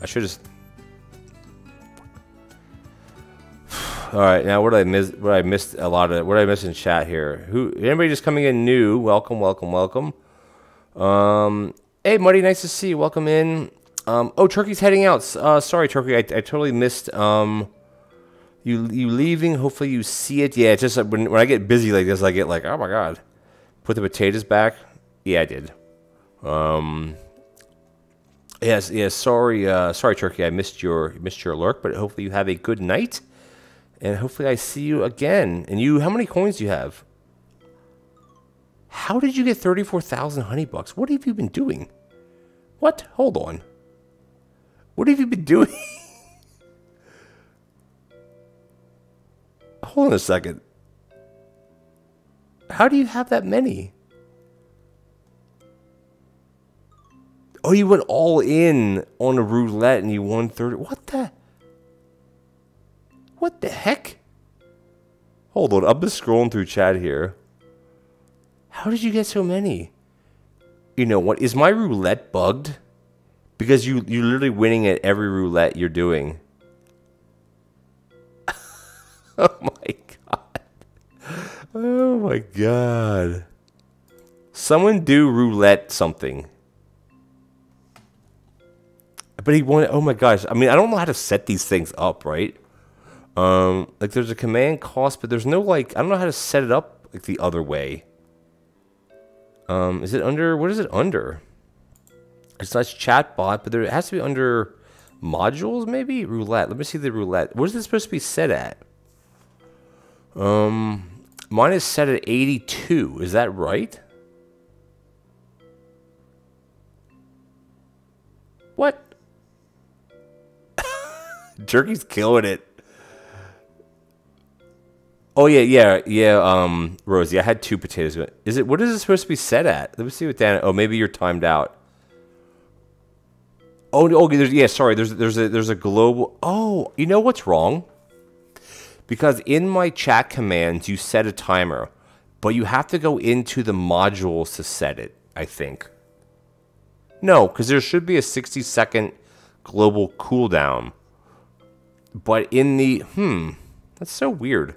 I should just... Alright, now what did I miss? What did I miss in chat here? Anybody just coming in new? Welcome. Hey, Muddy, nice to see you. Welcome in. Oh, Turkey's heading out. Sorry, Turkey. I totally missed... You leaving, hopefully you see it. Yeah, it's just when I get busy like this, I get like, oh my god. Put the potatoes back. Yeah, I did. Yes, sorry Turkey, I missed your lurk, but hopefully you have a good night. And hopefully I see you again. And how many coins do you have? How did you get 34,000 honey bucks? What have you been doing? What? Hold on. What have you been doing? Hold on a second. How do you have that many? Oh, you went all in on a roulette and you won 30. What the heck? Hold on, I'm just scrolling through chat here. How did you get so many? You know what? Is my roulette bugged? Because you're literally winning at every roulette you're doing. Oh my god. Oh my god. Someone do roulette something. But he won. Oh my gosh. I mean, I don't know how to set these things up, right? Like there's a command cost, but there's no like, I don't know how to set it up like the other way. Is it under, what is it under? It's not chatbot, but it has to be under modules maybe? Roulette. Let me see the roulette. What is this supposed to be set at? Mine is set at 82. Is that right? What? Jerky's killing it. Oh yeah, Rosie, I had 2 potatoes. What is it supposed to be set at? Let me see what Dan. Oh, maybe you're timed out. Oh, sorry. There's a global. Oh, you know what's wrong? Because in my chat commands, you set a timer, but you have to go into the modules to set it, I think. No, because there should be a 60-second global cooldown. But in the... that's so weird.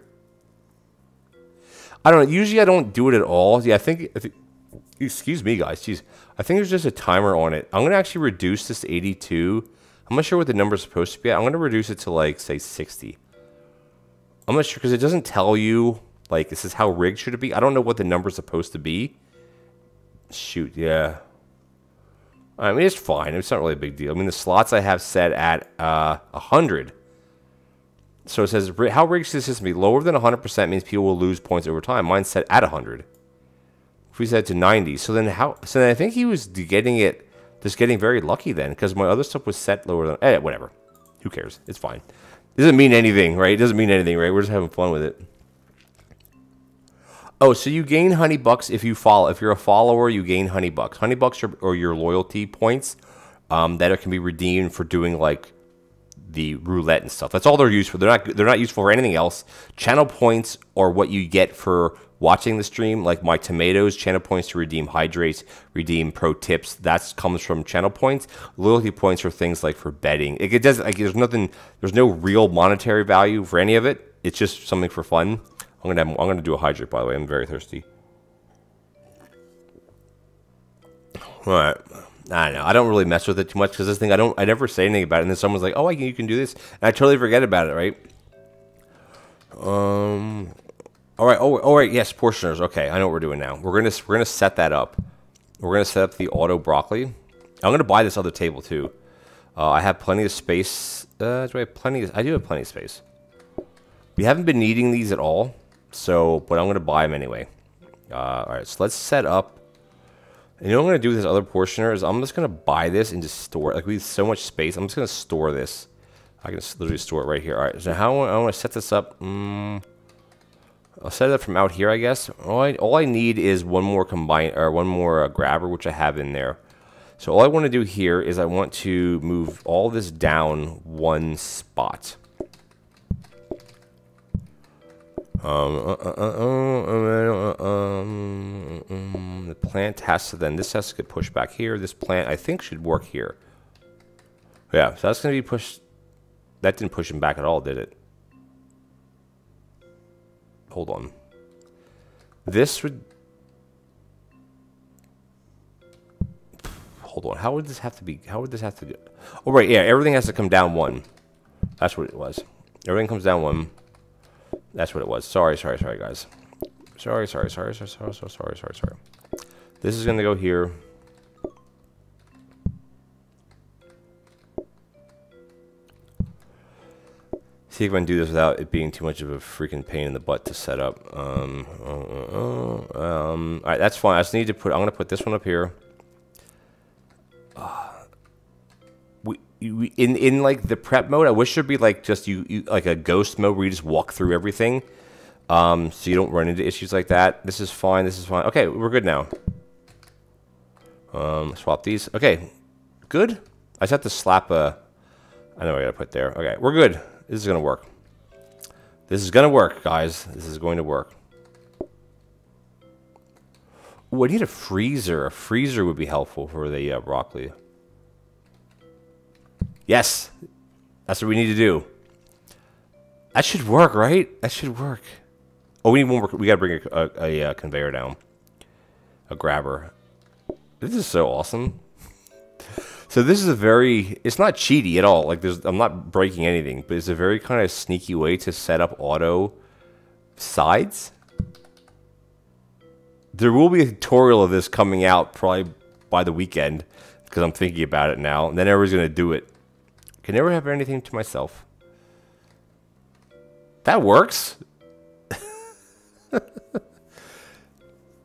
I don't know. Usually I don't do it at all. Yeah, I think excuse me, guys. Jeez. I think there's just a timer on it. I'm going to actually reduce this to 82. I'm not sure what the number is supposed to be. I'm going to reduce it to, like, say, 60. I'm not sure because it doesn't tell you, like, this is how rigged should it be. I don't know what the number is supposed to be. Shoot, yeah. I mean, it's fine. It's not really a big deal. I mean, the slots I have set at 100. So it says, how rigged should the system be? Lower than 100% means people will lose points over time. Mine's set at 100. If we set it to 90. So then I think he was getting very lucky then, because my other stuff was set lower than... whatever. Who cares? It's fine. It doesn't mean anything, right? It doesn't mean anything, right? We're just having fun with it. Oh, so you gain honey bucks if you follow. If you're a follower, you gain honey bucks. Honey bucks are your loyalty points that can be redeemed for doing like the roulette and stuff. That's all they're used for. They're not useful for anything else. Channel points are what you get for watching the stream, like my tomatoes, channel points to redeem hydrates, redeem pro tips. That comes from channel points. Loyalty points are things like for betting. It does like there's no real monetary value for any of it. It's just something for fun. I'm gonna do a hydrate, by the way. I'm very thirsty. All right. I don't know. I don't really mess with it too much because this thing I never say anything about it. And then someone's like, "Oh, you can do this," and I totally forget about it, right? All right. Oh, right. Yes, portioners. Okay, I know what we're doing now. We're gonna set that up. We're gonna set up the auto broccoli. I'm gonna buy this other table too. I have plenty of space. Do I have plenty? I do have plenty of space. We haven't been needing these at all, but I'm gonna buy them anyway. All right. So let's set up. And you know what I'm going to do with this other portioner is I'm just going to buy this and just store it. Like, we have so much space. I'm just going to store this. I can literally store it right here. All right, so how I want to set this up. I'll set it up from out here, I guess. All I need is one more grabber, which I have in there. So all I want to do here is I want to move all this down one spot. The plant has to this has to get pushed back here. This plant, I think, should work here. Yeah, so that's going to be pushed. That didn't push him back at all, did it? Hold on. This would... Hold on. How would this have to be? How would this have to go? Oh, right, yeah, everything has to come down one. That's what it was. Everything comes down one. That's what it was. Sorry, guys. Sorry. This is going to go here. See if I can do this without it being too much of a freaking pain in the butt to set up. All right, that's fine. I just need to put... I'm going to put this one up here. In like the prep mode, I wish there'd be like just you like a ghost mode where you just walk through everything, so you don't run into issues like that. This is fine. This is fine. Okay, we're good now. Swap these. Okay, good. I just have to slap a... I know what I gotta put there. Okay, we're good. This is gonna work. This is gonna work, guys. This is going to work. Ooh, I need a freezer. A freezer would be helpful for the broccoli. Yes, that's what we need to do. That should work, right? That should work. Oh, we need one more. We gotta bring a conveyor down. A grabber. This is so awesome. So this is a very... It's not cheaty at all. Like, I'm not breaking anything, but it's a very kind of sneaky way to set up auto sides. There will be a tutorial of this coming out probably by the weekend because I'm thinking about it now. And then everyone's gonna do it. Can never have anything to myself. That works.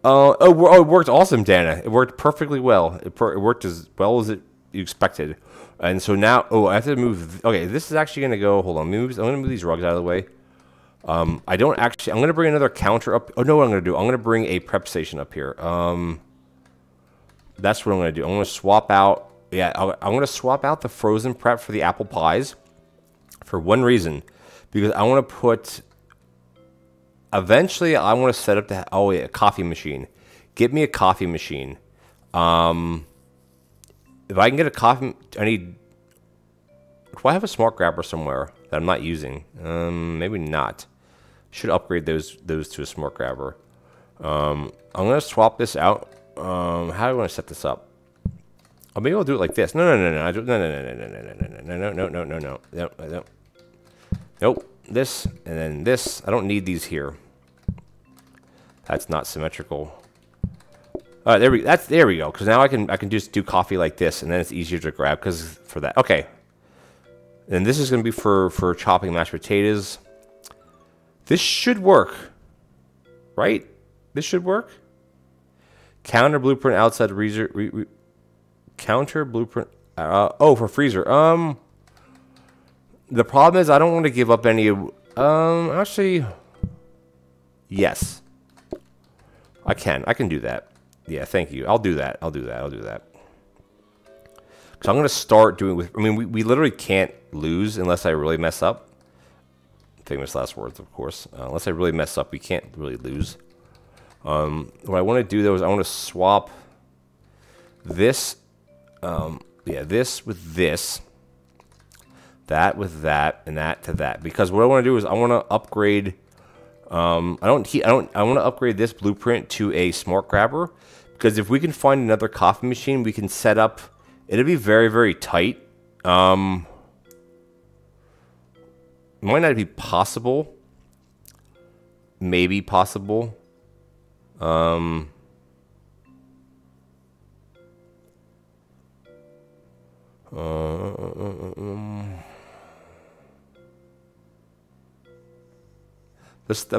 It worked awesome, Dana. It worked perfectly well. It worked as well as you expected. And so now, I have to move. Okay, this is actually going to go. Hold on, I'm going to move these rugs out of the way. I don't actually. I'm going to bring another counter up. Oh no, what I'm going to do? I'm going to bring a prep station up here. That's what I'm going to do. I'm going to swap out. Yeah, I'm going to swap out the frozen prep for the apple pies for one reason. Because I want to put... Eventually, I want to set up a coffee machine. Get me a coffee machine. If I can get a coffee... I need... Do I have a smart grabber somewhere that I'm not using? Maybe not. Should upgrade those to a smart grabber. I'm going to swap this out. How do I want to set this up? Oh, maybe I'll do it like this. No. Nope. This and then this. I don't need these here. That's not symmetrical. All right, there we go. Because now I can just do coffee like this, and then it's easier to grab because for that. Okay. And this is going to be for chopping mashed potatoes. This should work, right? This should work. Counter blueprint outside freezer. Counter blueprint. For freezer. The problem is I don't want to give up any. Actually, yes, I can. I can do that. Yeah, thank you. I'll do that. I'll do that. Because I'm going to start doing with. I mean, we literally can't lose unless I really mess up. Famous last words, of course. Unless I really mess up, we can't really lose. What I want to do though is I want to swap this, yeah, this with this, that with that, and that to that. Because what I want to do is I want to upgrade. I want to upgrade this blueprint to a smart grabber, because if we can find another coffee machine, we can set up. It'll be very, very tight. Might not be possible. Maybe possible. I'm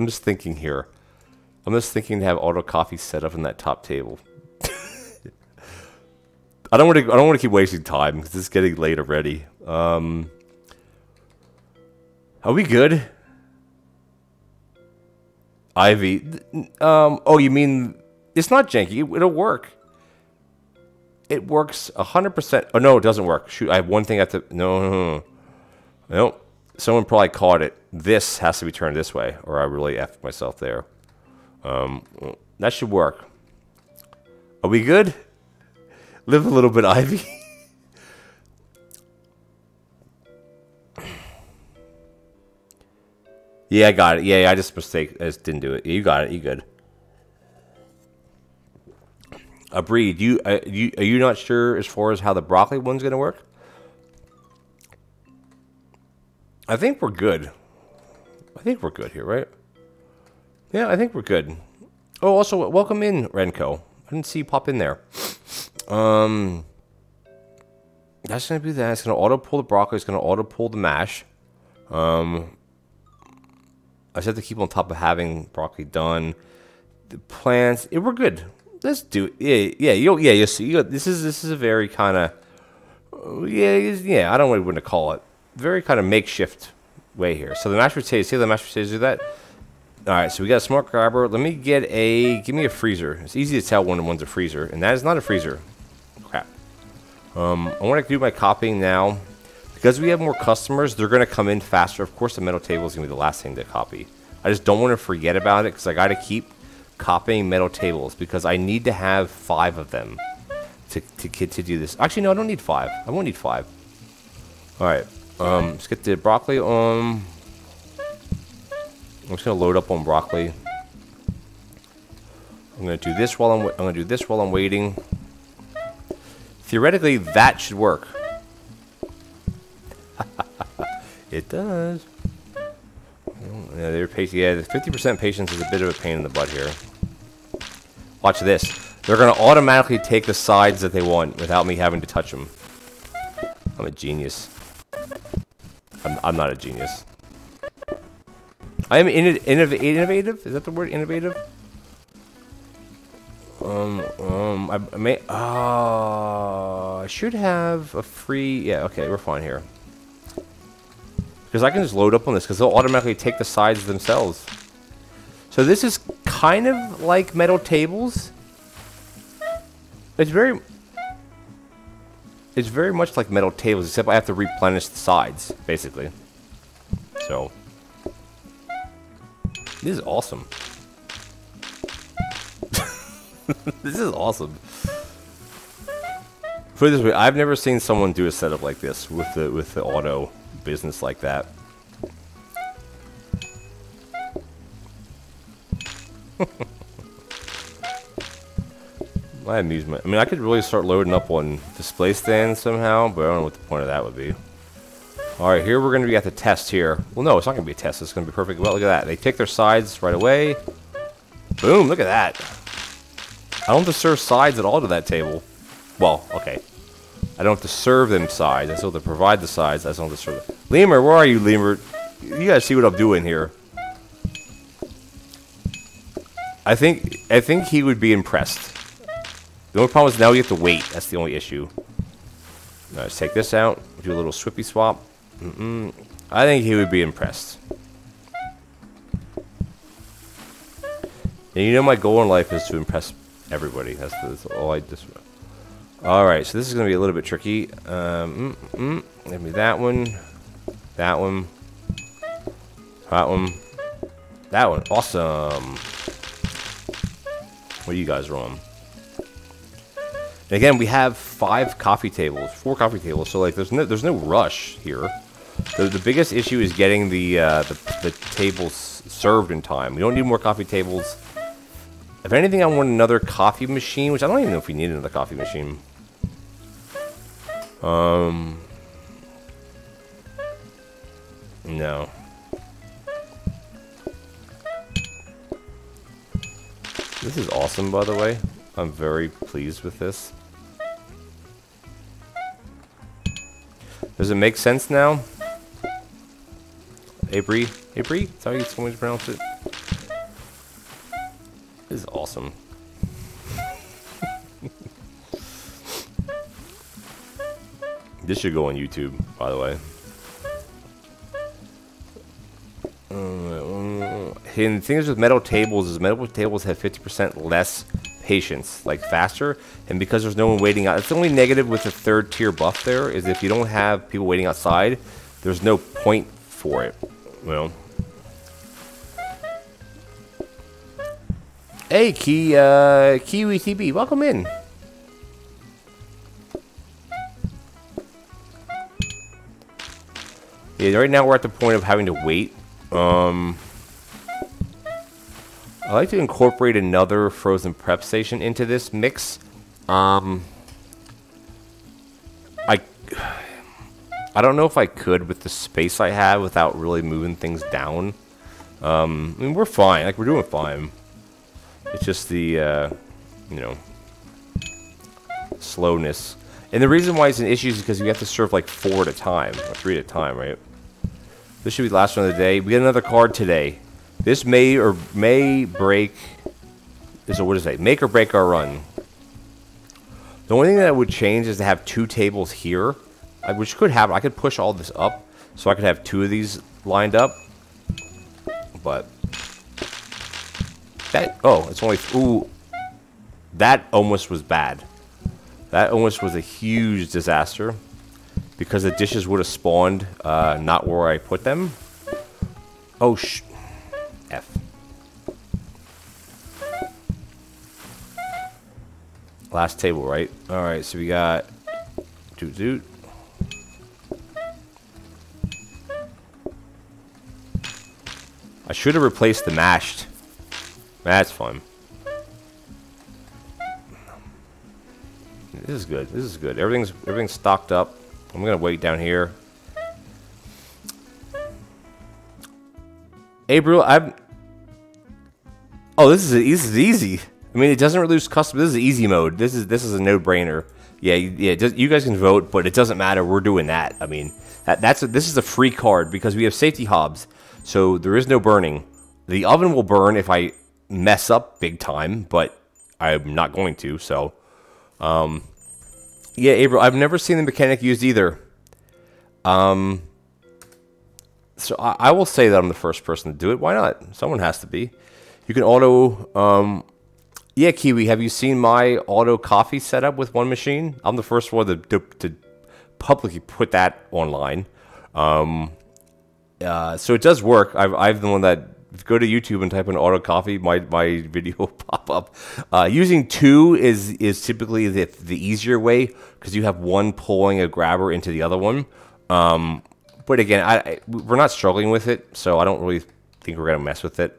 just thinking here. I'm just thinking to have auto coffee set up in that top table. I don't want to keep wasting time because it's getting late already. Are we good? Ivy. Oh, you mean it's not janky? It'll work. It works 100%. Oh no, it doesn't work. Shoot, I have one thing I have to. No. Nope. Someone probably caught it. This has to be turned this way, or I really effed myself there. That should work. Are we good? Live a little bit, Ivy. Yeah, I got it. Yeah, I just didn't do it. You got it. You good? Bree, are you not sure as far as how the broccoli one's gonna work? I think we're good. I think we're good here, right? Yeah, I think we're good. Oh, also, welcome in, Renko. I didn't see you pop in there. That's gonna be that. It's gonna auto pull the broccoli. It's gonna auto pull the mash. I just have to keep on top of having broccoli done. The plants, we're good. Let's do it. Yeah. You see, this is a very kind of yeah. I don't know what you want to call it. Very kind of makeshift way here. So the mashed potatoes. See how the mashed potatoes do that? All right. So we got a smart grabber. Let me give me a freezer. It's easy to tell when one's a freezer, and that is not a freezer. Crap. I want to do my copying now. Because we have more customers, they're going to come in faster. Of course, the metal table is going to be the last thing to copy. I just don't want to forget about it because I got to keep copying metal tables because I need to have 5 of them to do this. Actually, no, I don't need 5. I won't need 5. All right, let's get the broccoli. I'm just going to load up on broccoli. I'm going to do this while I'm waiting. Theoretically, that should work. It does. Yeah, they're patient. Yeah, the 50% patience is a bit of a pain in the butt here. Watch this. They're going to automatically take the sides that they want without me having to touch them. I'm a genius. I'm not a genius. I am innovative. Is that the word? Innovative. I should have a free. Yeah. Okay, we're fine here. Because I can just load up on this, because they'll automatically take the sides themselves. So this is kind of like metal tables. It's very much like metal tables, except I have to replenish the sides, basically. So this is awesome. This is awesome. Put it this way, I've never seen someone do a setup like this with the auto business like that. My amusement. I mean, I could really start loading up on display stands somehow, but I don't know what the point of that would be. Alright, here we're going to be at the test here. Well, no, it's not going to be a test. It's going to be perfect. Well, look at that. They take their sides right away. Boom, look at that. I don't have to serve sides at all to that table. Well, okay. I don't have to serve them sides. I still have to provide the sides. I still have to serve them. Lemur, where are you, Lemur? You guys see what I'm doing here. I think he would be impressed. The only problem is now we have to wait. That's the only issue. Now, let's take this out. Do a little swippy swap. I think he would be impressed. And you know my goal in life is to impress everybody. That's all I just... Alright, so this is going to be a little bit tricky. Maybe that one. That one. That one. That one. Awesome. what you guys are on. And again, we have 4 coffee tables. So like, there's no rush here. The biggest issue is getting the tables served in time. We don't need more coffee tables. If anything, I want another coffee machine, which I don't even know if we need another coffee machine. No. This is awesome, by the way. I'm very pleased with this. Does it make sense now? Avery? Avery? That's how you to pronounce it? This is awesome. This should go on YouTube, by the way. And the thing is with metal tables is metal tables have 50% less patience, like faster, and because there's no one waiting out. It's the only negative with the 3rd tier buff there is if you don't have people waiting outside, there's no point for it. Well, hey, Kiwi TB, welcome in. Yeah, right now we're at the point of having to wait. I like to incorporate another frozen prep station into this mix. I don't know if I could with the space I have without really moving things down. I mean, we're fine. Like, we're doing fine. It's just the, you know, slowness. And the reason why it's an issue is because we have to serve like 4 at a time, or 3 at a time, right? This should be the last one of the day. We get another card today. This may break. So what does it say? Make or break our run. The only thing that would change is to have 2 tables here, which could happen. I could push all this up, so I could have 2 of these lined up. But that it's only that almost was bad. That almost was a huge disaster because the dishes would have spawned not where I put them. Oh F. Last table, right? All right, so we got doot. I should have replaced the mashed. That's fun. This is good. This is good. Everything's stocked up. I'm gonna wait down here. Hey, bro, oh, this is easy. I mean, it doesn't reduce custom. This is easy mode. This is a no-brainer. Yeah. You guys can vote, but it doesn't matter. We're doing that. I mean, this is a free card because we have safety hobs, so there is no burning. The oven will burn if I mess up big time, but I'm not going to. So, yeah, April, I've never seen the mechanic used either. So I will say that I'm the first person to do it. Why not? Someone has to be. You can auto. Yeah, Kiwi, have you seen my auto coffee setup with one machine? I'm the first one to publicly put that online. So it does work. I've the one that go to YouTube and type in auto coffee. My video will pop up. Using 2 is typically the easier way because you have one pulling a grabber into the other one. But again, we're not struggling with it, so I don't really think we're gonna mess with it.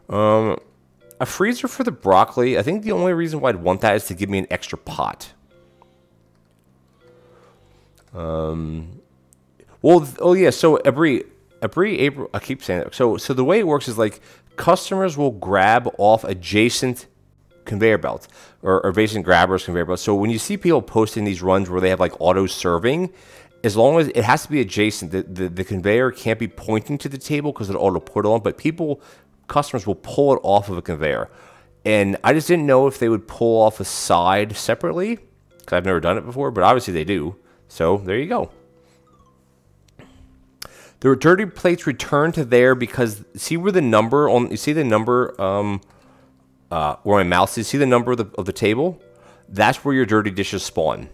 A freezer for the broccoli. I think the only reason why I'd want that is to give me an extra pot. Well, oh yeah. So April, I keep saying that. So the way it works is like customers will grab off adjacent conveyor belts or adjacent grabbers conveyor belts. So when you see people posting these runs where they have like auto serving, as long as it has to be adjacent, the conveyor can't be pointing to the table because it'll auto put on. But customers will pull it off of a conveyor, and I just didn't know if they would pull off a side separately because I've never done it before. But obviously they do. So there you go. The dirty plates return to there because see where the number on you see the number where my mouse is. You see the number of the table. That's where your dirty dishes spawn.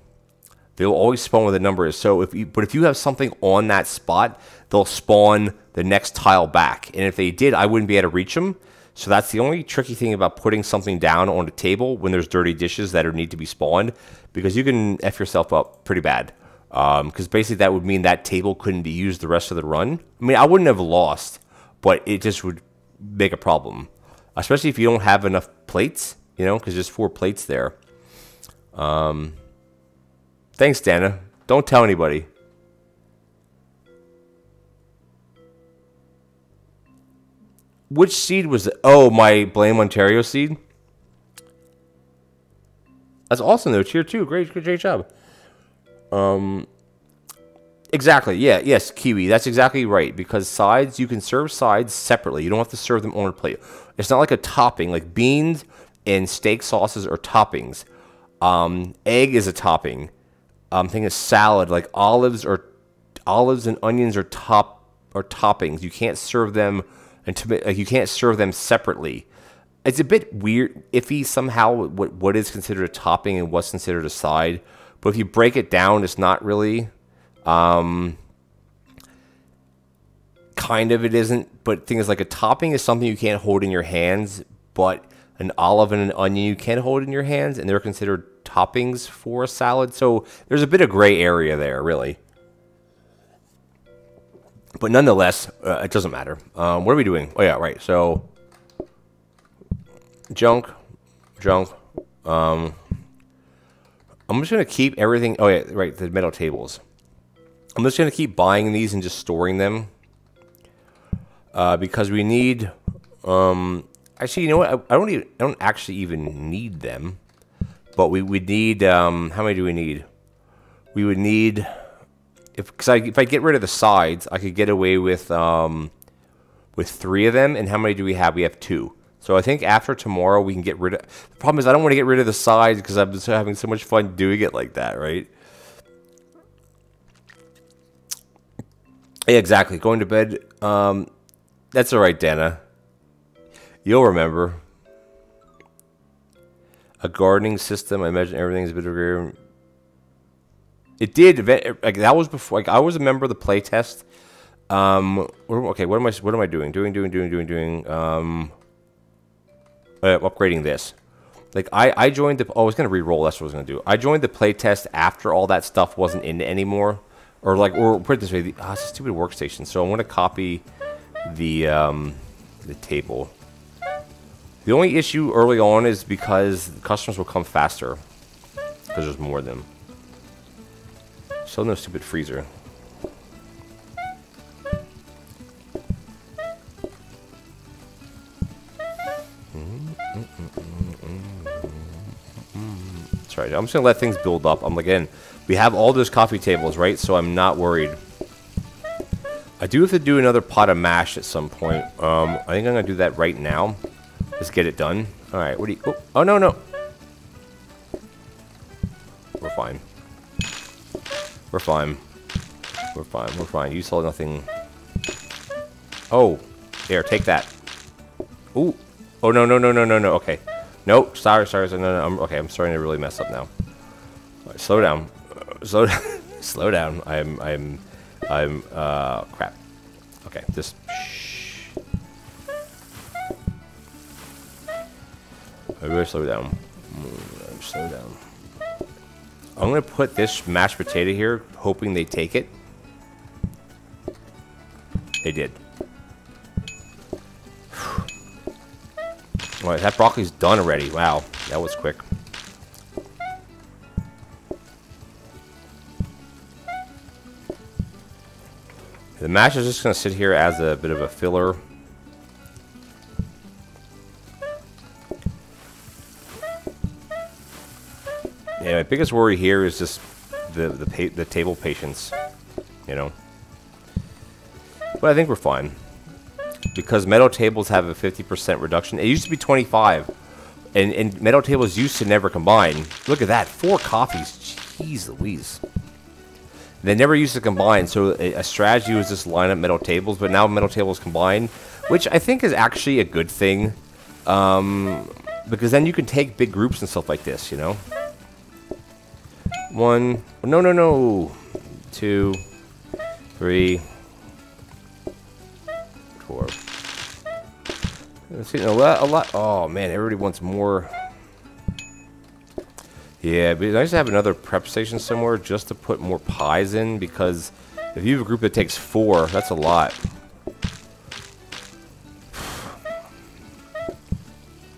They'll always spawn where the number is. So if you have something on that spot, they'll spawn the next tile back. And if they did, I wouldn't be able to reach them. So that's the only tricky thing about putting something down on a table when there's dirty dishes that need to be spawned, because you can F yourself up pretty bad. Because basically that would mean that table couldn't be used the rest of the run. I mean, I wouldn't have lost, but it just would make a problem. Especially if you don't have enough plates, you know, because there's 4 plates there. Thanks, Dana. Don't tell anybody. Which seed was it? Oh, my Blame Ontario seed. That's awesome, though. Tier 2. Great job. Exactly. Yeah. Yes, Kiwi. That's exactly right. Because sides, you can serve sides separately. You don't have to serve them on a plate. It's not like a topping. Like beans and steak sauces are toppings. Egg is a topping. Thing is salad. Like olives and onions are toppings. You can't serve them. And you can't serve them separately. It's a bit weird, iffy somehow, what is considered a topping and what's considered a side. But if you break it down, it's not really. Kind of it isn't. But things like a topping is something you can't hold in your hands, but an olive and an onion you can hold in your hands, and they're considered toppings for a salad. So there's a bit of gray area there, really. But nonetheless, it doesn't matter. What are we doing? Oh, yeah, right. So, junk. I'm just going to keep everything. Oh, yeah, right, the metal tables. I'm just going to keep buying these and just storing them. Because we need... actually, you know what? I don't actually even need them. But we would need... how many do we need? We would need... If I get rid of the sides, I could get away with 3 of them. And how many do we have? We have 2. So I think after tomorrow we can get rid of... The problem is I don't want to get rid of the sides because I'm just having so much fun doing it like that, right? Yeah, exactly. Going to bed. That's all right, Dana. You'll remember. A gardening system. I imagine everything's a bit of a... It did. Like that was before. Like I was a member of the playtest. Okay. What am I doing? Upgrading this. Like I joined the. Oh, I was gonna re-roll. That's what I was gonna do. I joined the playtest after all that stuff wasn't in it anymore, or put it this way. It's a stupid workstation. So I want to copy the table. The only issue early on is because customers will come faster because there's more of them. So no stupid freezer. That's right. I'm just gonna let things build up. Again, we have all those coffee tables, right? So I'm not worried. I do have to do another pot of mash at some point. I think I'm gonna do that right now. Let's get it done. All right. What do you? Oh no. We're fine. We're fine. We're fine. You saw nothing. Oh, here, take that. Ooh. Oh no. Okay. Nope. Sorry. No. Okay. I'm starting to really mess up now. All right, slow down. Slow down. I'm. Crap. Okay. Just. Shh. I really slow down. Slow down. I'm going to put this mashed potato here, hoping they take it. They did. Alright, that broccoli's done already. Wow, that was quick. The mash is just going to sit here as a bit of a filler. Yeah, my biggest worry here is just the table patience, you know. But I think we're fine. Because metal tables have a 50% reduction. It used to be 25. And metal tables used to never combine. Look at that. 4 coffees. Jeez Louise. They never used to combine. So a strategy was just line up metal tables. But now metal tables combine. Which I think is actually a good thing. Because then you can take big groups and stuff like this, you know. 1. No. 2. 3. 4. Let's see, a lot. Oh man, everybody wants more. Yeah, it'd be nice to have another prep station somewhere just to put more pies in, because if you have a group that takes 4, that's a lot.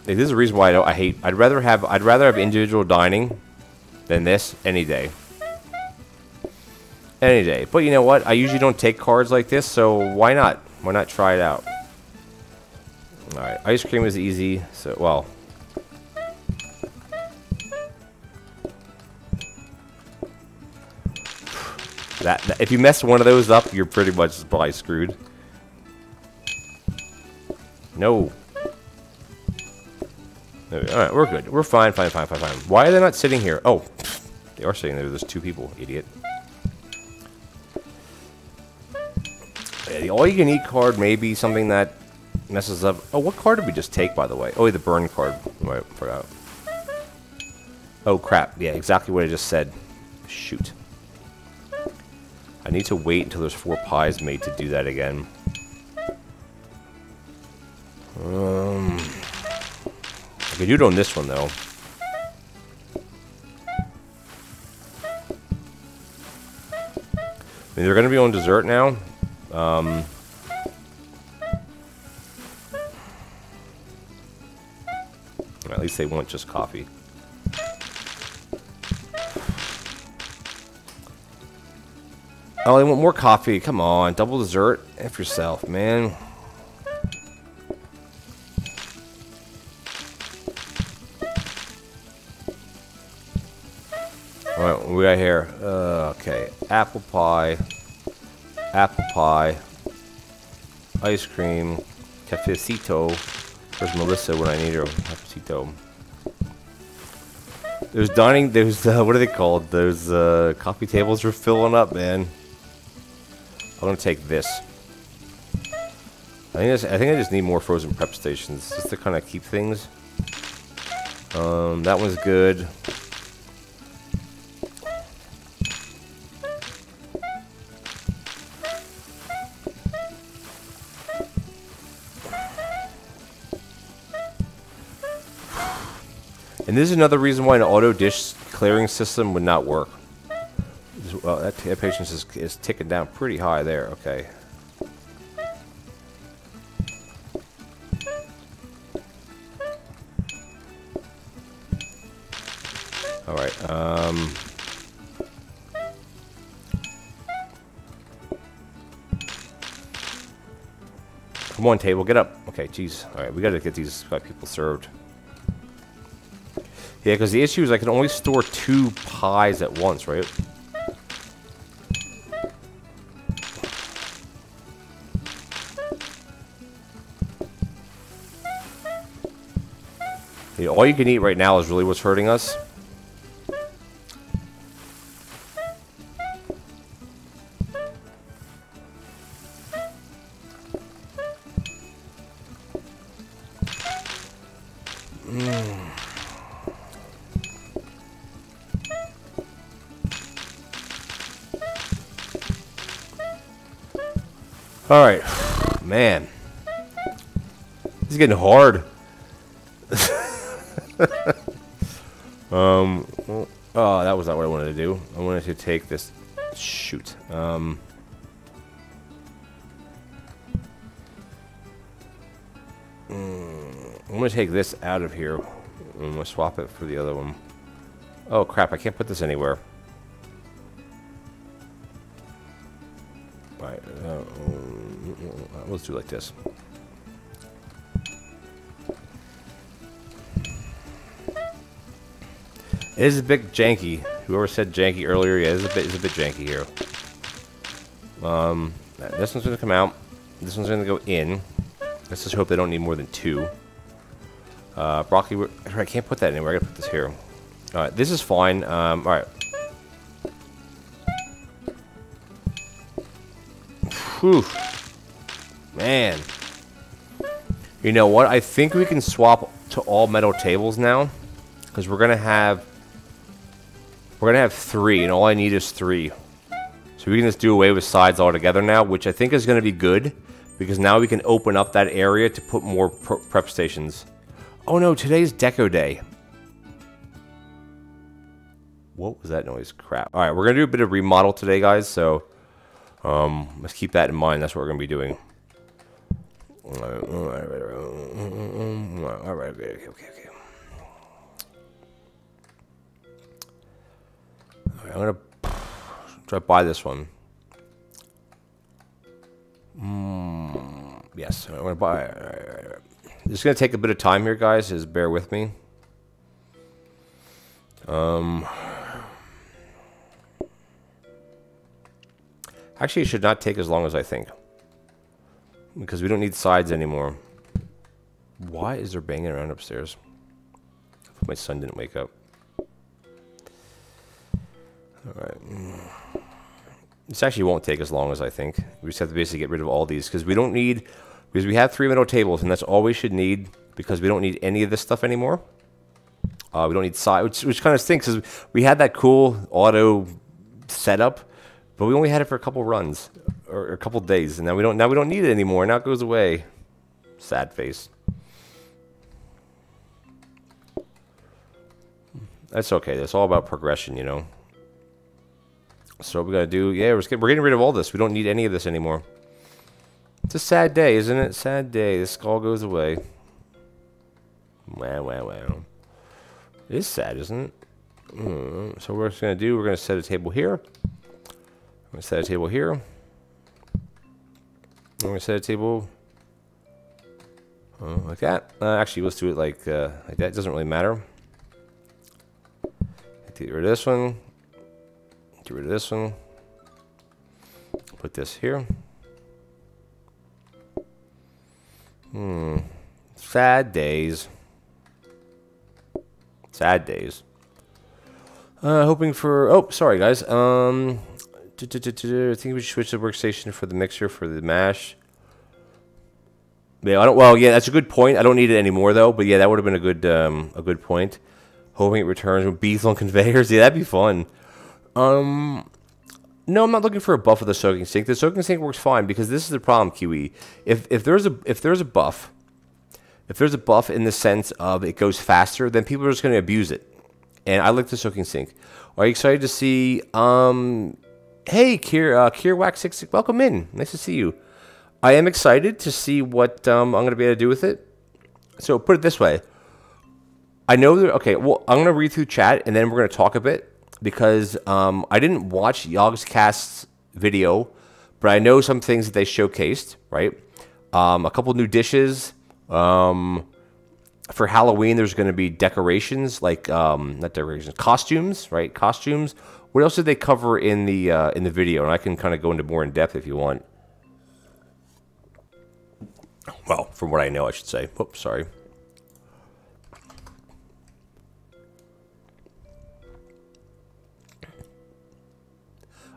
Like, this is the reason why I hate. I'd rather have individual dining than this any day. Any day. But you know what? I usually don't take cards like this, so why not? Why not try it out? All right, ice cream is easy. So well. That if you mess one of those up, you're pretty much probably screwed. No. Alright, we're good. We're fine, fine. Why are they not sitting here? Oh, they are sitting there. There's 2 people, idiot. Yeah, the all-you-can-eat card may be something that messes up. Oh, what card did we just take, by the way? Oh, the burn card. I forgot. Oh, crap. Yeah, exactly what I just said. Shoot. I need to wait until there's 4 pies made to do that again. I could do it on this one, though. I mean, they're going to be on dessert now. At least they want just coffee. Oh, they want more coffee. Come on, double dessert. F yourself, man. Alright, what we got here? Okay, apple pie, ice cream, cafecito. Where's Melissa when I need her? Cafecito. There's dining, what are they called? Those coffee tables are filling up, man. I'm gonna take this. I think I just need more frozen prep stations just to kind of keep things. That one's good. And this is another reason why an auto dish clearing system would not work. Well, that patience is ticking down pretty high there. Okay. All right. Come on, table, get up. Okay, jeez. All right, we got to get these people served. Yeah, because the issue is I can only store 2 pies at once, right? Yeah, all you can eat right now is really what's hurting us. All right, man, this is getting hard. Oh, that was not what I wanted to do. I wanted to take this. Shoot. I'm gonna take this out of here. I'm gonna swap it for the other one. Oh crap! I can't put this anywhere. Right, let's do it like this. It is a bit janky. Whoever said janky earlier, yeah, it's a bit janky here. This one's gonna come out. This one's gonna go in. Let's just hope they don't need more than 2. Broccoli. I can't put that anywhere. I gotta put this here. All right, this is fine. All right. Whew. Man. You know what? I think we can swap to all metal tables now, because we're gonna have 3, and all I need is 3. So we can just do away with sides altogether now, which I think is gonna be good, because now we can open up that area to put more prep stations. Oh no, today's deco day. What was that noise? Crap. All right, we're gonna do a bit of remodel today, guys. So let's keep that in mind. That's what we're gonna be doing. All right. Okay. All right, I'm gonna try to buy this one. Yes, I'm gonna buy it. All right. This is gonna take a bit of time here, guys. Just bear with me. Actually, it should not take as long as I think, because we don't need sides anymore. Why is there banging around upstairs? I hope my son didn't wake up. All right. This actually won't take as long as I think. We just have to basically get rid of all these because we don't need, because we have 3 metal tables and that's all we should need because we don't need any of this stuff anymore. We don't need sides, which kind of stinks because we had that cool auto setup, but we only had it for a couple runs or a couple days, and now we don't need it anymore. Now it goes away. Sad face. That's okay. That's all about progression, you know. So what we gotta do? Yeah, we're getting rid of all this. We don't need any of this anymore. It's a sad day, isn't it? Sad day. This all goes away. Wow. It is sad, isn't it? So what we're just gonna do? We're gonna set a table here. I'm gonna set a table here. I'm gonna set a table like that. Actually, let's do it like that. It doesn't really matter. Get rid of this one. Get rid of this one. Put this here. Sad days. Sad days. Hoping for... Oh, sorry, guys. I think we should switch the workstation for the mixer for the mash. Yeah, well, yeah, that's a good point. I don't need it anymore, though. But yeah, that would have been a good point. Hoping it returns with bees on conveyors. Yeah, that'd be fun. No, I'm not looking for a buff of the soaking sink. The soaking sink works fine because this is the problem, Kiwi. If there's a buff in the sense of it goes faster, then people are just going to abuse it. And I like the soaking sink. Are you excited to see? Hey, Kierwax66, welcome in. Nice to see you. I am excited to see what I'm going to be able to do with it. So put it this way. I know that. Okay, well, I'm going to read through chat and then we're going to talk a bit. Because I didn't watch Yogscast's video, but I know some things that they showcased, right? A couple new dishes. For Halloween, there's going to be decorations, like not decorations, costumes, right? Costumes. What else did they cover in the video? And I can kind of go into more in depth if you want. Well, from what I know, I should say. Oops, sorry.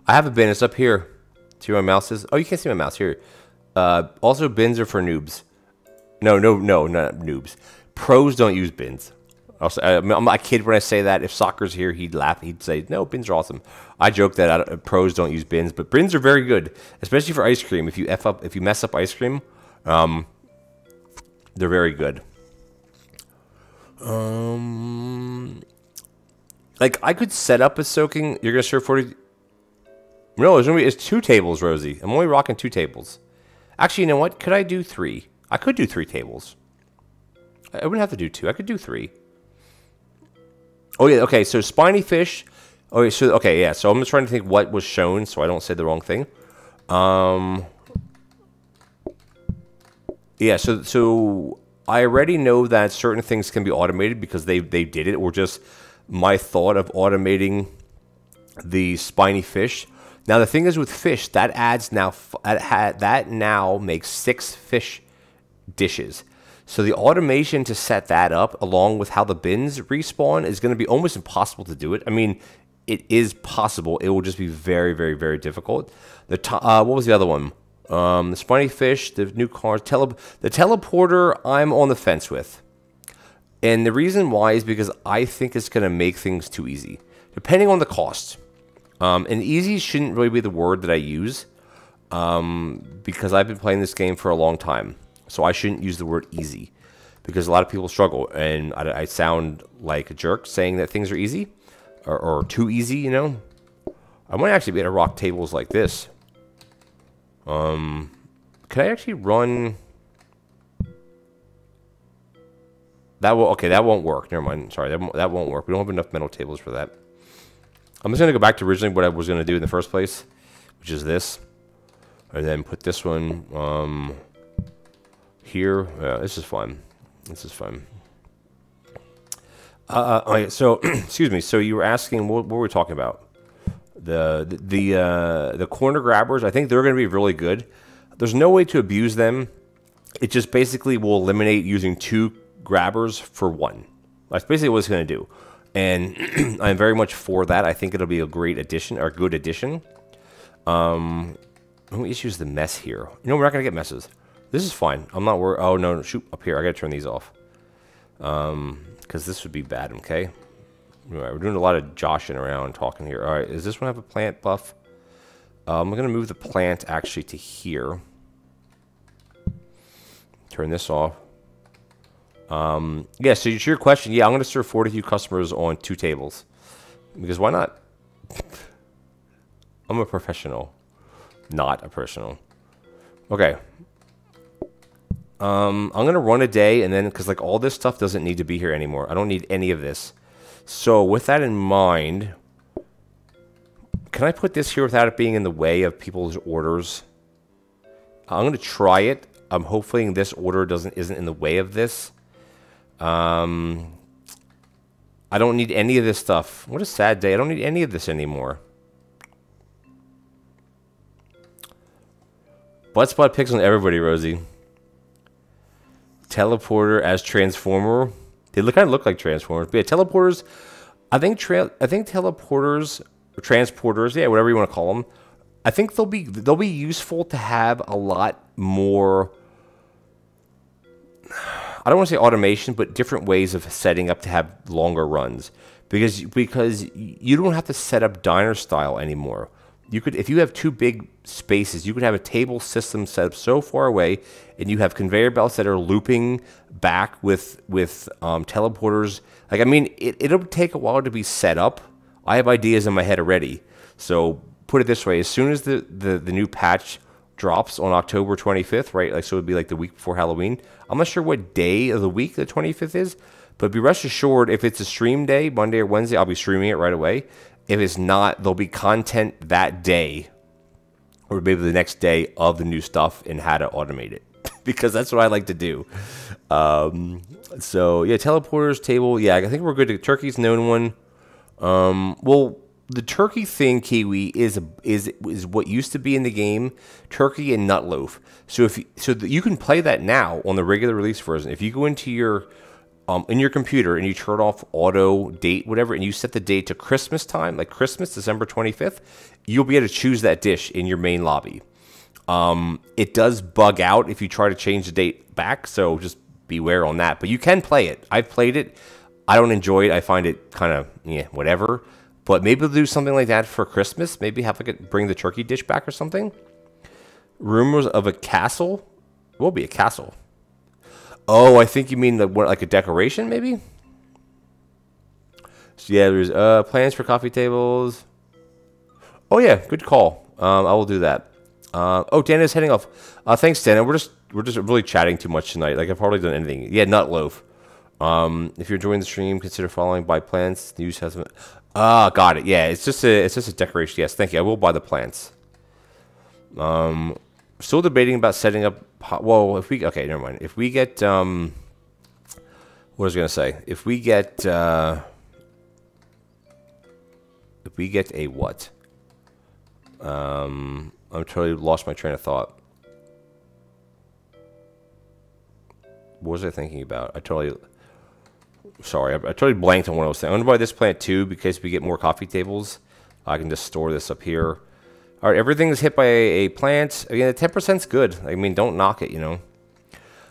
I have a bin. It's up here. See where my mouse is? Oh, you can't see my mouse here. Also, bins are for noobs. No, not noobs. Pros don't use bins. Also, I'm a kid when I say that. If Soccer's here, he'd laugh. He'd say, "No, bins are awesome." I joke that pros don't use bins, but bins are very good, especially for ice cream. If you mess up ice cream, they're very good. Like I could set up a soaking. You're gonna serve 40. No, it's 2 tables, Rosie. I'm only rocking 2 tables. Actually, you know what? Could I do 3? I could do 3 tables. I wouldn't have to do 2. I could do 3. Oh, yeah. Okay, so spiny fish. Okay, yeah. So I'm just trying to think what was shown so I don't say the wrong thing. Yeah, so I already know that certain things can be automated because they did it, or just my thought of automating the spiny fish. Now the thing is with fish, that now makes 6 fish dishes. So the automation to set that up, along with how the bins respawn, is going to be almost impossible to do it. I mean, it is possible. It will just be very, very, very difficult. What was the other one? The spiny fish, the new cars, the teleporter. I'm on the fence with, and the reason why is because I think it's going to make things too easy, depending on the cost. And easy shouldn't really be the word that I use. because I've been playing this game for a long time. So I shouldn't use the word easy, because a lot of people struggle, and I sound like a jerk saying that things are easy, or too easy, you know. I might actually be able to rock tables like this. Can I actually run? That will, okay, that won't work. Never mind. Sorry, that won't work. We don't have enough metal tables for that. I'm just gonna go back to originally what I was gonna do in the first place, which is this, and then put this one here. Yeah, this is fun. This is fun. Okay, so excuse me. So you were asking what were we talking about? The corner grabbers. I think they're going to be really good. There's no way to abuse them. It just basically will eliminate using 2 grabbers for 1. That's basically what it's going to do. And I'm very much for that. I think it'll be a great addition, or a good addition. Let me just use the mess here. You know, we're not going to get messes. This is fine. I'm not worried. Oh, no, shoot, up here. I got to turn these off. Because this would be bad, okay? All right, we're doing a lot of joshing around, talking here. All right, does this one have a plant buff? I'm going to move the plant actually to here. Turn this off. Yeah, so to your question, yeah, I'm going to serve 42 customers on 2 tables. Because why not? I'm a professional. Not a personal. Okay. I'm going to run a day, and then, because like all this stuff doesn't need to be here anymore. I don't need any of this. So with that in mind, can I put this here without it being in the way of people's orders? I'm going to try it. I'm hoping this order isn't in the way of this. I don't need any of this stuff. What a sad day. I don't need any of this anymore. Butt spot pics on everybody, Rosie. Teleporter as Transformer. They kind of look like Transformers. But yeah, teleporters, I think teleporters, or transporters, yeah, whatever you want to call them, I think they'll be useful to have a lot more, I don't want to say automation, but different ways of setting up to have longer runs. Because you don't have to set up diner style anymore. You could, if you have 2 big spaces, you could have a table system set up so far away, and you have conveyor belts that are looping back with teleporters. Like, I mean, it'll take a while to be set up. I have ideas in my head already. So put it this way: as soon as the new patch drops on October 25th, right? Like, so it'd be like the week before Halloween. I'm not sure what day of the week the 25th is, but be rest assured, if it's a stream day, Monday or Wednesday, I'll be streaming it right away. If it's not, there'll be content that day, or maybe the next day, of the new stuff and how to automate it. Because that's what I like to do. So, yeah, teleporters, table. Yeah, I think we're good. Turkey's known one. Well, the turkey thing, Kiwi, is what used to be in the game, turkey and nut loaf. So you can play that now on the regular release version. If you go into your in your computer and you turn off auto date, whatever, and you set the date to Christmas time, like Christmas, December 25th, you'll be able to choose that dish in your main lobby. It does bug out if you try to change the date back, so just beware on that. But you can play it. I've played it. I don't enjoy it. I find it kind of, yeah, whatever. But maybe we'll do something like that for Christmas. Maybe have like bring the turkey dish back or something. Rumors of a castle? It will be a castle. Oh, I think you mean like a decoration, maybe? So yeah, there's plans for coffee tables. Oh yeah, good call. I will do that. Oh, Dana's heading off. Thanks, Dana. We're just really chatting too much tonight. Like, I've hardly done anything. Yeah, nut loaf. If you're enjoying the stream, consider following buy plants. The use has. Got it. Yeah, it's just a decoration. Yes, thank you. I will buy the plants. Still debating about setting up. Well, okay, never mind. If we get what was I gonna say? If we get a what? I'm totally lost my train of thought. What was I thinking about? Sorry, I totally blanked on what I was saying. I'm gonna buy this plant too because we get more coffee tables. I can just store this up here. All right, everything is hit by a plant. Again, the 10%'s good. I mean, don't knock it, you know.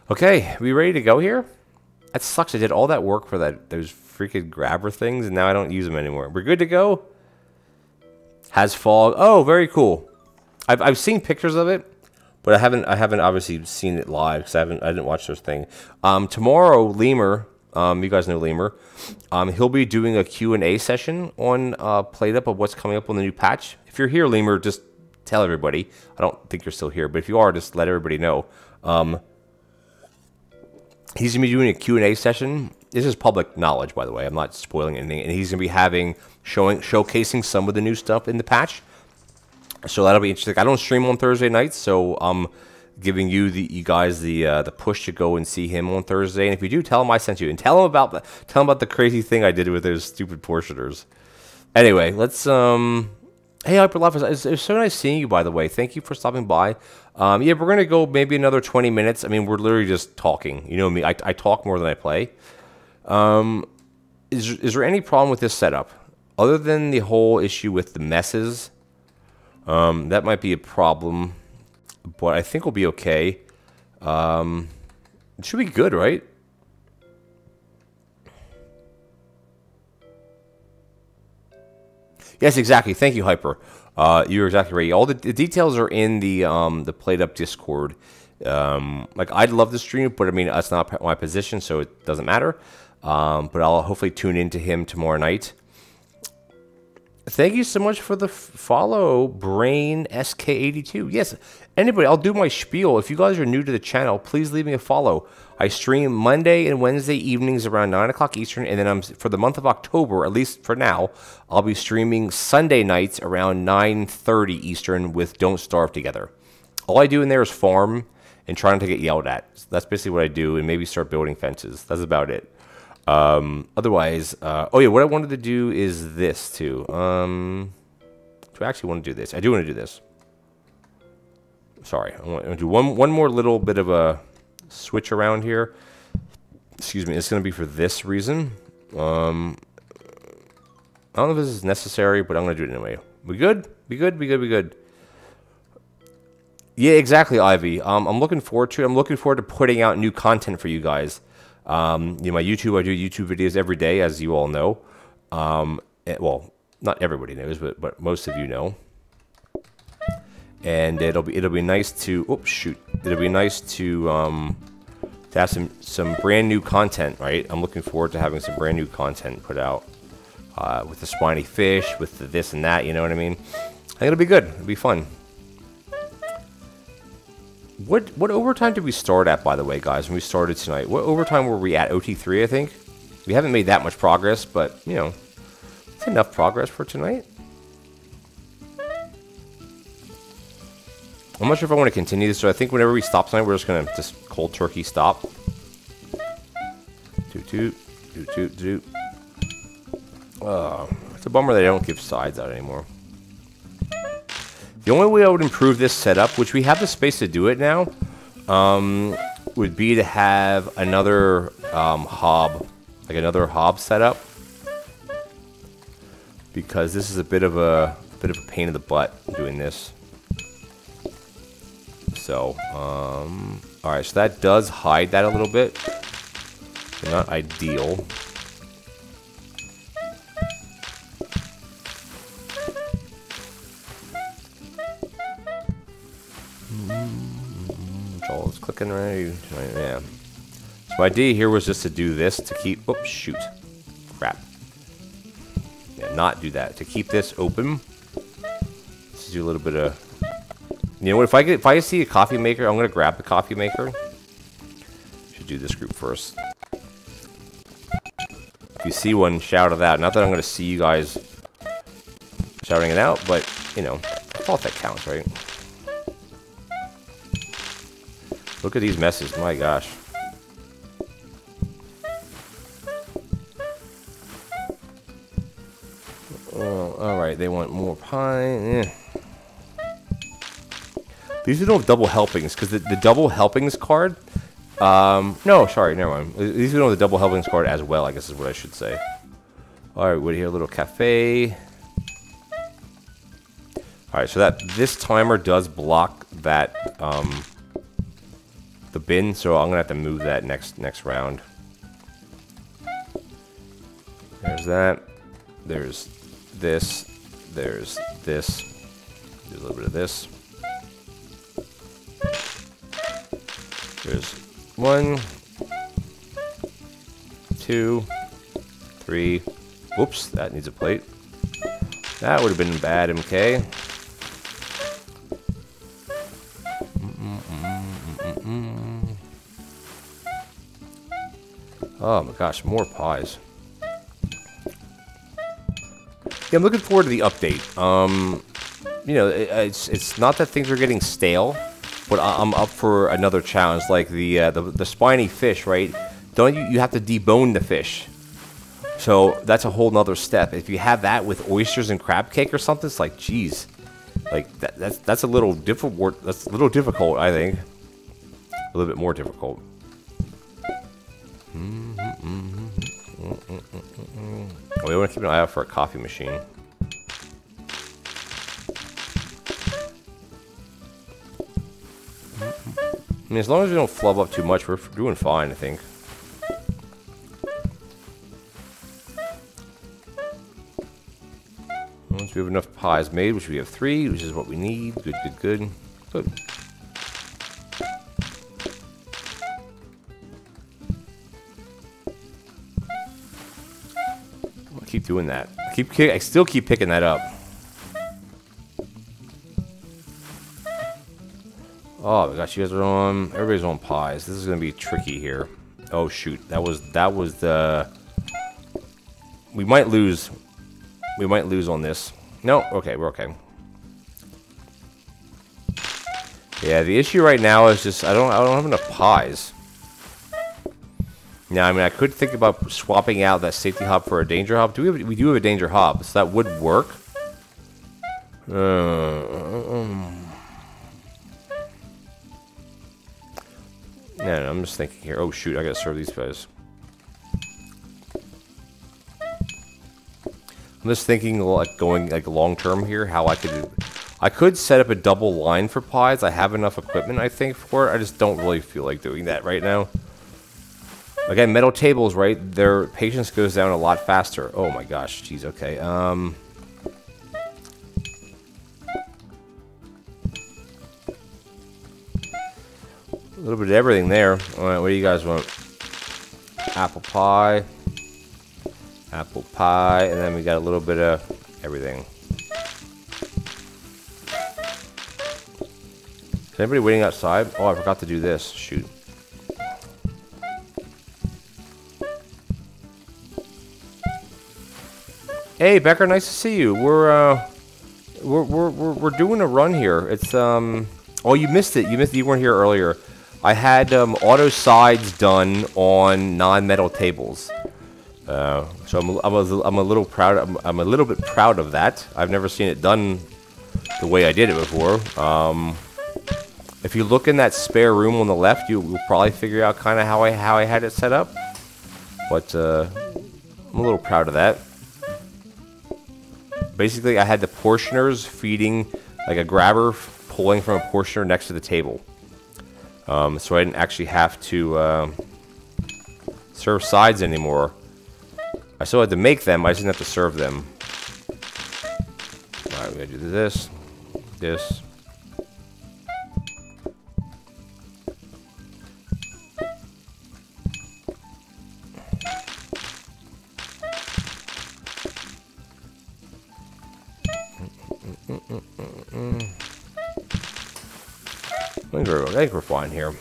Okay, we ready to go here? That sucks. I did all that work for those freaking grabber things, and now I don't use them anymore. We're good to go. Has fog. Oh, very cool. I've seen pictures of it, but I haven't obviously seen it live because I didn't watch this thing. Tomorrow, Lemur, you guys know Lemur, he'll be doing a Q&A session on PlateUp of what's coming up on the new patch. If you're here, Lemur, just tell everybody. I don't think you're still here, but if you are, just let everybody know. He's going to be doing a Q&A session. This is public knowledge, by the way. I'm not spoiling anything. And he's going to be showcasing some of the new stuff in the patch. So that'll be interesting. I don't stream on Thursday nights, so I'm giving you guys the push to go and see him on Thursday. And if you do, tell him I sent you, and tell him about the crazy thing I did with those stupid portioners. Anyway, let's Hey, Hyperlife, it's so nice seeing you, by the way. Thank you for stopping by. Yeah, we're gonna go maybe another 20 minutes. I mean, we're literally just talking. You know me, I talk more than I play. Is there any problem with this setup other than the whole issue with the messes? That might be a problem, but I think we'll be okay. It should be good, right? Yes, exactly. Thank you, Hyper. You're exactly right. All the details are in the PlateUp Discord. Like, I'd love to stream it, but I mean, that's not my position, so it doesn't matter. But I'll hopefully tune into him tomorrow night. Thank you so much for the follow, Brain SK82. Yes, anybody, I'll do my spiel. If you guys are new to the channel, please leave me a follow. I stream Monday and Wednesday evenings around 9 o'clock Eastern, and then for the month of October, at least for now, I'll be streaming Sunday nights around 9:30 Eastern with Don't Starve Together. All I do in there is farm and try not to get yelled at. That's basically what I do, and maybe start building fences. That's about it. Otherwise, oh yeah, what I wanted to do is this too. Do I actually want to do this? I do want to do this. Sorry, I want to do one more little bit of a switch around here. Excuse me, it's going to be for this reason. I don't know if this is necessary, but I'm going to do it anyway. We good? We good? We good? We good? Yeah, exactly, Ivy. I'm looking forward to it. I'm looking forward to putting out new content for you guys. You know, my YouTube, I do YouTube videos every day, as you all know. Well, not everybody knows, but most of you know. And it'll be nice to it'll be nice to have some brand new content, right? I'm looking forward to having some brand new content put out with the spiny fish, with the this and that. You know what I mean? I think it'll be good. It'll be fun. What overtime did we start at, by the way, guys, when we started tonight? What overtime were we at? OT3, I think? We haven't made that much progress, but, you know, it's enough progress for tonight. I'm not sure if I want to continue this, so I think whenever we stop tonight, we're just going to just cold turkey stop. Toot, toot, toot, toot, toot. It's a bummer they don't give sides out anymore. The only way I would improve this setup, which we have the space to do it now, would be to have another hob, like another hob setup, because this is a bit of a pain in the butt doing this. So, all right, so that does hide that a little bit. So not ideal. It's clicking right. Yeah. So my idea here was just to do this to keep. Oops, shoot, crap. Yeah, not do that. To keep this open. Let's do a little bit of. You know what? If I see a coffee maker, I'm gonna grab the coffee maker. Should do this group first. If you see one, shout it out. Not that I'm gonna see you guys shouting it out, but you know, I thought that counts, right? Look at these messes, my gosh. Oh, alright, they want more pie. These are no double helpings, because the double helpings card... no, sorry, never mind. These are no the double helpings card as well, I guess is what I should say. Alright, we're here, a little cafe. Alright, so this timer does block that... the bin, so I'm gonna have to move that next round. There's that. There's this. There's this. Do a little bit of this. There's 1, 2, 3. Whoops, that needs a plate. That would have been bad, MK. Oh my gosh, more pies. Yeah, I'm looking forward to the update. You know, it's not that things are getting stale, but I'm up for another challenge, like the spiny fish, right? Don't you have to debone the fish? So that's a whole nother step. If you have that with oysters and crab cake or something, it's like, geez, like that's a little difficult. That's a little difficult, I think. A little bit more difficult. Oh, we want to keep an eye out for a coffee machine. I mean, as long as we don't flub up too much, we're doing fine, I think. Once we have enough pies made, which we have 3, which is what we need. Good, good, good. Good. Keep doing that. I still keep picking that up. Oh my gosh, you guys are on. Everybody's on pies. This is gonna be tricky here. Oh shoot, that was the. We might lose. We might lose on this. No, okay, we're okay. Yeah, the issue right now is just I don't have enough pies. Now, I mean, I could think about swapping out that safety hop for a danger hop. We do have a danger hop, so that would work. No, I'm just thinking here. Oh shoot, I gotta serve these guys. I'm just thinking like going like long term here. How I could set up a double line for pies. I have enough equipment, I think, for it. I just don't really feel like doing that right now. Again, metal tables, right? Their patience goes down a lot faster. Oh my gosh, jeez, okay. A little bit of everything there. Alright, what do you guys want? Apple pie. Apple pie, and then we got a little bit of everything. Is anybody waiting outside? Oh, I forgot to do this. Shoot. Hey Becker, nice to see you. We're doing a run here. It's oh, you missed it. You weren't here earlier. I had auto sides done on non-metal tables. So I'm a little proud. I'm a little bit proud of that. I've never seen it done the way I did it before. If you look in that spare room on the left, you'll probably figure out kind of how I had it set up. But I'm a little proud of that. Basically, I had the portioners feeding like a grabber pulling from a portioner next to the table. So I didn't actually have to serve sides anymore. I still had to make them, I just didn't have to serve them. Alright, we gotta do this. This. I think we're fine here.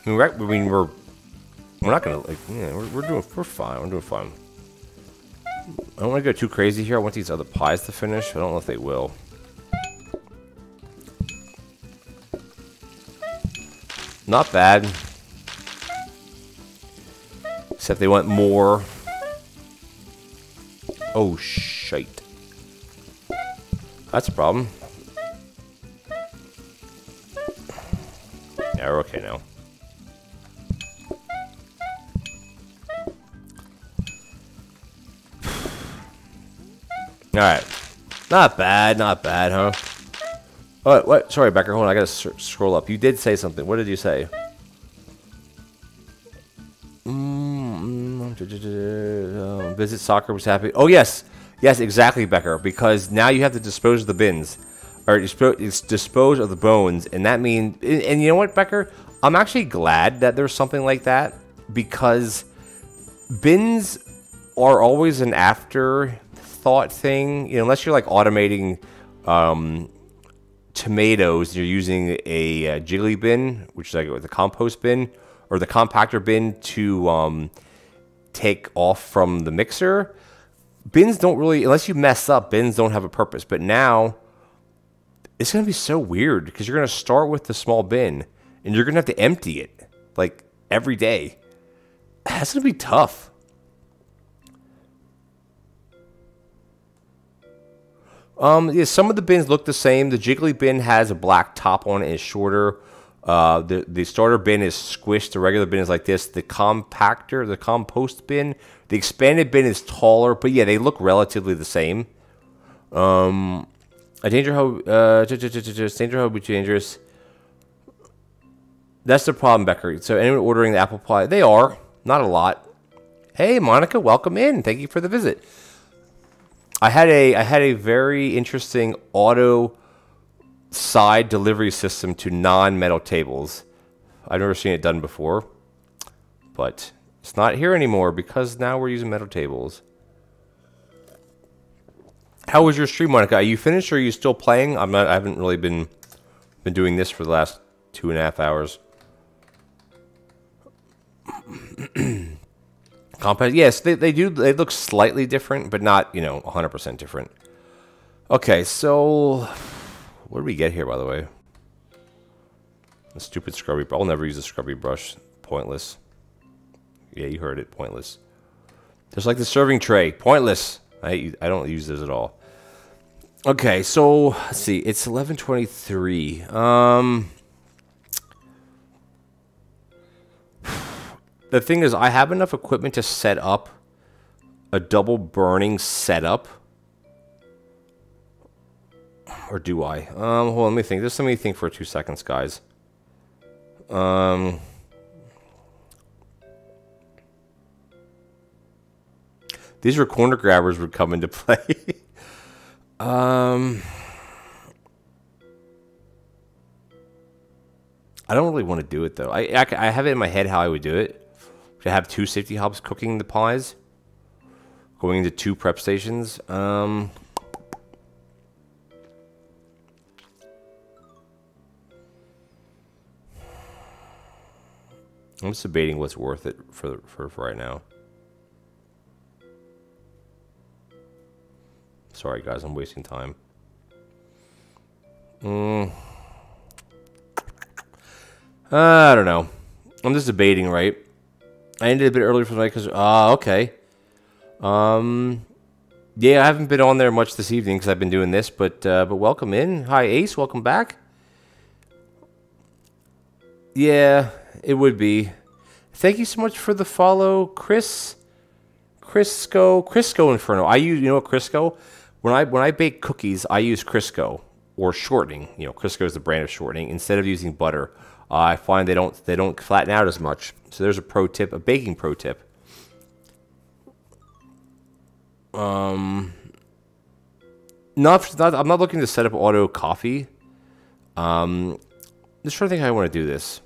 We're not gonna like. Yeah, we're fine. We're doing fine. I don't want to go too crazy here. I want these other pies to finish. I don't know if they will. Not bad. Except they want more. Oh shite. That's a problem. Yeah, we're okay now. Alright. Not bad, huh? Oh, what? Sorry, Becker, hold on, I gotta scroll up. You did say something. What did you say? Visit Soccer was happy. Oh, yes. Yes, exactly, Becker. Because now you have to dispose of the bins. or dispose of the bones, and that means, and you know what, Becker? I'm actually glad that there's something like that, because bins are always an afterthought thing. You know, unless you're like automating tomatoes, you're using a jiggly bin, which is like the compost bin or the compactor bin to take off from the mixer. Bins don't really, unless you mess up, bins don't have a purpose. But now it's going to be so weird because you're going to start with the small bin and you're going to have to empty it like every day. That's going to be tough. Yeah, some of the bins look the same. The jiggly bin has a black top on it and is shorter. The starter bin is squished. The regular bin is like this. The compactor, the compost bin, the expanded bin is taller. But yeah, they look relatively the same. A danger hoe, danger hoe would be dangerous. That's the problem, Becker. So anyone ordering the apple pie, they are. Not a lot. Hey, Monica, welcome in. Thank you for the visit. I had a very interesting auto side delivery system to non-metal tables. I've never seen it done before, but it's not here anymore because now we're using metal tables. How was your stream, Monica? Are you finished or are you still playing? I haven't really been doing this for the last 2.5 hours. Compact, yes, they do. They look slightly different, but not, 100% different. Okay, so what did we get here, by the way? A stupid scrubby. I'll never use a scrubby brush. Pointless. Yeah, you heard it. Pointless. Just like the serving tray. Pointless. I don't use those at all. Okay, so let's see. It's 11:23. The thing is, I have enough equipment to set up a double burning setup. Or do I? Hold on, let me think. Just let me think for 2 seconds, guys. These are corner grabbers would come into play. I don't really want to do it, though. I have it in my head how I would do it. To have 2 safety hubs cooking the pies. Going into 2 prep stations. I'm just debating what's worth it for right now. Sorry, guys, I'm wasting time. I don't know. I'm just debating, right? I ended a bit early for tonight because... okay. Yeah, I haven't been on there much this evening because I've been doing this, but welcome in. Hi, Ace. Welcome back. Yeah, it would be. Thank you so much for the follow, Crisco Inferno. I use, you know what, Crisco? When I bake cookies, I use Crisco or shortening. Crisco is the brand of shortening instead of using butter. I find they don't flatten out as much. So there's a pro tip, a baking pro tip. I'm not looking to set up auto coffee. Just trying to think how I want to do this.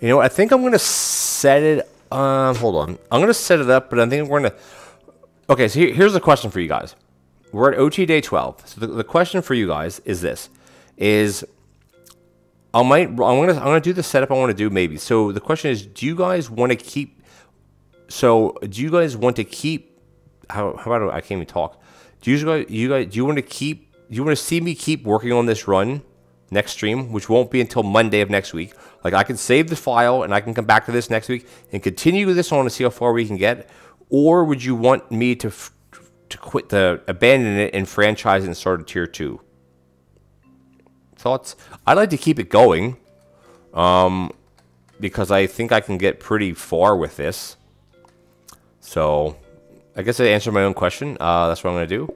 I think I'm going to set it... hold on. I'm going to set it up, but I think we're going to... Okay, so here's the question for you guys. We're at OT day 12. So the question for you guys is this. I'm gonna do the setup I want to do maybe. So the question is, do you guys want to keep... So do you guys want to keep... How about... I can't even talk. Do you want to keep... Do you want to see me keep working on this run next stream, which won't be until Monday of next week? Like, I can save the file and I can come back to this next week and continue this on to see how far we can get. Or would you want me to abandon it and franchise it and start a tier 2? Thoughts? I'd like to keep it going, because I think I can get pretty far with this. So, I guess I answered my own question. That's what I'm gonna do.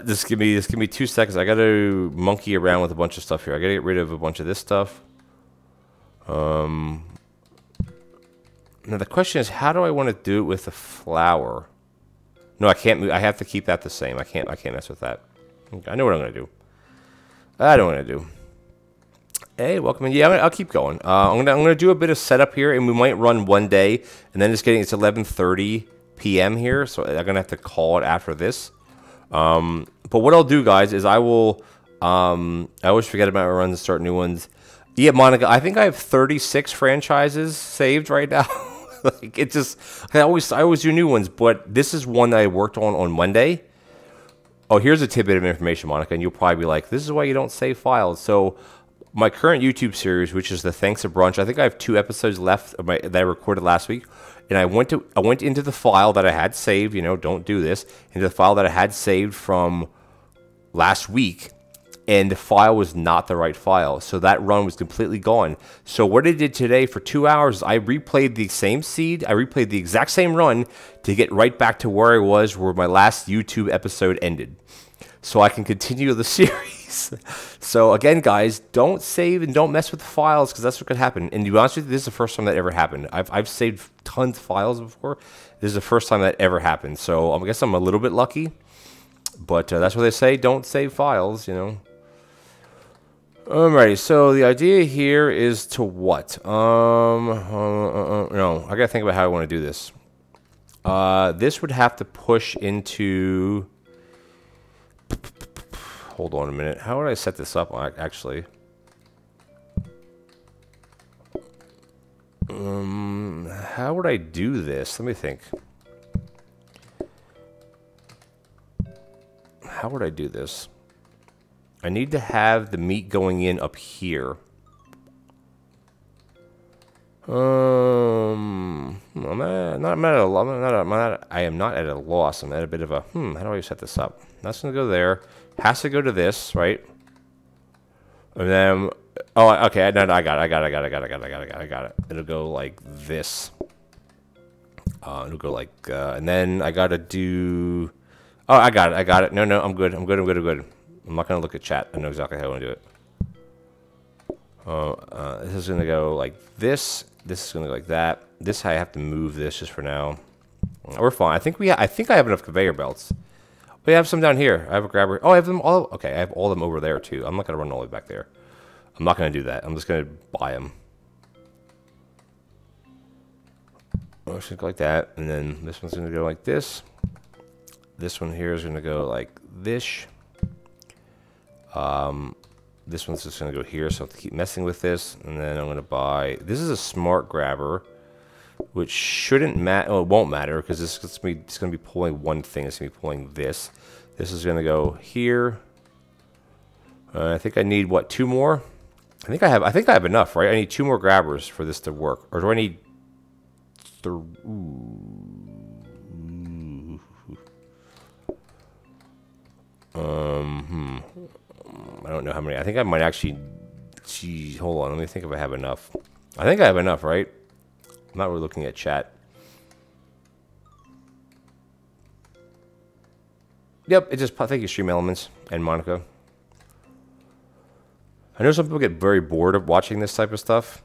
Just give me 2 seconds. I gotta monkey around with a bunch of stuff here. I gotta get rid of a bunch of this stuff. Now the question is, how do I want to do it with the flour? No, I can't move. I have to keep that the same. I can't mess with that. Okay, I know what I'm going to do. I know what I'm going to do. Hey, welcome in. Yeah, I'll keep going. I'm gonna do a bit of setup here, and we might run one day, and then it's 11:30 p.m. here, so I'm gonna have to call it after this. But what I'll do, guys, is I will. I always forget about my runs and start new ones. Yeah, Monica, I think I have 36 franchises saved right now. Like it just, I always do new ones, but this is one that I worked on Monday. Oh, here's a tidbit of information, Monica, and you'll probably be like, "This is why you don't save files." So. My current YouTube series, which is the Thanks a Brunch, I think I have 2 episodes left of that I recorded last week, and I went into the file that I had saved. You know, don't do this. Into the file that I had saved from last week, and the file was not the right file, so that run was completely gone. So what I did today for 2 hours, I replayed the same seed. I replayed the exact same run to get right back to where I was, where my last YouTube episode ended, so I can continue the series. So again, guys, don't save and don't mess with the files, because that's what could happen. And to be honest with you, this is the first time that ever happened. I've saved tons of files before. This is the first time that ever happened. So I guess I'm a little bit lucky, but that's what they say. Don't save files, you know. Alrighty, so the idea here is to what? No, I gotta think about how I want to do this. This would have to push into. Hold on a minute. How would I set this up, actually? How would I do this? Let me think. How would I do this? I need to have the meat going in up here. I am not at a loss. I'm at a bit of a, how do I set this up? That's going to go there. Has to go to this, right? And then, oh, okay, no, I got it. It'll go like this. It'll go like, and then I got to do, oh, I got it. No, I'm good. I'm not going to look at chat. I know exactly how I want to do it. This is going to go like this. This is going to go like that. This, I have to move this just for now. We're fine. I think I have enough conveyor belts. We have some down here. I have a grabber. Oh, I have them all. Okay, I have all of them over there too. I'm not going to run all the way back there. I'm not going to do that. I'm just going to buy them. Oh, it's going to go like that. And then this one's going to go like this. This one here is going to go like this. This one's just going to go here, so I have to keep messing with this. And then I'm going to buy... This is a smart grabber, which shouldn't matter. Well, it won't matter, because it's going to be pulling one thing. It's going to be pulling this. This is going to go here. I think I need, what, 2 more? I think I have enough, right? I need 2 more grabbers for this to work. Or do I need... I don't know how many. I think I might actually... Geez, hold on. Let me think if I have enough. I think I have enough, right? I'm not really looking at chat. Yep, it just... Thank you, Stream Elements and Monica. I know some people get very bored of watching this type of stuff.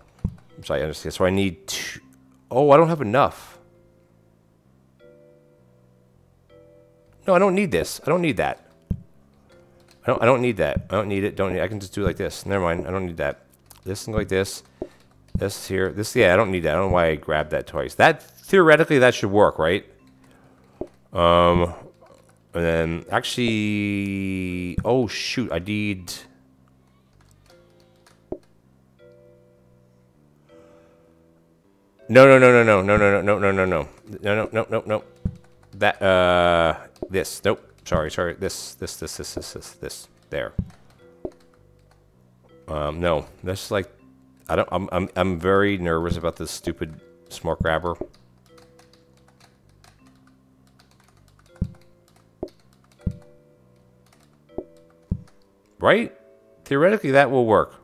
So I understand. So I need 2... Oh, I don't have enough. No, I don't need this. I don't need that. I don't need that. I don't need it. I can just do it like this. Never mind. I don't need that. This can go like this. This here. This, yeah, I don't need that. I don't know why I grabbed that twice. That, theoretically, that should work, right? And then, actually... Oh, shoot. I need... No. That, this. Nope. Sorry. This. There. No. That's like, I'm very nervous about this stupid smart grabber. Right? Theoretically, that will work.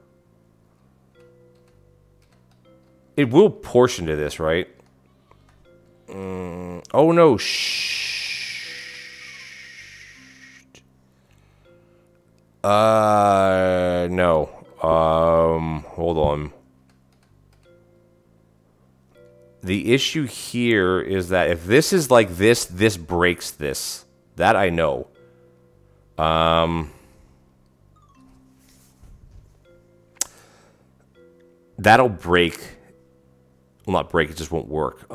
It will portion to this, right? Oh, no. No. Hold on. The issue here is that if this is like this, this breaks this. That I know. That'll break. Well, not break, it just won't work.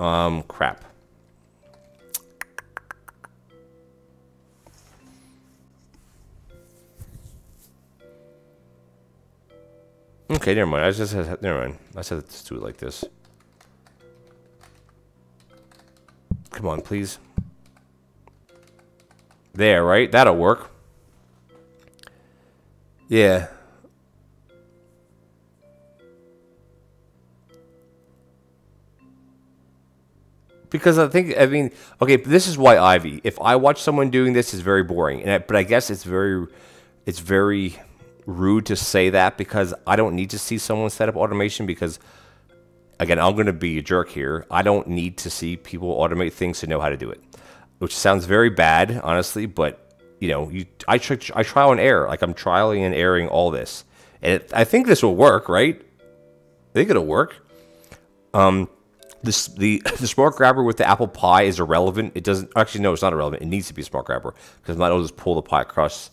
Crap. Okay, never mind. Never mind. I said let's do it like this. Come on, please. There, right? That'll work. Yeah. Because I mean, okay, this is why Ivy. If I watch someone doing this, it's very boring. But I guess it's very rude to say that because I don't need to see someone set up automation because, again, I'm going to be a jerk here. I don't need to see people automate things to know how to do it, which sounds very bad, honestly. But you know, I trial and error. Like I'm trialing and erroring all this, and I think this will work, right? I think it'll work. The smart grabber with the apple pie is irrelevant. It doesn't actually no, it's not irrelevant. It needs to be a smart grabber because might as well just pull the pie across.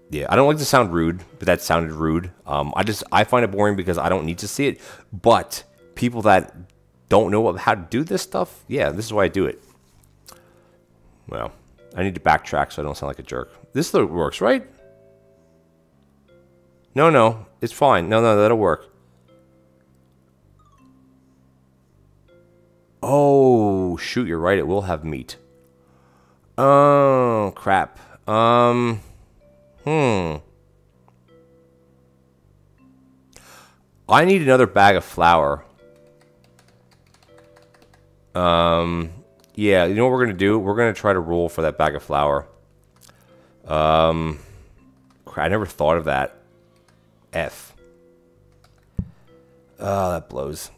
Yeah, I don't like to sound rude, but that sounded rude. I find it boring because I don't need to see it. But people that don't know how to do this stuff, yeah, this is why I do it. Well, I need to backtrack so I don't sound like a jerk. This works, right? No, it's fine. No, that'll work. Oh, shoot, you're right. It will have meat. Oh, crap. I need another bag of flour. Yeah, you know what we're going to do? We're going to try to roll for that bag of flour. I never thought of that. F. Oh, that blows.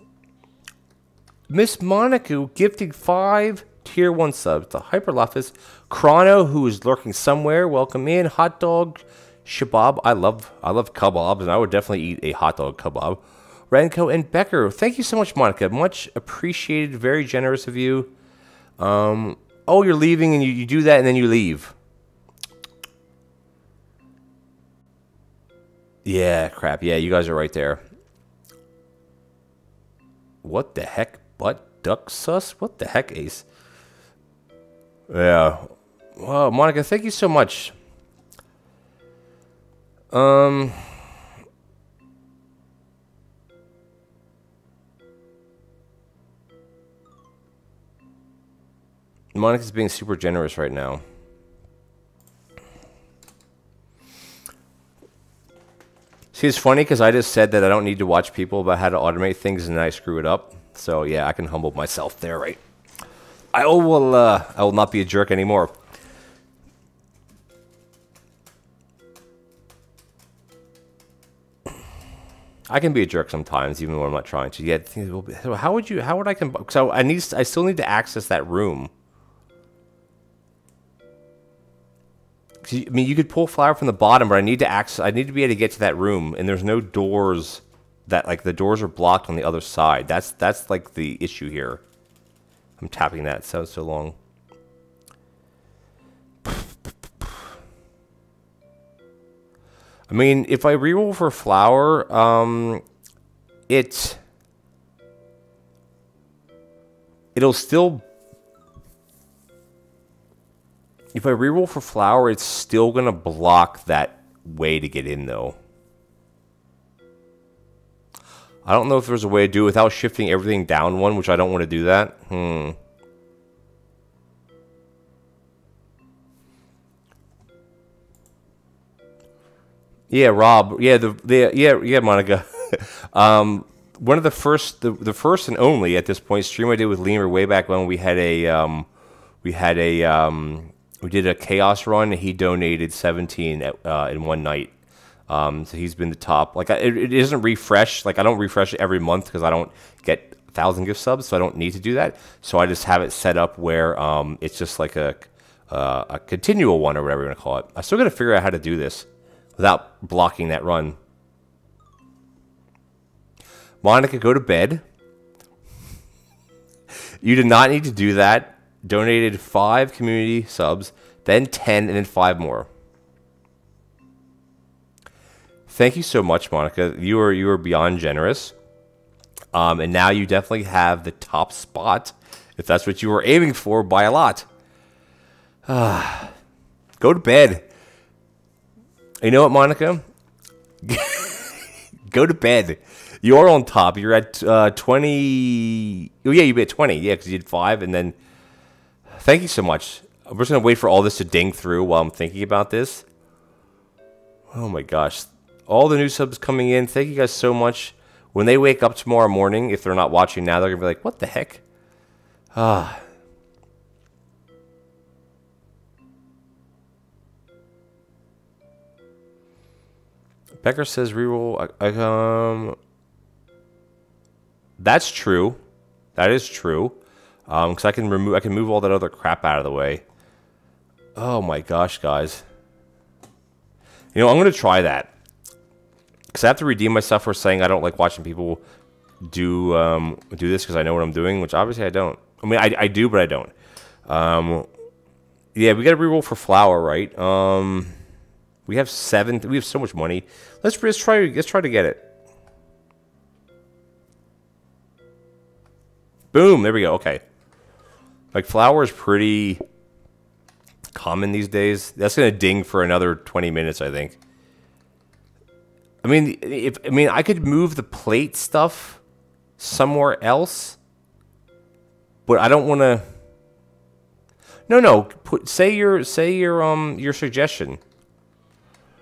Miss Monica gifting 5 tier 1 subs to Hyperlofus. Chrono, who is lurking somewhere, welcome in. Hot dog shabab. I love kebabs, and I would definitely eat a hot dog kebab. Renko and Becker, thank you so much, Monica. Much appreciated. Very generous of you. Oh, you're leaving, and you do that, and then you leave. Yeah, crap. Yeah, you guys are right there. What the heck? Butt duck sus? What the heck, Ace? Yeah. Wow, Monica, thank you so much. Monica's being super generous right now. See, it's funny because I just said that I don't need to watch people about how to automate things and then I screw it up. So yeah, I can humble myself there, right? I will not be a jerk anymore. I can be a jerk sometimes, even when I'm not trying to. Yeah, how would I so I still need to access that room. I mean, you could pull flour from the bottom, but I need to be able to get to that room, and there's no doors that, like, the doors are blocked on the other side. That's like the issue here. I'm tapping that. It sounds so long. I mean, if I reroll for flour, it'll still. If I reroll for flour, it's still gonna block that way to get in, though. I don't know if there's a way to do it without shifting everything down one, which I don't want to do that. Yeah, Rob. Yeah, yeah, Monica. One of the first and only at this point stream I did with Lemur way back when we did a chaos run. And he donated 17 in one night. So he's been the top. Like it isn't refresh. Like I don't refresh it every month because I don't get 1,000 gift subs, so I don't need to do that. So I just have it set up where it's just like a continual one or whatever you want to call it. I still got to figure out how to do this without blocking that run. Monica, go to bed. You did not need to do that. Donated 5 community subs, then 10, and then 5 more. Thank you so much, Monica. You are beyond generous. And now you definitely have the top spot, if that's what you were aiming for, by a lot. Go to bed. You know what, Monica? Go to bed. You're on top. You're at 20. Oh, yeah, you bet 20. Yeah, because you did 5. And then, thank you so much. I'm just going to wait for all this to ding through while I'm thinking about this. Oh, my gosh. All the new subs coming in. Thank you guys so much. When they wake up tomorrow morning, if they're not watching now, they're going to be like, what the heck? Becker says reroll. That's true. That is true. Because I can move all that other crap out of the way. Oh my gosh, guys. You know, I'm going to try that. Because I have to redeem myself for saying I don't like watching people do this because I know what I'm doing, which obviously I don't. I mean, I do, but I don't. Yeah, we got to reroll for flour, right? We have 7. We have so much money. Let's try to get it. Boom! There we go. Okay. Like flour is pretty common these days. That's gonna ding for another 20 minutes, I think. I mean, I could move the plate stuff somewhere else, but I don't want to. No. Say your suggestion,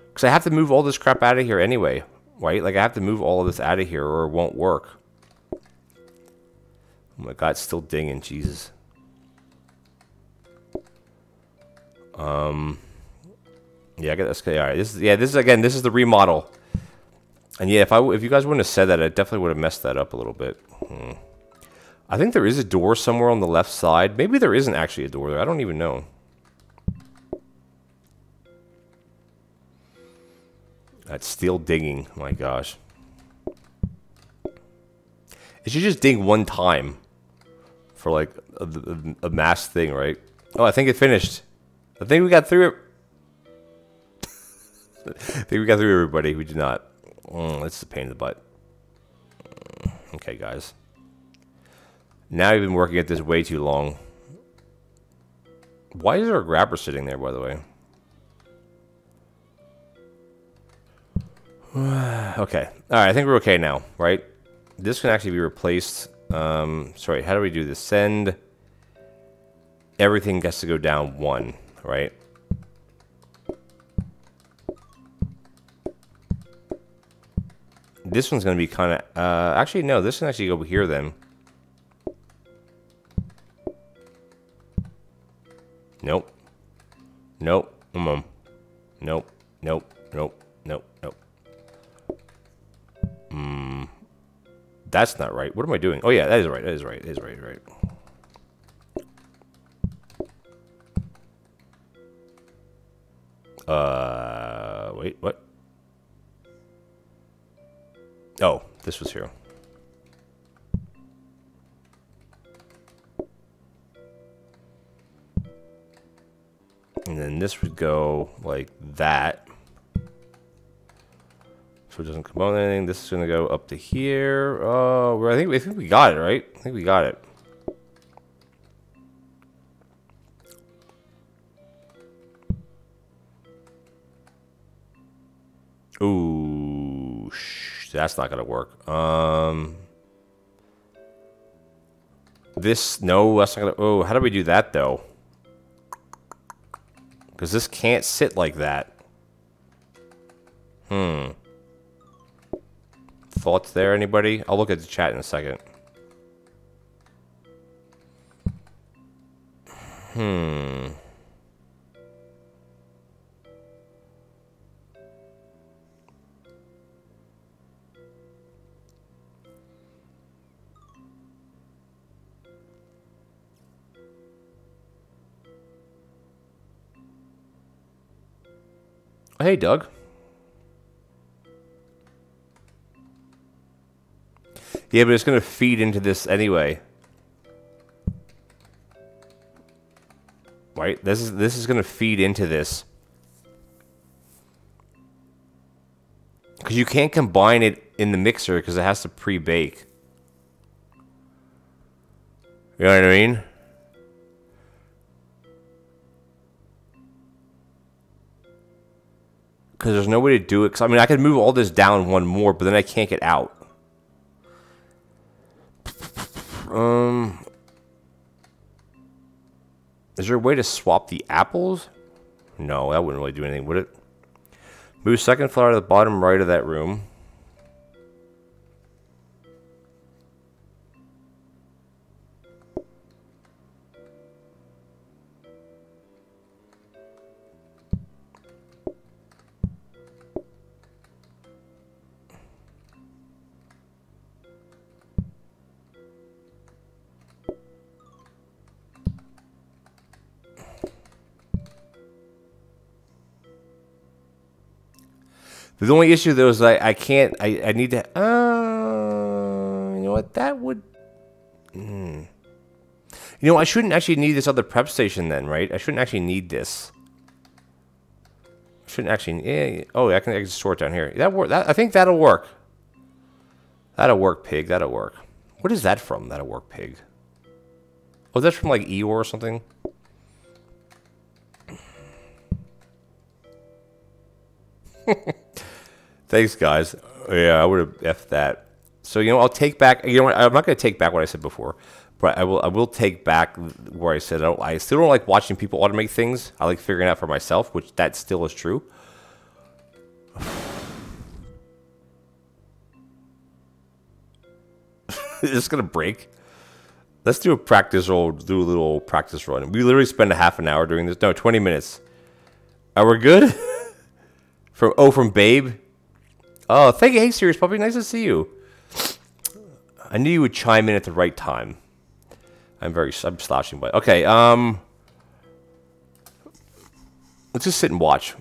because I have to move all this crap out of here anyway, right? Like I have to move all of this out of here, or it won't work. Oh my God, it's still dinging, Jesus. Yeah, I guess. Okay, all right. This is the remodel. And yeah, if you guys wouldn't have said that, I definitely would have messed that up a little bit. I think there is a door somewhere on the left side. Maybe there isn't actually a door there. I don't even know. That's still dinging. My gosh. It should just ding one time for like a mass thing, right? Oh, I think it finished. I think we got through it. I think we got through everybody. We did not. This is a pain in the butt. Okay, guys. Now you've been working at this way too long. Why is there a grabber sitting there, by the way? Okay. Alright, I think we're okay now, right? This can actually be replaced. Sorry, how do we do this? Send. Everything gets to go down 1, right? This one's going to be kind of... actually, no. This can actually go here, then. Nope. Nope. Nope. Nope. Nope. Nope. Nope. That's not right. What am I doing? Oh, yeah. That is right. That is right. That is right. Right. Wait. What? Oh, this was here. And then this would go like that. So it doesn't come on anything. This is going to go up to here. Oh, I think we got it, right? I think we got it. Ooh, that's not gonna work. No, that's not gonna. Oh, how do we do that though? Because this can't sit like that. Thoughts there, anybody? I'll look at the chat in a second. Hey, Doug. Yeah, but it's going to feed into this anyway. right? This is gonna feed into this. Because you can't combine it in the mixer because it has to pre-bake. You know what I mean? Because there's no way to do it. Cause, I mean, I could move all this down one more, but then I can't get out. Is there a way to swap the apples? No, that wouldn't really do anything, would it? Move second flower to the bottom right of that room. The only issue though is I can't. I need to. You know what? That would. You know, I shouldn't actually need this other prep station then, right? I shouldn't actually need this. Shouldn't actually. Yeah, oh, I can store it down here. That work. I think that'll work. That'll work, pig. That'll work. What is that from? That'll work, pig. Oh, that's from like Eeyore or something. Thanks, guys. Yeah, I would have effed that. So, you know, I'll take back. You know what? I'm not going to take back what I said before, but I will take back where I said I still don't like watching people automate things. I like figuring it out for myself, which that still is true. Is this going to break? Let's do a practice roll. Do a little practice run. We literally spend a half an hour doing this. No, 20 minutes. Are we good? From Babe. Oh, thank you. Hey, Serious Puppy. Nice to see you. I knew you would chime in at the right time. I'm slouching, but okay. Let's just sit and watch.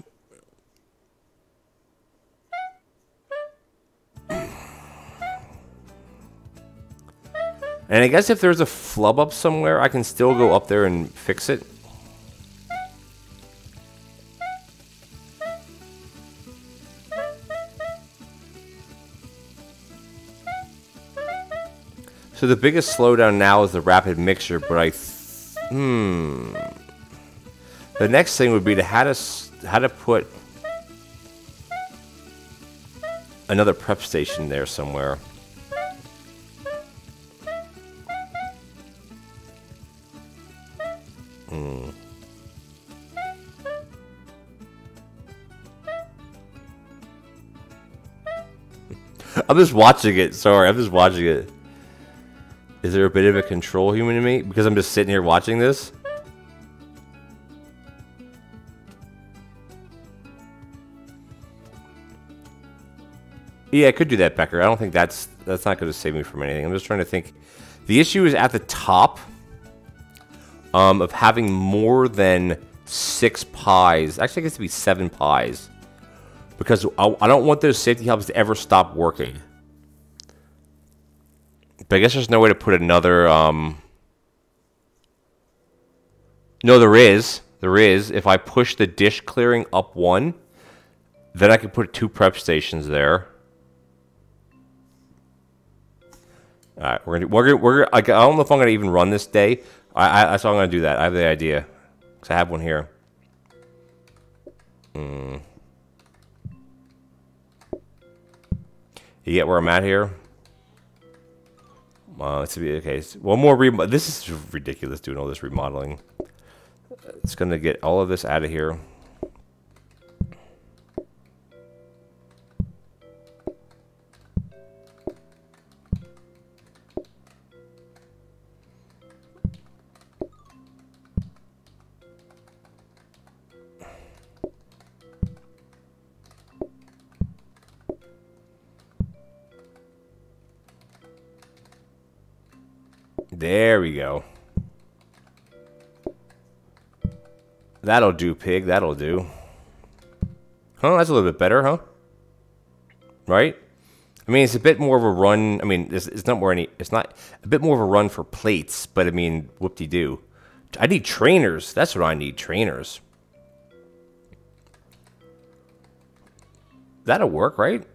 And I guess if there's a flub up somewhere, I can still go up there and fix it. So the biggest slowdown now is the rapid mixture, but the next thing would be to how to put another prep station there somewhere. I'm just watching it. Sorry, I'm just watching it. Is there a bit of a control human in me? Because I'm just sitting here watching this? Yeah, I could do that, Becker. I don't think that's not going to save me from anything. I'm just trying to think. The issue is at the top of having more than 6 pies. Actually, I guess it would be 7 pies. Because I don't want those safety hubs to ever stop working. But I guess there's no way to put another, No, there is. There is. If I push the dish clearing up 1, then I can put 2 prep stations there. Alright, we're I don't know if I'm gonna even run this day. That's how I'm gonna do that. I have the idea. Because I have one here. You get where I'm at here? Let's see. Okay, one more this is ridiculous doing all this remodeling. It's gonna get all of this out of here. There we go. That'll do, pig. That'll do. Huh? That's a little bit better, huh? Right? I mean, it's a bit more of a run. I mean, it's not more any. It's not a bit more of a run for plates, but I mean, whoop-de-doo. I need trainers. That's what I need, trainers. That'll work, right?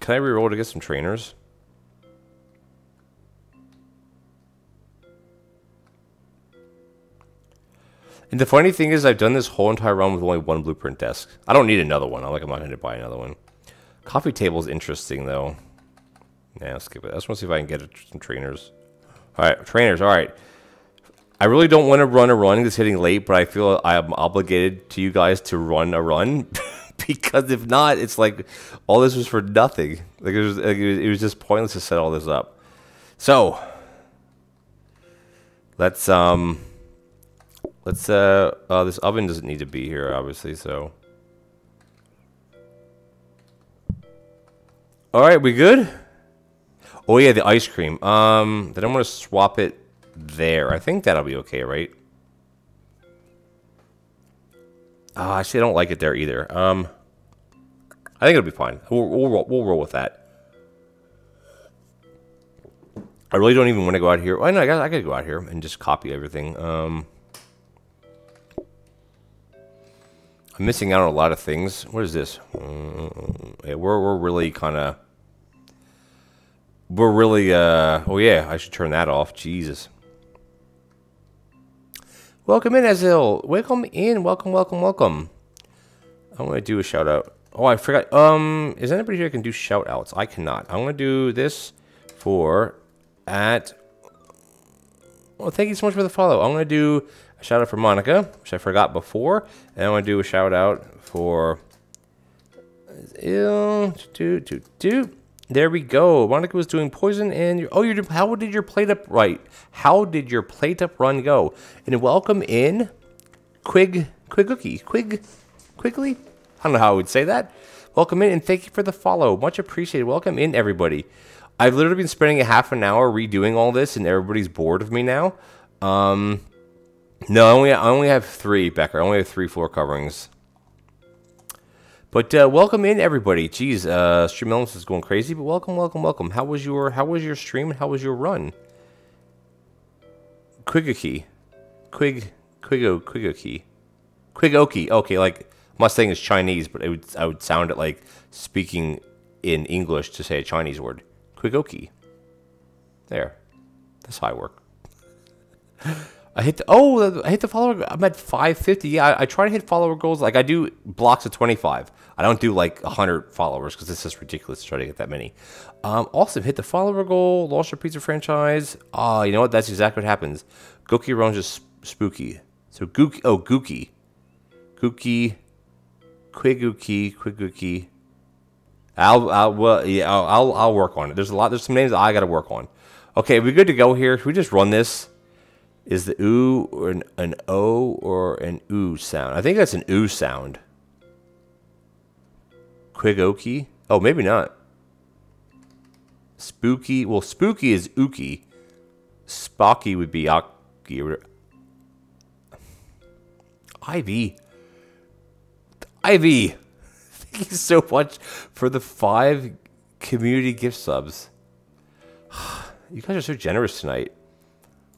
Can I reroll to get some trainers? And the funny thing is, I've done this whole entire run with only one blueprint desk. I don't need another one. I'm not going to buy another one. Coffee table is interesting, though. Yeah, I'll skip it. I just want to see if I can get some trainers. All right, trainers. All right. I really don't want to run a run. It's getting late, but I feel I am obligated to you guys to run a run. Because if not, it's like all this was for nothing. Like it was just pointless to set all this up. So let's this oven doesn't need to be here, obviously. So all right, we good? Oh yeah, the ice cream. Then I'm gonna swap it there. I think that'll be okay, right? Actually, I don't like it there either. I think it'll be fine. We'll roll with that. I really don't even want to go out here. I know I gotta go out here and just copy everything. I'm missing out on a lot of things. What is this? Yeah, we're really kind of. We're really. Oh yeah, I should turn that off. Jesus. Welcome in, Azil. Welcome in. Welcome, welcome, welcome. I'm gonna do a shout out. Oh, I forgot. Is anybody here who can do shout outs? I cannot. I'm gonna do this for at. Well, thank you so much for the follow. I'm gonna do a shout out for Monica, which I forgot before, and I'm gonna do a shout out for. There we go. Monica was doing poison, and how did your PlateUp right? How did your PlateUp run go? And welcome in, Quigley. I don't know how I would say that. Welcome in, and thank you for the follow. Much appreciated. Welcome in, everybody. I've literally been spending a half an hour redoing all this, and everybody's bored of me now. No, I only have 3, Becker. I only have 3 floor coverings. But welcome in, everybody. Jeez, Stream Elements is going crazy, but welcome, welcome, welcome. How was your stream and how was your run? Quigoki. Okay, like Mustang is Chinese, but I would sound it like speaking in English to say a Chinese word. Quigoki. There. That's how I work. I hit the follower. I'm at 550. Yeah, I try to hit follower goals. Like I do blocks of 25. I don't do like 100 followers because it's just ridiculous to try to get that many. Awesome. Hit the follower goal. Lost your pizza franchise. You know what? That's exactly what happens. Gookie runs just spooky. So Gookie. Oh, Gookie. Quigookie. I'll work on it. There's some names I got to work on. Okay, we good to go here. Should we just run this? Is the ooh or an O or an ooh sound? I think that's an ooh sound. Quigoki? Oh, maybe not. Spooky. Well, spooky is ookie. Spocky would be aki. Ivy. Thank you so much for the 5 community gift subs. You guys are so generous tonight.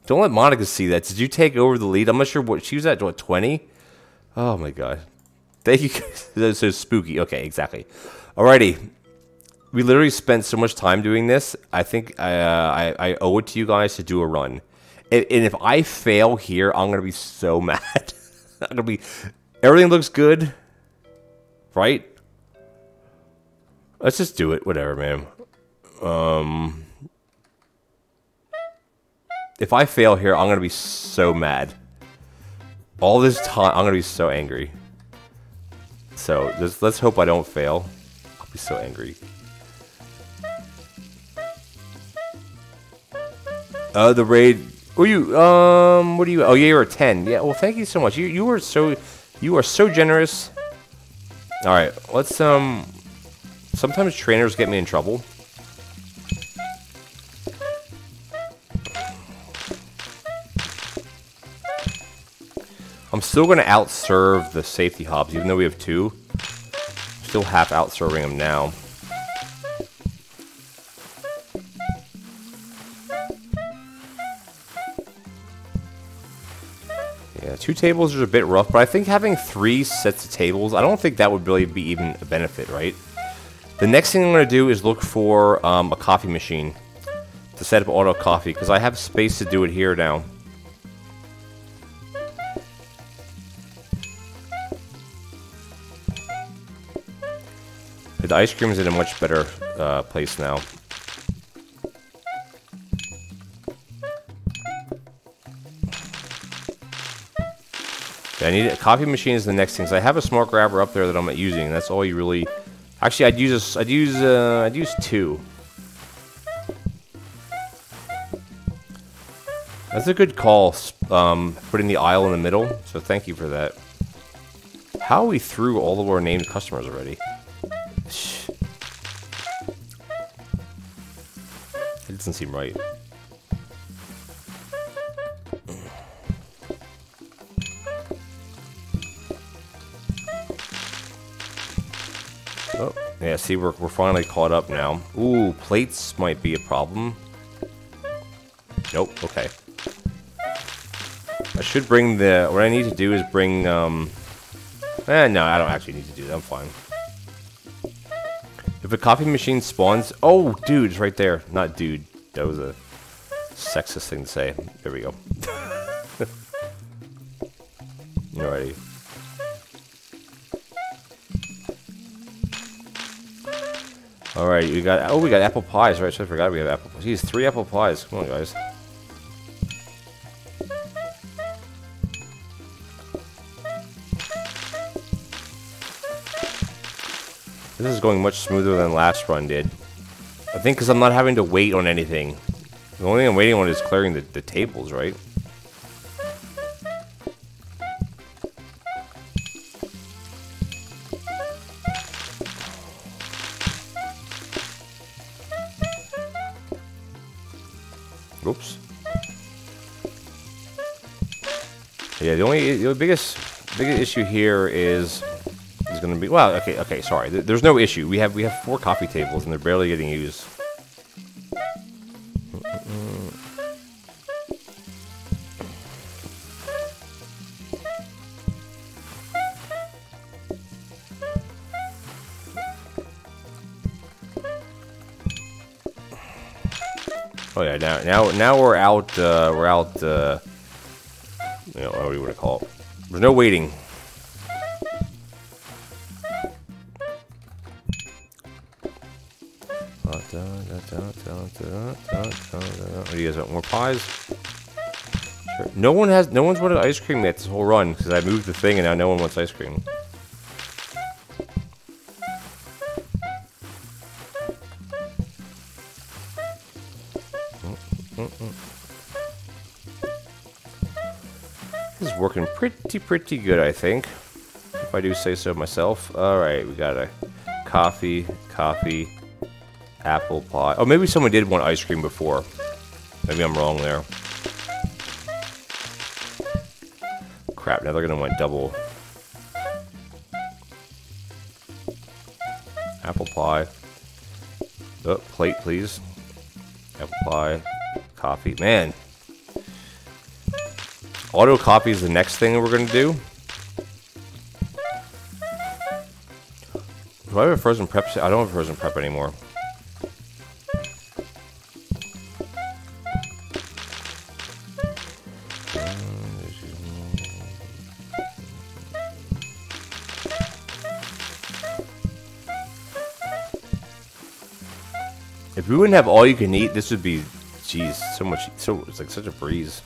Don't let Monica see that. Did you take over the lead? I'm not sure what she was at. What, 20? Oh my god. Thank you guys. That's so spooky. Okay, exactly. Alrighty. We literally spent so much time doing this. I think I owe it to you guys to do a run. And if I fail here, I'm gonna be so mad. Everything looks good. Right? Let's just do it. Whatever, man. If I fail here, I'm going to be so mad. All this time, I'm going to be so angry. So, let's hope I don't fail. I'll be so angry. The raid... what are you... what are you... Oh, yeah, you're a 10. Yeah, well, thank you so much. You are so generous. Alright, let's, sometimes trainers get me in trouble. I'm still going to outserve the safety hobs, even though we have 2. Still half outserving them now. Yeah, 2 tables is a bit rough, but I think having 3 sets of tables, I don't think that would really be even a benefit, right? The next thing I'm going to do is look for a coffee machine to set up auto coffee, because I have space to do it here now. The ice cream is in a much better place now. Yeah, I need a coffee machine is the next thing. So I have a smart grabber up there that I'm not using. That's all you really. Actually, I'd use 2. That's a good call. Putting the aisle in the middle. So thank you for that. How are we through all of our named customers already? It doesn't seem right. Oh, yeah, see, we're finally caught up now. Ooh, plates might be a problem. Nope, okay. I should bring the... What I need to do is bring, no, I don't actually need to do that. I'm fine. If a coffee machine spawns... Oh, dude, it's right there. Not dude. That was a sexist thing to say. There we go. Alrighty. Alright, we got... Oh, we got apple pies, right? So I forgot we have apple pies. Jeez, 3 apple pies. Come on, guys. This is going much smoother than last run did. I think because I'm not having to wait on anything. The only thing I'm waiting on is clearing the tables, right? Oops. Yeah, the biggest issue here is going to be, well, okay, sorry. There's no issue. We have 4 coffee tables and they're barely getting used. Oh yeah, now we're out, you know, what do you want to call it? There's no waiting. What do you guys want? More pies? Sure. No one's wanted ice cream yet this whole run because I moved the thing and now no one wants ice cream. This is working pretty good, I think. If I do say so myself. Alright, we got a coffee, apple pie. Oh, maybe someone did want ice cream before. Maybe I'm wrong there. Crap, now they're gonna want double. Apple pie. Oh, plate, please. Apple pie. Coffee. Man. Auto coffee is the next thing we're gonna do. Do I have a frozen prep? I don't have a frozen prep anymore. If we wouldn't have all you can eat, this would be, jeez, it's like such a breeze.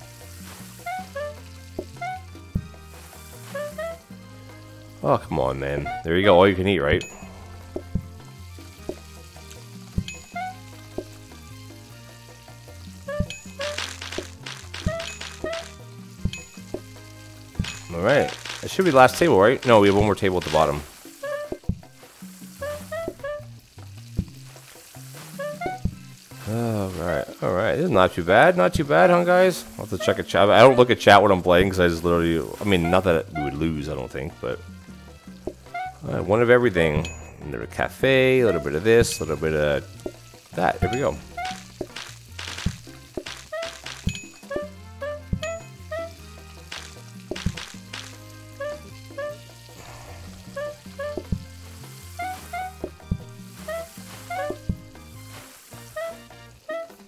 Oh, come on, man. There you go, all you can eat, right? Alright. That should be the last table, right? No, we have one more table at the bottom. Alright. This is not too bad. Not too bad, huh, guys? I'll have to check a chat. I don't look at chat when I'm playing because I just literally... I mean, not that we would lose, I don't think, but... one of everything. A little cafe, a little bit of this, a little bit of that. There we go.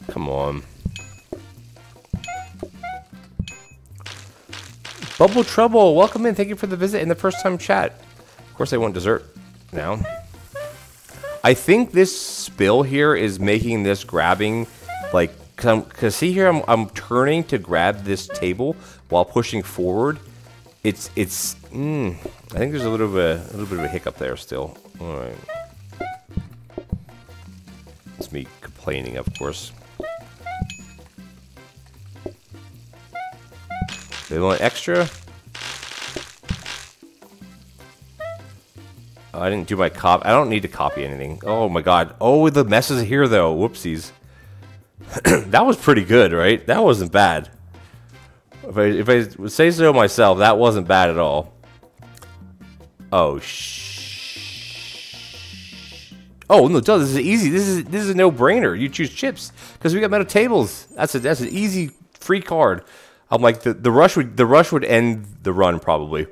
Come on. Bubble Trouble, welcome in. Thank you for the visit and the first time chat. Of course, I want dessert now. I think this spill here is making this grabbing, like, cause see here, I'm turning to grab this table while pushing forward. I think there's a little bit of a hiccup there still. All right. It's me complaining, of course. They want extra? Oh, I didn't do my copy. I don't need to copy anything. Oh my god. Oh, the mess is here though. Whoopsies. That was pretty good, right? That wasn't bad. If I would say so myself, that wasn't bad at all. Oh Oh no, this is easy. This is a no-brainer. You choose chips because we got metal tables. That's an easy free card. I'm like the rush would end the run probably.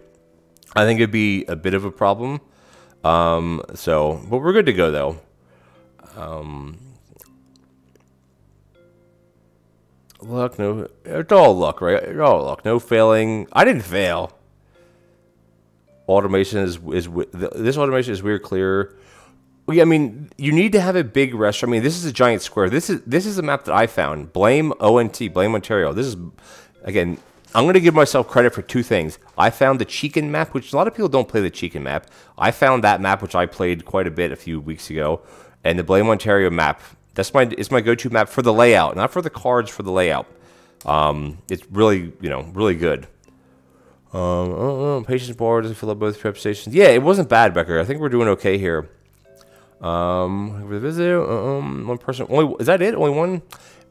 I think it'd be a bit of a problem. But we're good to go though. Luck, no, it's all luck, right? It's all luck, no failing. I didn't fail. Automation this automation is weird clear. Well, yeah, I mean, you need to have a big restaurant. I mean, this is a giant square. This is a map that I found. Blame ONT, blame Ontario. This is, again, I'm going to give myself credit for two things. I found the Chicken map, which a lot of people don't play the Chicken map. I found that map, which I played quite a bit a few weeks ago, and the Blame Ontario map. It's my go-to map for the layout, not for the cards, for the layout. It's really, really good. Patience bar doesn't fill up both trap stations. Yeah, it wasn't bad, Becker. I think we're doing okay here. One person. Is that it? Only one?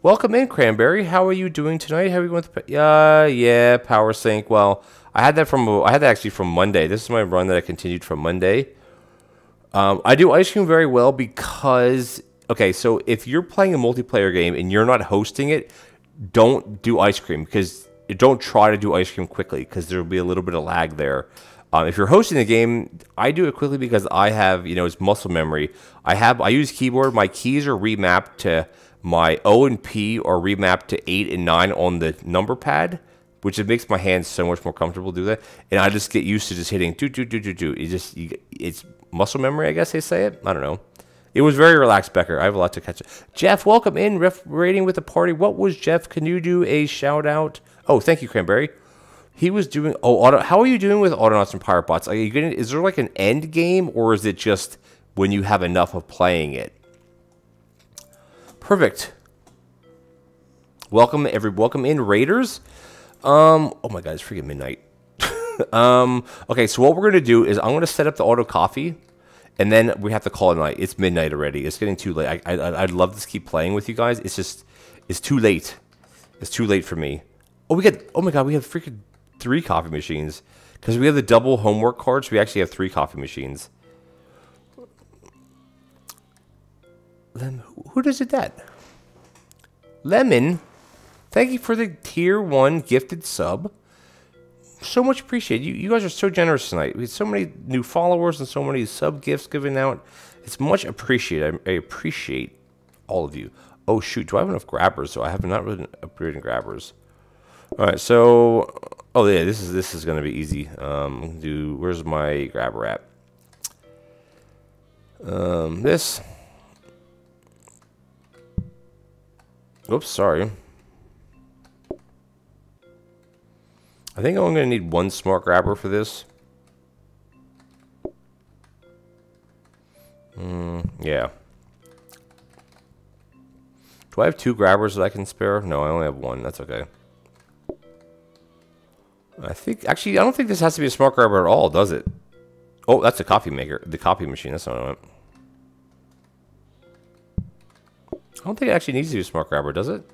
Welcome in, Cranberry. How are you doing tonight? How are you going to? Yeah, power sync. Well, I had that actually from Monday. This is my run that I continued from Monday. I do ice cream very well because okay, so if you're playing a multiplayer game and you're not hosting it, don't do ice cream because don't try to do ice cream quickly because there will be a little bit of lag there. If you're hosting the game, I do it quickly because I have, it's muscle memory. I use keyboard. My keys are remapped to my O and P are remapped to 8 and 9 on the number pad, which it makes my hands so much more comfortable to do that. And I just get used to just hitting do. It's muscle memory, I guess they say it. I don't know. It was very relaxed, Becker. I have a lot to catch up. Jeff, welcome in. Rating with the party. What was Jeff? Can you do a shout out? Oh, thank you, Cranberry. He was doing. How are you doing with Autonauts and Pirate Bots? Are you getting? Is there like an end game, or is it just when you have enough of playing it? Perfect. Welcome in, Raiders. Oh my God, it's freaking midnight. Okay, so what we're gonna do is I'm gonna set up the auto coffee, and then we have to call it night. It's midnight already. It's getting too late. I'd love to keep playing with you guys. It's too late. It's too late for me. Oh my God, we have freaking 3 coffee machines because we have the double homework cards. We actually have 3 coffee machines. Who does it that? Lemon, thank you for the tier 1 gifted sub. So much appreciated. You guys are so generous tonight. We had so many new followers and so many sub gifts given out. It's much appreciated. I appreciate all of you. Oh shoot, do I have enough grabbers? So I have not really upgraded grabbers. All right, so yeah, this is gonna be easy. Where's my grabber at? This. Oops, sorry. I think I'm gonna need 1 smart grabber for this. Yeah. Do I have 2 grabbers that I can spare? No, I only have 1. That's okay. I don't think this has to be a smart grabber at all, does it? Oh, that's a coffee maker. The coffee machine. That's not what I want. I don't think it actually needs to be a smart grabber, does it?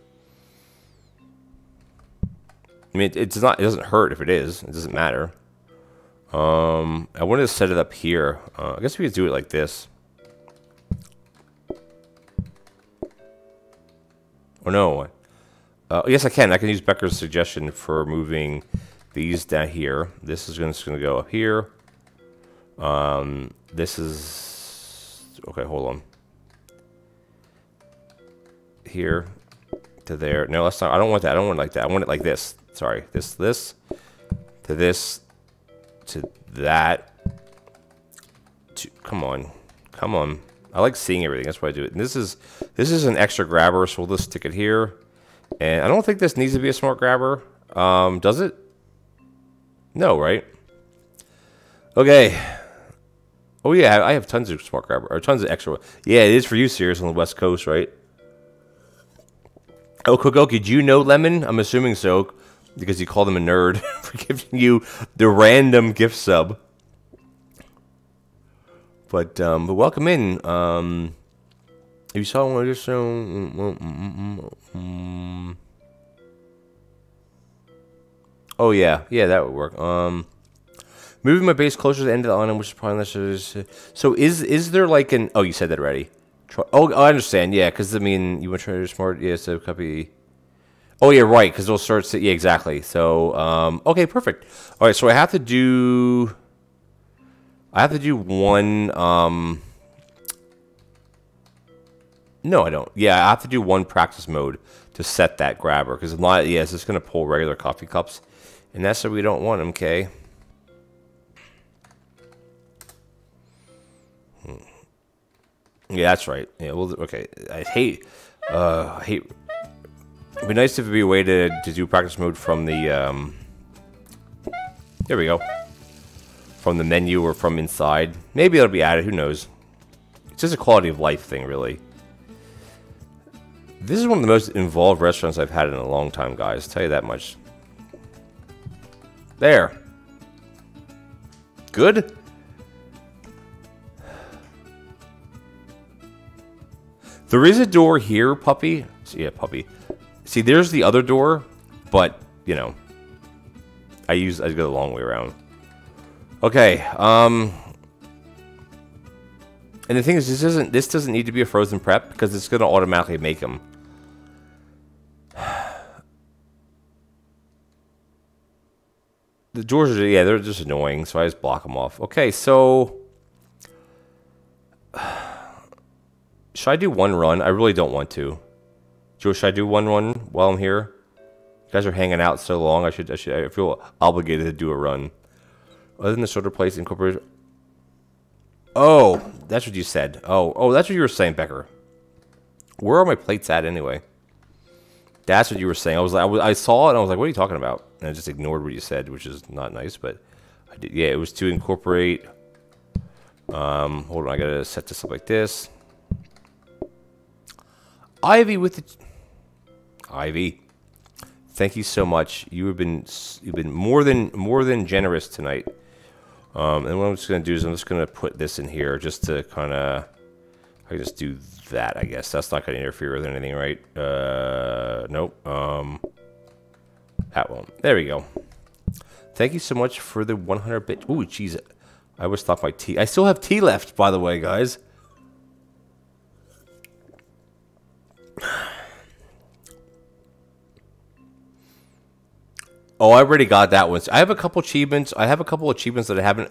I mean, it's not. It doesn't hurt if it is. It doesn't matter. I wanted to set it up here. I guess we could do it like this. Oh no. Yes, I can. I can use Becker's suggestion for moving these down here. This is just going to go up here. This is okay. Hold on. Here, to there. No, that's not. I don't want that. I don't want it like that. I want it like this. Sorry, this to this to that. Come on. I like seeing everything. That's why I do it. And this is an extra grabber, so we'll just stick it here. And I don't think this needs to be a smart grabber. Does it? No, right? Okay. Oh yeah, I have tons of smart grabber or tons of extra. Yeah, it is for you, Sirius, on the West Coast, right? Oh, Kogoki, did you know Lemon? I'm assuming so, because you called him a nerd for giving you the random gift sub. But welcome in. If you saw one of this show, oh yeah, that would work. Moving my base closer to the end of the island, which is probably less. So is there like an? Oh, you said that already. Oh, I understand. Yeah, because I mean, you want to try to smart. Yeah, so copy. Oh yeah, right. Because it'll start. Yeah, exactly. So okay, perfect. All right, so I have to do one. No, I don't. Yeah, I have to do one practice mode to set that grabber because it's just gonna pull regular coffee cups, and that's what we don't want. Okay. Yeah, that's right. Yeah, well, okay. I hate. It'd be nice if it'd be a way to do practice mode from the. There we go. From the menu or from inside. Maybe it'll be added. Who knows? It's just a quality of life thing, really. This is one of the most involved restaurants I've had in a long time, guys. I'll tell you that much. There. Good. There is a door here, puppy. Yeah, puppy. See, there's the other door, but you know, I go the long way around. Okay. And the thing is, this doesn't need to be a frozen prep because it's going to automatically make them. The doors are, yeah, they're just annoying, so I just block them off. Okay, so should I do one run? I really don't want to. Joe, should I do one run while I'm here? You guys are hanging out so long. I feel obligated to do a run. Other than the shoulder plates incorporated. Oh, that's what you said. Oh, that's what you were saying, Becker. Where are my plates at anyway? That's what you were saying. I saw it and I was like, "What are you talking about?" And I just ignored what you said, which is not nice. But I did. Yeah, it was to incorporate. Hold on, I gotta set this up like this. Ivy with the Ivy. Thank you so much. You've been more than generous tonight. And what I'm just gonna do is I'm just gonna put this in here just to kind of. I can just do that. I guess that's not gonna interfere with anything, right? Nope. That won't. There we go. Thank you so much for the 100 bit. Ooh, jeez. I always thought my tea. I still have tea left, by the way, guys. Oh, I already got that one. So I have a couple achievements. I have a couple achievements that I haven't.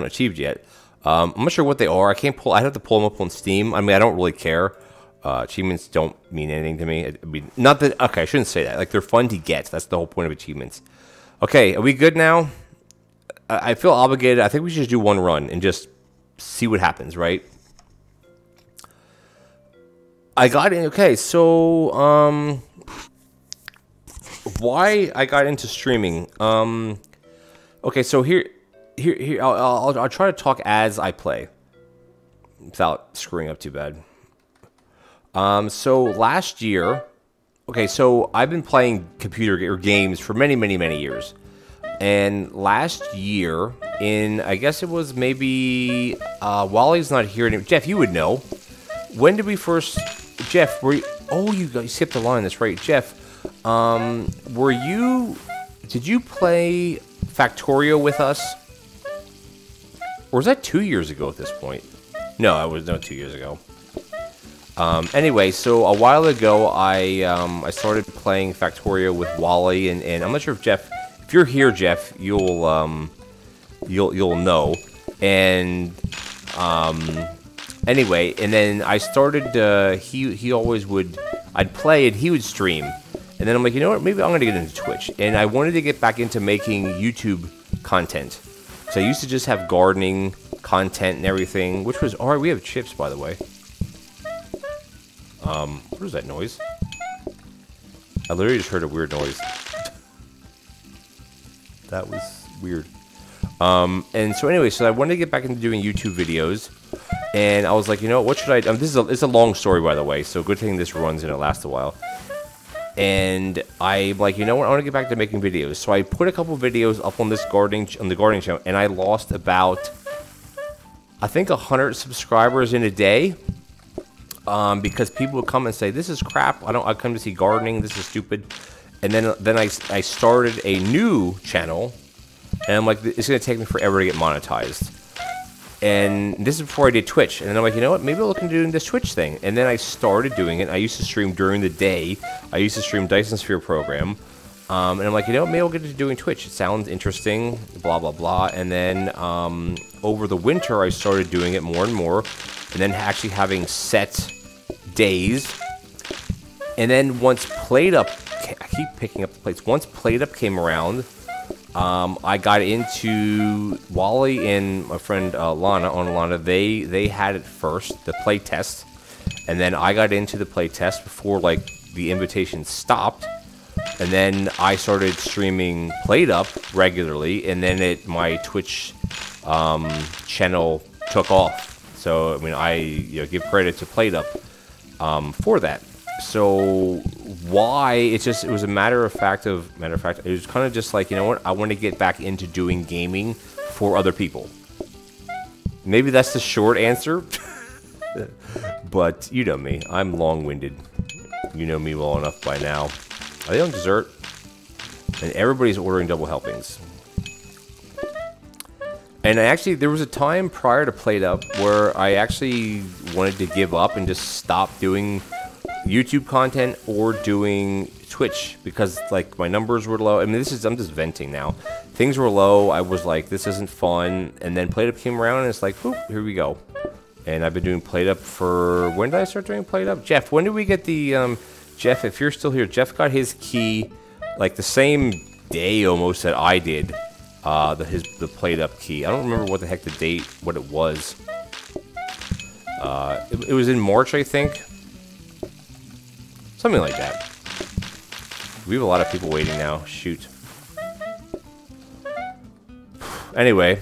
Achieved yet. I'm not sure what they are. I have to pull them up on Steam. I mean, I don't really care. Achievements don't mean anything to me. I mean, not that. Okay, I shouldn't say that. Like, they're fun to get. That's the whole point of achievements. Okay, are we good now? I feel obligated. I think we should just do one run and just see what happens, right? I got in. Okay, so why I got into streaming? Okay, so here. I'll try to talk as I play, without screwing up too bad. So last year, okay, so I've been playing computer games for many years, and last year, I guess it was maybe Wally's not here anymore. Jeff, you would know. When did we first? Jeff, were you? Oh, you skipped the line. That's right, Jeff. Were you? Did you play Factorio with us? Or was that 2 years ago at this point? No, it was not 2 years ago. Anyway, so a while ago, I started playing Factorio with Wally, and I'm not sure if Jeff, if you're here, Jeff, you'll know. And anyway, and then I started. He always would I'd play and he would stream. And then I'm like, you know what? Maybe I'm going to get into Twitch. And I wanted to get back into making YouTube content. So I used to just have gardening content and everything, which was... Alright, we have chips, by the way. What is that noise? I literally just heard a weird noise. That was weird. And so anyway, so I wanted to get back into doing YouTube videos. And I was like, you know, what should I... it's a long story, by the way. So good thing this runs and it lasts a while. And I'm like, you know what? I want to get back to making videos. So I put a couple videos up on the gardening channel, and I lost about, I think, 100 subscribers in a day, because people would come and say, "This is crap. I come to see gardening. This is stupid." And then I started a new channel, and I'm like, it's gonna take me forever to get monetized. And this is before I did Twitch. And then I'm like, you know what? Maybe I'll look into doing this Twitch thing. And then I started doing it. I used to stream during the day. I used to stream Dyson Sphere program. And I'm like, you know what? Maybe I'll get into doing Twitch. It sounds interesting, blah, blah, blah. And then over the winter, I started doing it more and more. And then actually having set days. And then once PlateUp, I keep picking up the plates. Once PlateUp came around, I got into Wally and my friend Lana. They had it first, the play test, and then I got into the play test before like the invitation stopped, and then I started streaming PlateUp regularly, and then my Twitch channel took off. So I mean, I give credit to PlateUp for that. So why it was a matter of fact, it was kind of just like, you know what, I want to get back into doing gaming for other people. Maybe that's the short answer. But you know me, I'm long-winded. You know me well enough by now. Are they on dessert? And everybody's ordering double helpings. And there was a time prior to PlateUp where I actually wanted to give up and just stop doing YouTube content or doing Twitch, because like my numbers were low. I mean, I'm just venting now. Things were low. I was like, this isn't fun. And then PlateUp came around and it's like, whoop, here we go. And I've been doing PlateUp for, when did I start doing PlateUp? Jeff, when did we get the, Jeff, if you're still here, Jeff got his key like the same day almost that I did, the PlateUp key. I don't remember what the heck the date, what it was. It was in March, I think. Something like that. We have a lot of people waiting now. Shoot. Anyway,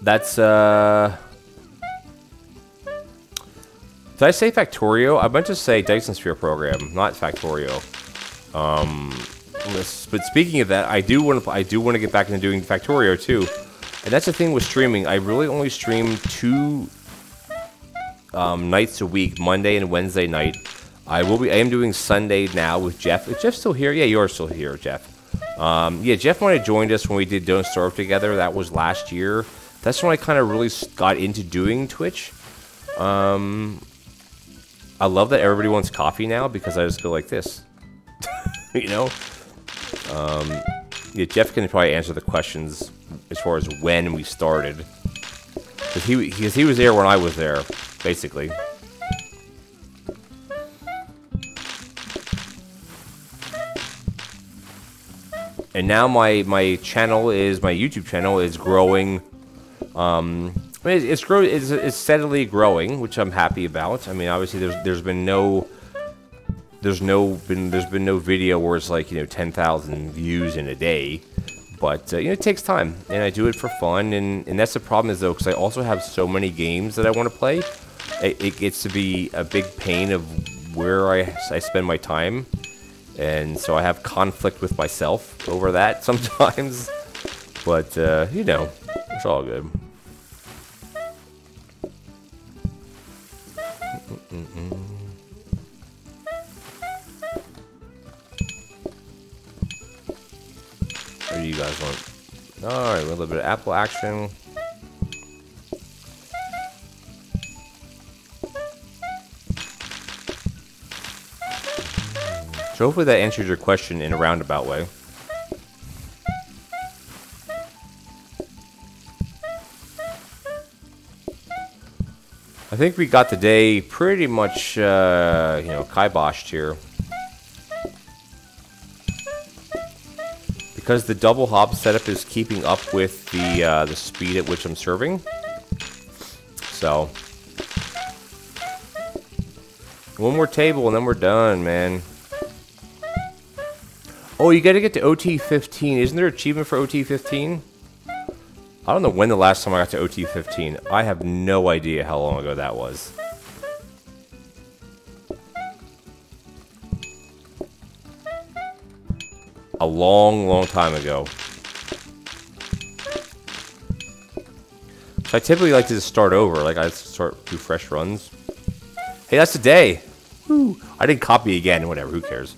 that's, did I say Factorio? I meant to say Dyson Sphere program, not Factorio. But speaking of that, I do want to get back into doing Factorio too. And that's the thing with streaming. I really only stream 2 nights a week, Monday and Wednesday night. I am doing Sunday now with Jeff. Is Jeff still here? Yeah, you are still here, Jeff. Yeah, Jeff might have joined us when we did Don't Starve together. That was last year. That's when I kind of really got into doing Twitch. I love that everybody wants coffee now because I just go like this. You know? Yeah, Jeff can probably answer the questions as far as when we started. Because he was there when I was there, basically. And now my YouTube channel is growing. It's steadily growing, which I'm happy about. I mean, obviously there's been no video where it's like 10,000 views in a day, but it takes time, and I do it for fun, and that's the problem is though, because I also have so many games that I want to play. It gets to be a big pain of where I spend my time. And so I have conflict with myself over that sometimes. But, it's all good. What do you guys want? Alright, a little bit of apple action. So hopefully that answers your question in a roundabout way. I think we got the day pretty much, kiboshed here. because the double hop setup is keeping up with the speed at which I'm serving. So, one more table and then we're done, man. Oh, you gotta get to OT 15. Isn't there an achievement for OT 15? I don't know when the last time I got to OT 15. I have no idea how long ago that was. A long, long time ago. So I typically like to just start over. Like, I start do fresh runs. Hey, that's the day. Woo. I didn't copy again. Whatever, who cares?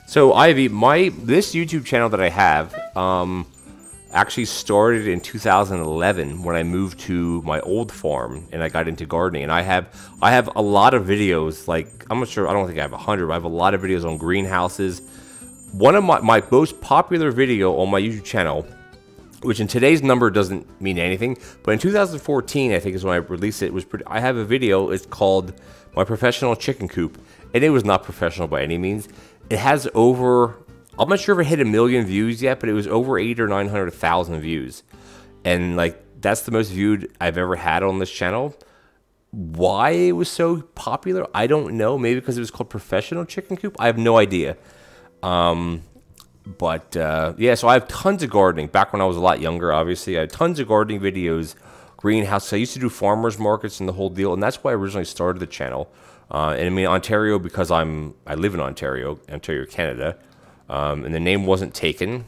So, Ivy, this YouTube channel that I have actually started in 2011 when I moved to my old farm and I got into gardening. And I have a lot of videos. Like, I'm not sure. I don't think I have 100. But I have a lot of videos on greenhouses. One of my most popular video on my YouTube channel, which in today's number doesn't mean anything, but in 2014, I think is when I released it. I have a video. It's called My Professional Chicken Coop, and it was not professional by any means. It has over, I'm not sure if it hit 1 million views yet, but it was over 800,000 or 900,000 views. And like, that's the most viewed I've ever had on this channel. Why it was so popular, I don't know. Maybe because it was called Professional Chicken Coop. I have no idea. Yeah, so I have tons of gardening. Back when I was a lot younger, obviously, I had tons of gardening videos, greenhouse. I used to do farmers markets and the whole deal, and that's why I originally started the channel. And I mean, Ontario, because I live in Ontario, Canada, and the name wasn't taken.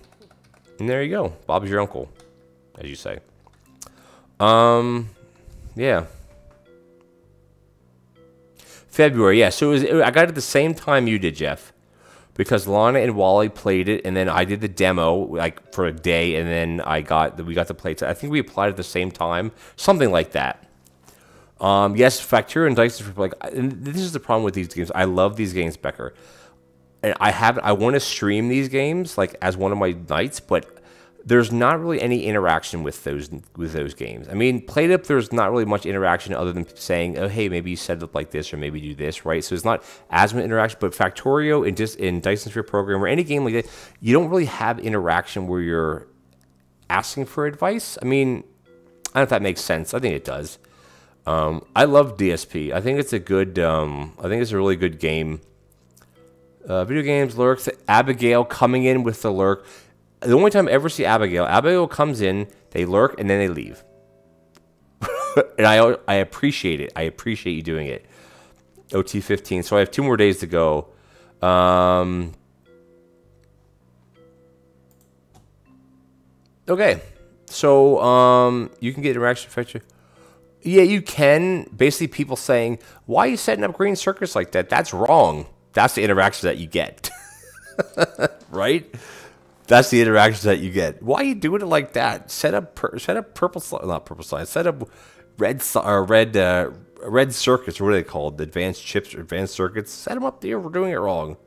And there you go. Bob's your uncle, as you say. Yeah. February, yeah. So I got it at the same time you did, Jeff. Because Lana and Wally played it, and then I did the demo like for a day, and then we got to play it. I think we applied at the same time, something like that. Yes, Factura and Dice, like, and this is the problem with these games. I love these games, Becker, and I want to stream these games like as one of my nights, but there's not really any interaction with those games. I mean, PlateUp, there's not really much interaction other than saying, oh, hey, maybe you set it up like this, or maybe do this, right? So it's not as much interaction. But Factorio and just in Dyson Sphere Program or any game like that, you don't really have interaction where you're asking for advice. I mean, I don't know if that makes sense. I think it does. I love DSP. I think it's a good. I think it's a really good game. Video games, lurks. Abigail coming in with the lurk. The only time I ever see Abigail comes in, they lurk, and then they leave. And I appreciate it. I appreciate you doing it. OT 15. So I have 2 more days to go. Okay. So you can get interaction factor. Yeah, you can. Basically, people saying, why are you setting up green circuits like that? That's wrong. That's the interaction that you get. Right? That's the interactions that you get. Why are you doing it like that? Set up purple slide, not purple slide. Set up red circuits, or what are they called? Advanced chips or advanced circuits. Set them up there. We're doing it wrong.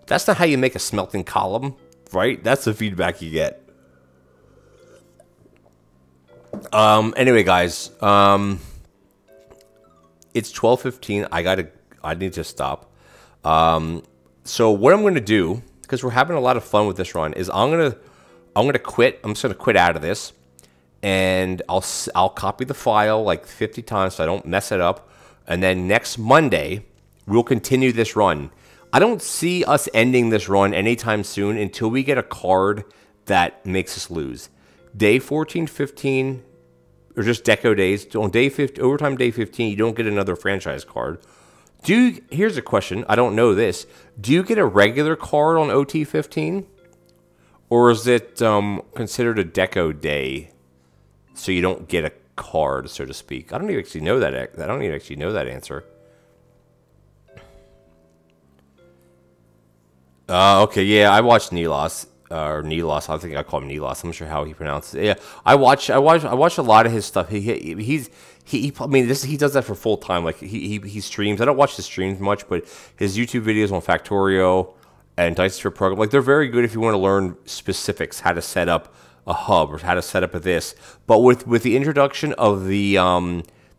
That's not how you make a smelting column, right? That's the feedback you get. Anyway, guys, it's 12:15. I need to stop. So what I'm going to do, because we're having a lot of fun with this run, is I'm gonna quit. I'm just gonna quit out of this, and I'll copy the file like 50 times so I don't mess it up. And then next Monday we'll continue this run. I don't see us ending this run anytime soon until we get a card that makes us lose. Day 14, 15, or just deco days. On day 15, overtime day 15, you don't get another franchise card. Here's a question. I don't know this. Do you get a regular card on OT 15? Or is it considered a deco day, so you don't get a card, so to speak? I don't even actually know that. I don't even actually know that answer. Okay, yeah, I watched Nilos. Or Nilos, I think I call him Nilos. I'm not sure how he pronounces it. Yeah, I watch a lot of his stuff. He does that for full time. Like he streams. I don't watch the streams much, but his YouTube videos on Factorio and Dice for Program, like, they're very good if you want to learn specifics, how to set up a hub or how to set up this. But with the introduction of the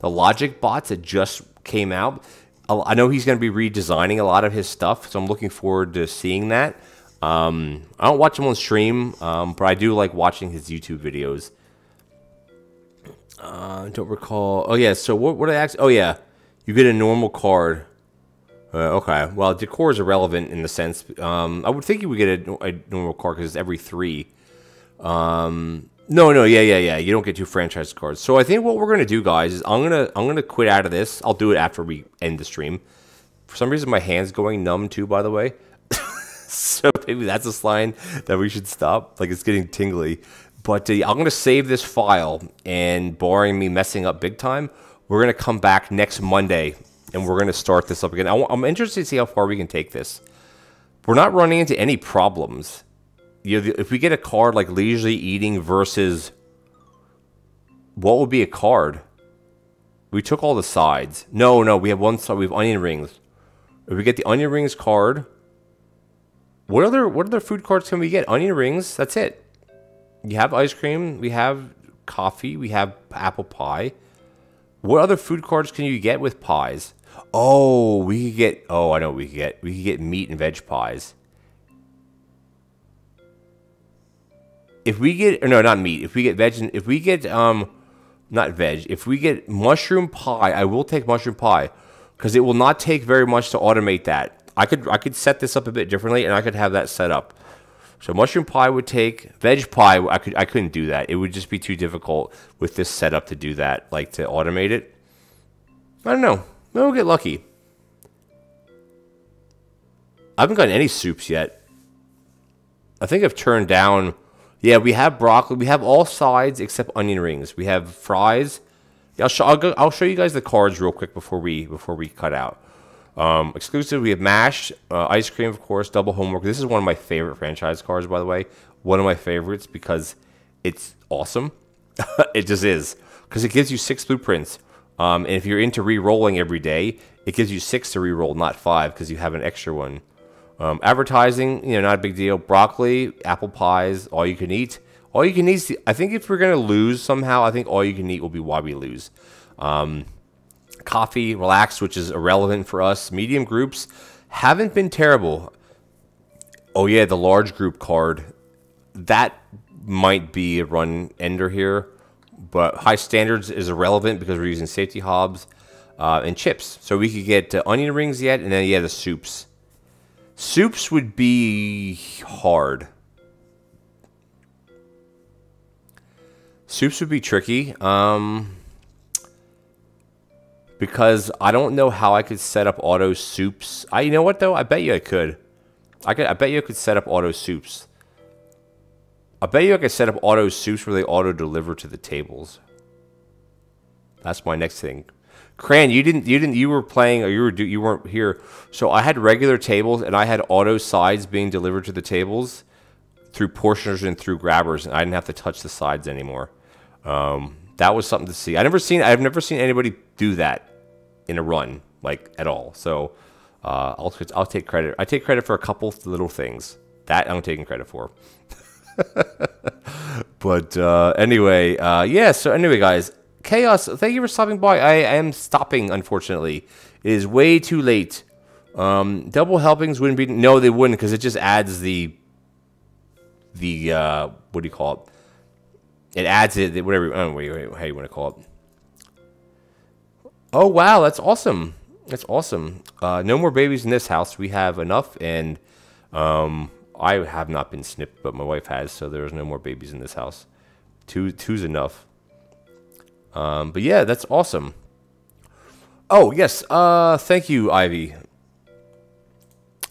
logic bots that just came out, I know he's going to be redesigning a lot of his stuff, so I'm looking forward to seeing that. I don't watch him on stream, but I do like watching his YouTube videos. Don't recall. Oh yeah, so what I asked? Oh yeah, you get a normal card. Okay, well, decor is irrelevant in the sense. I would think you would get a normal card because it's every 3. No, yeah. You don't get 2 franchise cards. So I think what we're gonna do, guys, is I'm gonna quit out of this. I'll do it after we end the stream. For some reason, my hand's going numb too. By the way, so maybe that's a sign that we should stop. Like it's getting tingly. But I'm gonna save this file, and barring me messing up big time, we're gonna come back next Monday, and we're gonna start this up again. I'm interested to see how far we can take this. We're not running into any problems. You know, if we get a card like leisurely eating versus what would be a card? We took all the sides. No, we have one side. We have onion rings. If we get the onion rings card, what other food cards can we get? Onion rings. That's it. You have ice cream. We have coffee. We have apple pie. What other food cards can you get with pies? Oh, we could get. Oh, I know what we could get. We could get meat and veg pies. If we get, or no, not meat. If we get veg, if we get not veg. If we get mushroom pie, I will take mushroom pie because it will not take very much to automate that. I could set this up a bit differently, and I could have that set up. So mushroom pie would take. Veg pie, I couldn't do that. It would just be too difficult with this setup to do that, like to automate it. I don't know. Maybe we'll get lucky. I haven't gotten any soups yet. I think I've turned down. Yeah, we have broccoli. We have all sides except onion rings. We have fries. Yeah, I'll show you guys the cards real quick before we cut out. Exclusive, we have mash, ice cream, of course, double homework. This is one of my favorite franchise cards, by the way. One of my favorites because it's awesome. It just is. Because it gives you 6 blueprints. And if you're into re-rolling every day, it gives you 6 to re-roll, not 5, because you have an extra one. Advertising, not a big deal. Broccoli, apple pies, all you can eat. All you can eat, I think if we're going to lose somehow, I think all you can eat will be why we lose. Coffee, relaxed, which is irrelevant for us. Medium groups haven't been terrible. Oh yeah, the large group card. That might be a run ender here. But high standards is irrelevant because we're using safety hobs and chips. So we could get onion rings yet, and then, yeah, the soups. Soups would be hard. Soups would be tricky. Because I don't know how I could set up auto soups. You know what, though? I bet you I could. I bet you I could set up auto soups. I bet you I could set up auto soups where they auto deliver to the tables. That's my next thing. Cran, you were playing, or you weren't here. So I had regular tables, and I had auto sides being delivered to the tables through portioners and through grabbers, and I didn't have to touch the sides anymore. That was something to see. I've never seen anybody do that in a run, like, at all. So I'll take credit. I take credit for a couple little things that I'm taking credit for. But anyway, yeah. So anyway, guys. Chaos, thank you for stopping by. I am stopping, unfortunately. It is way too late. Double helpings wouldn't be... No, they wouldn't, because it just adds the... what do you call it? It adds it... Whatever... Oh, wait, how you want to call it? Oh, wow, that's awesome. That's awesome. No more babies in this house. We have enough, and I have not been snipped, but my wife has, so there's no more babies in this house. Two's enough. But yeah, that's awesome. Oh, yes. Thank you, Ivy.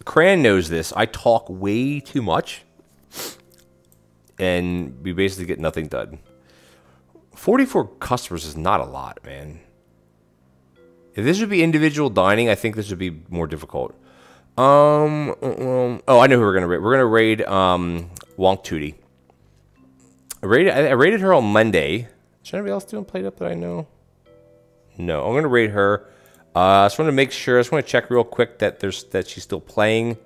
Cran knows this. I talk way too much. And we basically get nothing done. 44 customers is not a lot, man. If this would be individual dining, I think this would be more difficult. Oh, I know who we're going to raid. We're going to raid Wonk Tootie. I raided her on Monday. Is anybody else doing PlateUp that I know? No, I'm going to raid her. I just want to make sure. I just want to check real quick that she's still playing.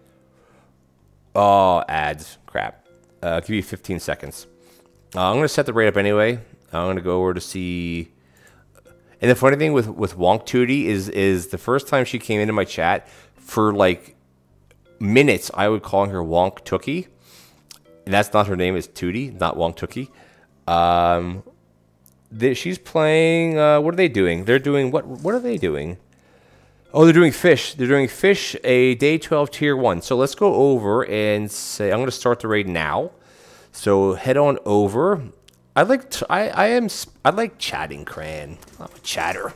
Oh, ads. Crap. I'll give you 15 seconds. I'm going to set the raid up anyway. I'm going to go over to see. And the funny thing with Wonk Tootie is the first time she came into my chat, for like minutes, I would call her Wonk Tookie. And that's not her name, it's Tootie, not Wonk Tookie. She's playing, what are they doing? They're doing, what are they doing? Oh, they're doing fish. They're doing fish, a day 12 tier 1. So let's go over and say, I'm going to start the raid now. So head on over. I like chatting, Cran. I'm a chatter.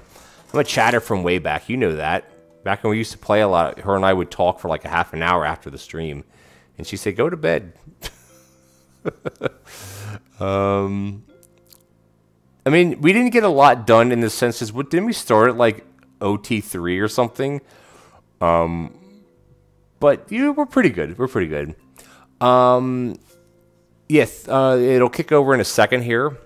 I'm a chatter from way back. You know that. Back when we used to play a lot, her and I would talk for like a half an hour after the stream. And she'd say, go to bed. I mean, we didn't get a lot done in the sense is, didn't we start at like OT3 or something? But we're pretty good. We're pretty good. Yes, it'll kick over in a second here.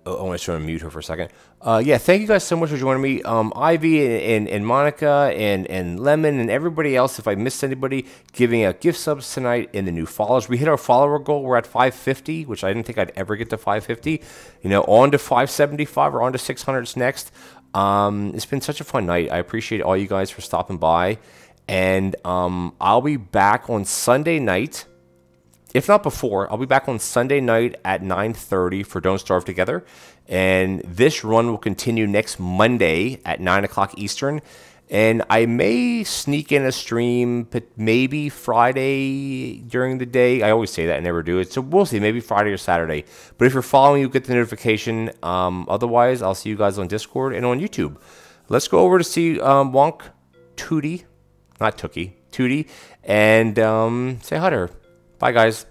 Oh, I want to try to mute her for a second. Yeah, thank you guys so much for joining me. Ivy and Monica and Lemon and everybody else, if I missed anybody, giving out gift subs tonight and the new followers. We hit our follower goal. We're at 550, which I didn't think I'd ever get to 550. You know, on to 575 or on to 600s next. It's been such a fun night. I appreciate all you guys for stopping by. And I'll be back on Sunday night. If not before, I'll be back on Sunday night at 9:30 for Don't Starve Together. And this run will continue next Monday at 9 o'clock Eastern. And I may sneak in a stream, but maybe Friday during the day. I always say that, I never do it. So we'll see, maybe Friday or Saturday. But if you're following, you'll get the notification. Otherwise, I'll see you guys on Discord and on YouTube. Let's go over to see Wonk Tootie, not Tookie, Tootie, and say hi to her. Bye, guys.